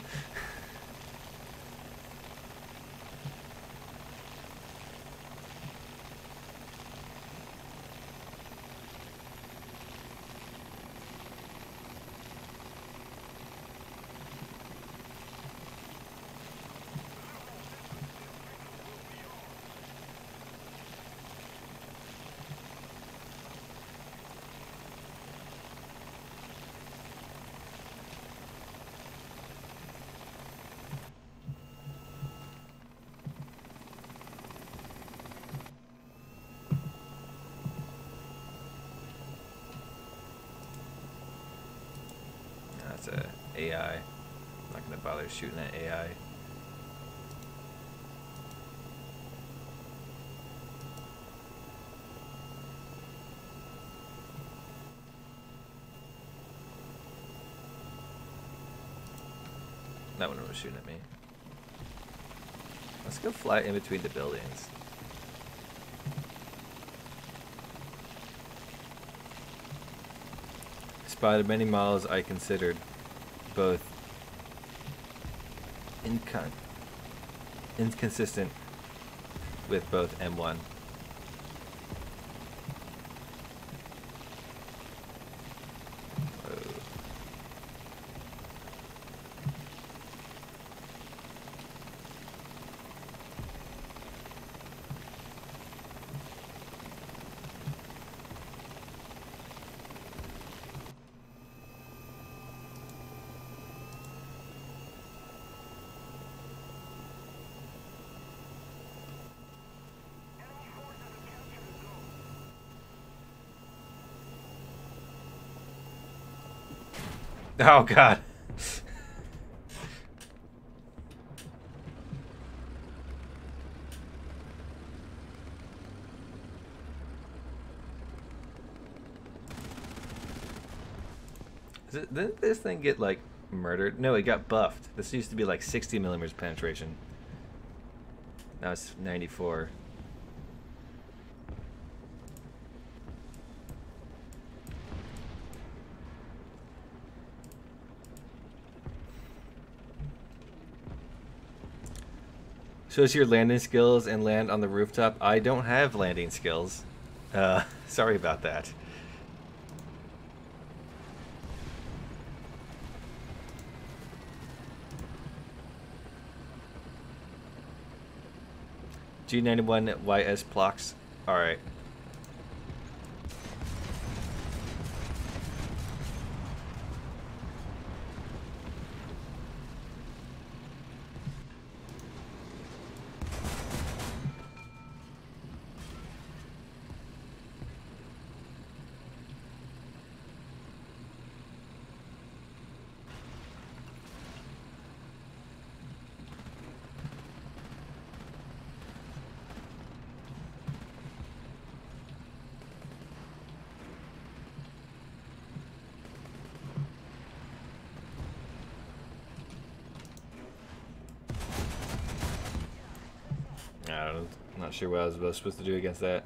That's a AI. I'm not gonna bother shooting at AI. That one was shooting at me. Let's go fly in between the buildings. Spotted many models I considered both inconsistent with both M1. Oh god. Didn't this thing get like murdered? No, it got buffed. This used to be like 60 millimeters penetration. Now it's 94. Shows your landing skills and land on the rooftop. I don't have landing skills. Sorry about that. G91YS plox. Alright. I'm not sure what I was supposed to do against that.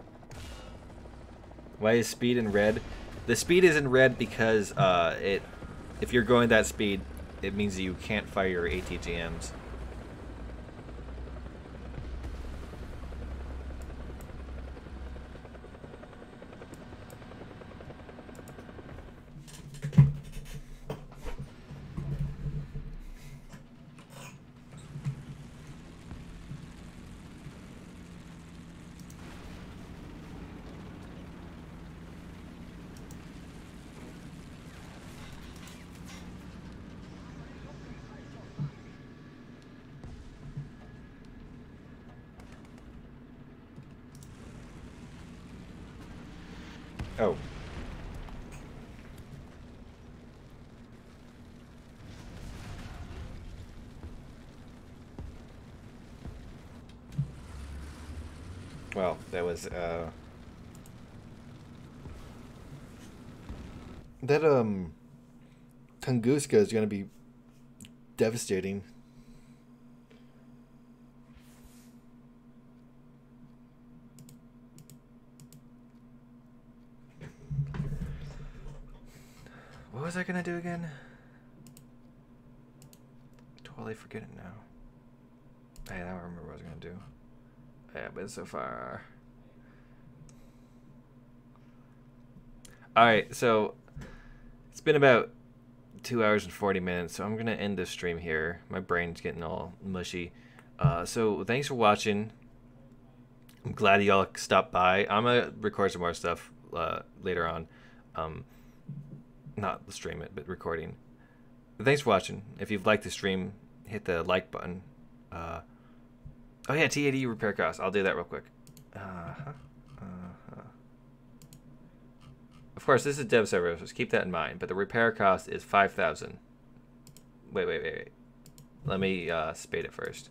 Why is speed in red? The speed is in red because if you're going that speed, it means that you can't fire your ATGMs. Well, that was that Tunguska is gonna be devastating. What was I gonna do again? Totally forget it now. Hey, I don't remember what I was gonna do. Yeah, but so far. Alright, so it's been about 2 hours and 40 minutes, so I'm gonna end this stream here. My brain's getting all mushy. So thanks for watching. I'm glad y'all stopped by. I'm gonna record some more stuff later on. Not stream it, but recording. But thanks for watching. If you've liked the stream, hit the like button. Oh yeah, T80 repair costs. I'll do that real quick. Of course, this is dev server, so keep that in mind. But the repair cost is 5,000. Wait. Let me spade it first.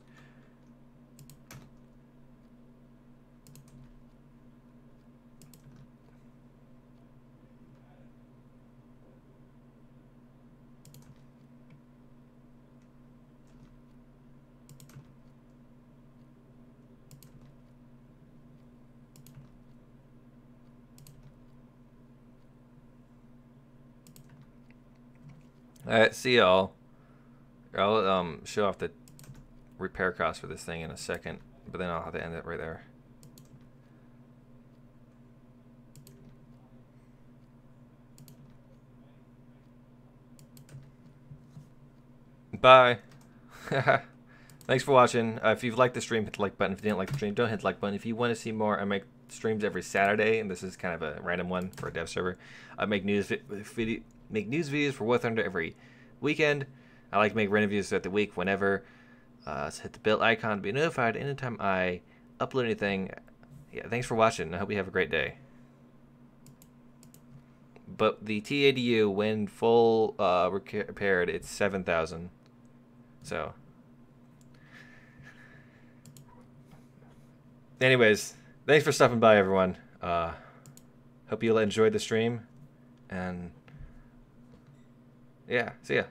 Alright, see y'all. I'll show off the repair cost for this thing in a second, but then I'll have to end it right there. Bye. Thanks for watching. If you've liked the stream, hit the like button. If you didn't like the stream, don't hit the like button. If you want to see more, I make streams every Saturday, and this is kind of a random one for a dev server. I make news videos for War Thunder every weekend. I like to make random videos throughout the week whenever. So hit the bell icon to be notified anytime I upload anything. Yeah, thanks for watching. I hope you have a great day. But the T80U, when full repaired, it's 7,000. So, anyways, thanks for stopping by, everyone. Hope you enjoyed the stream, and yeah, see ya.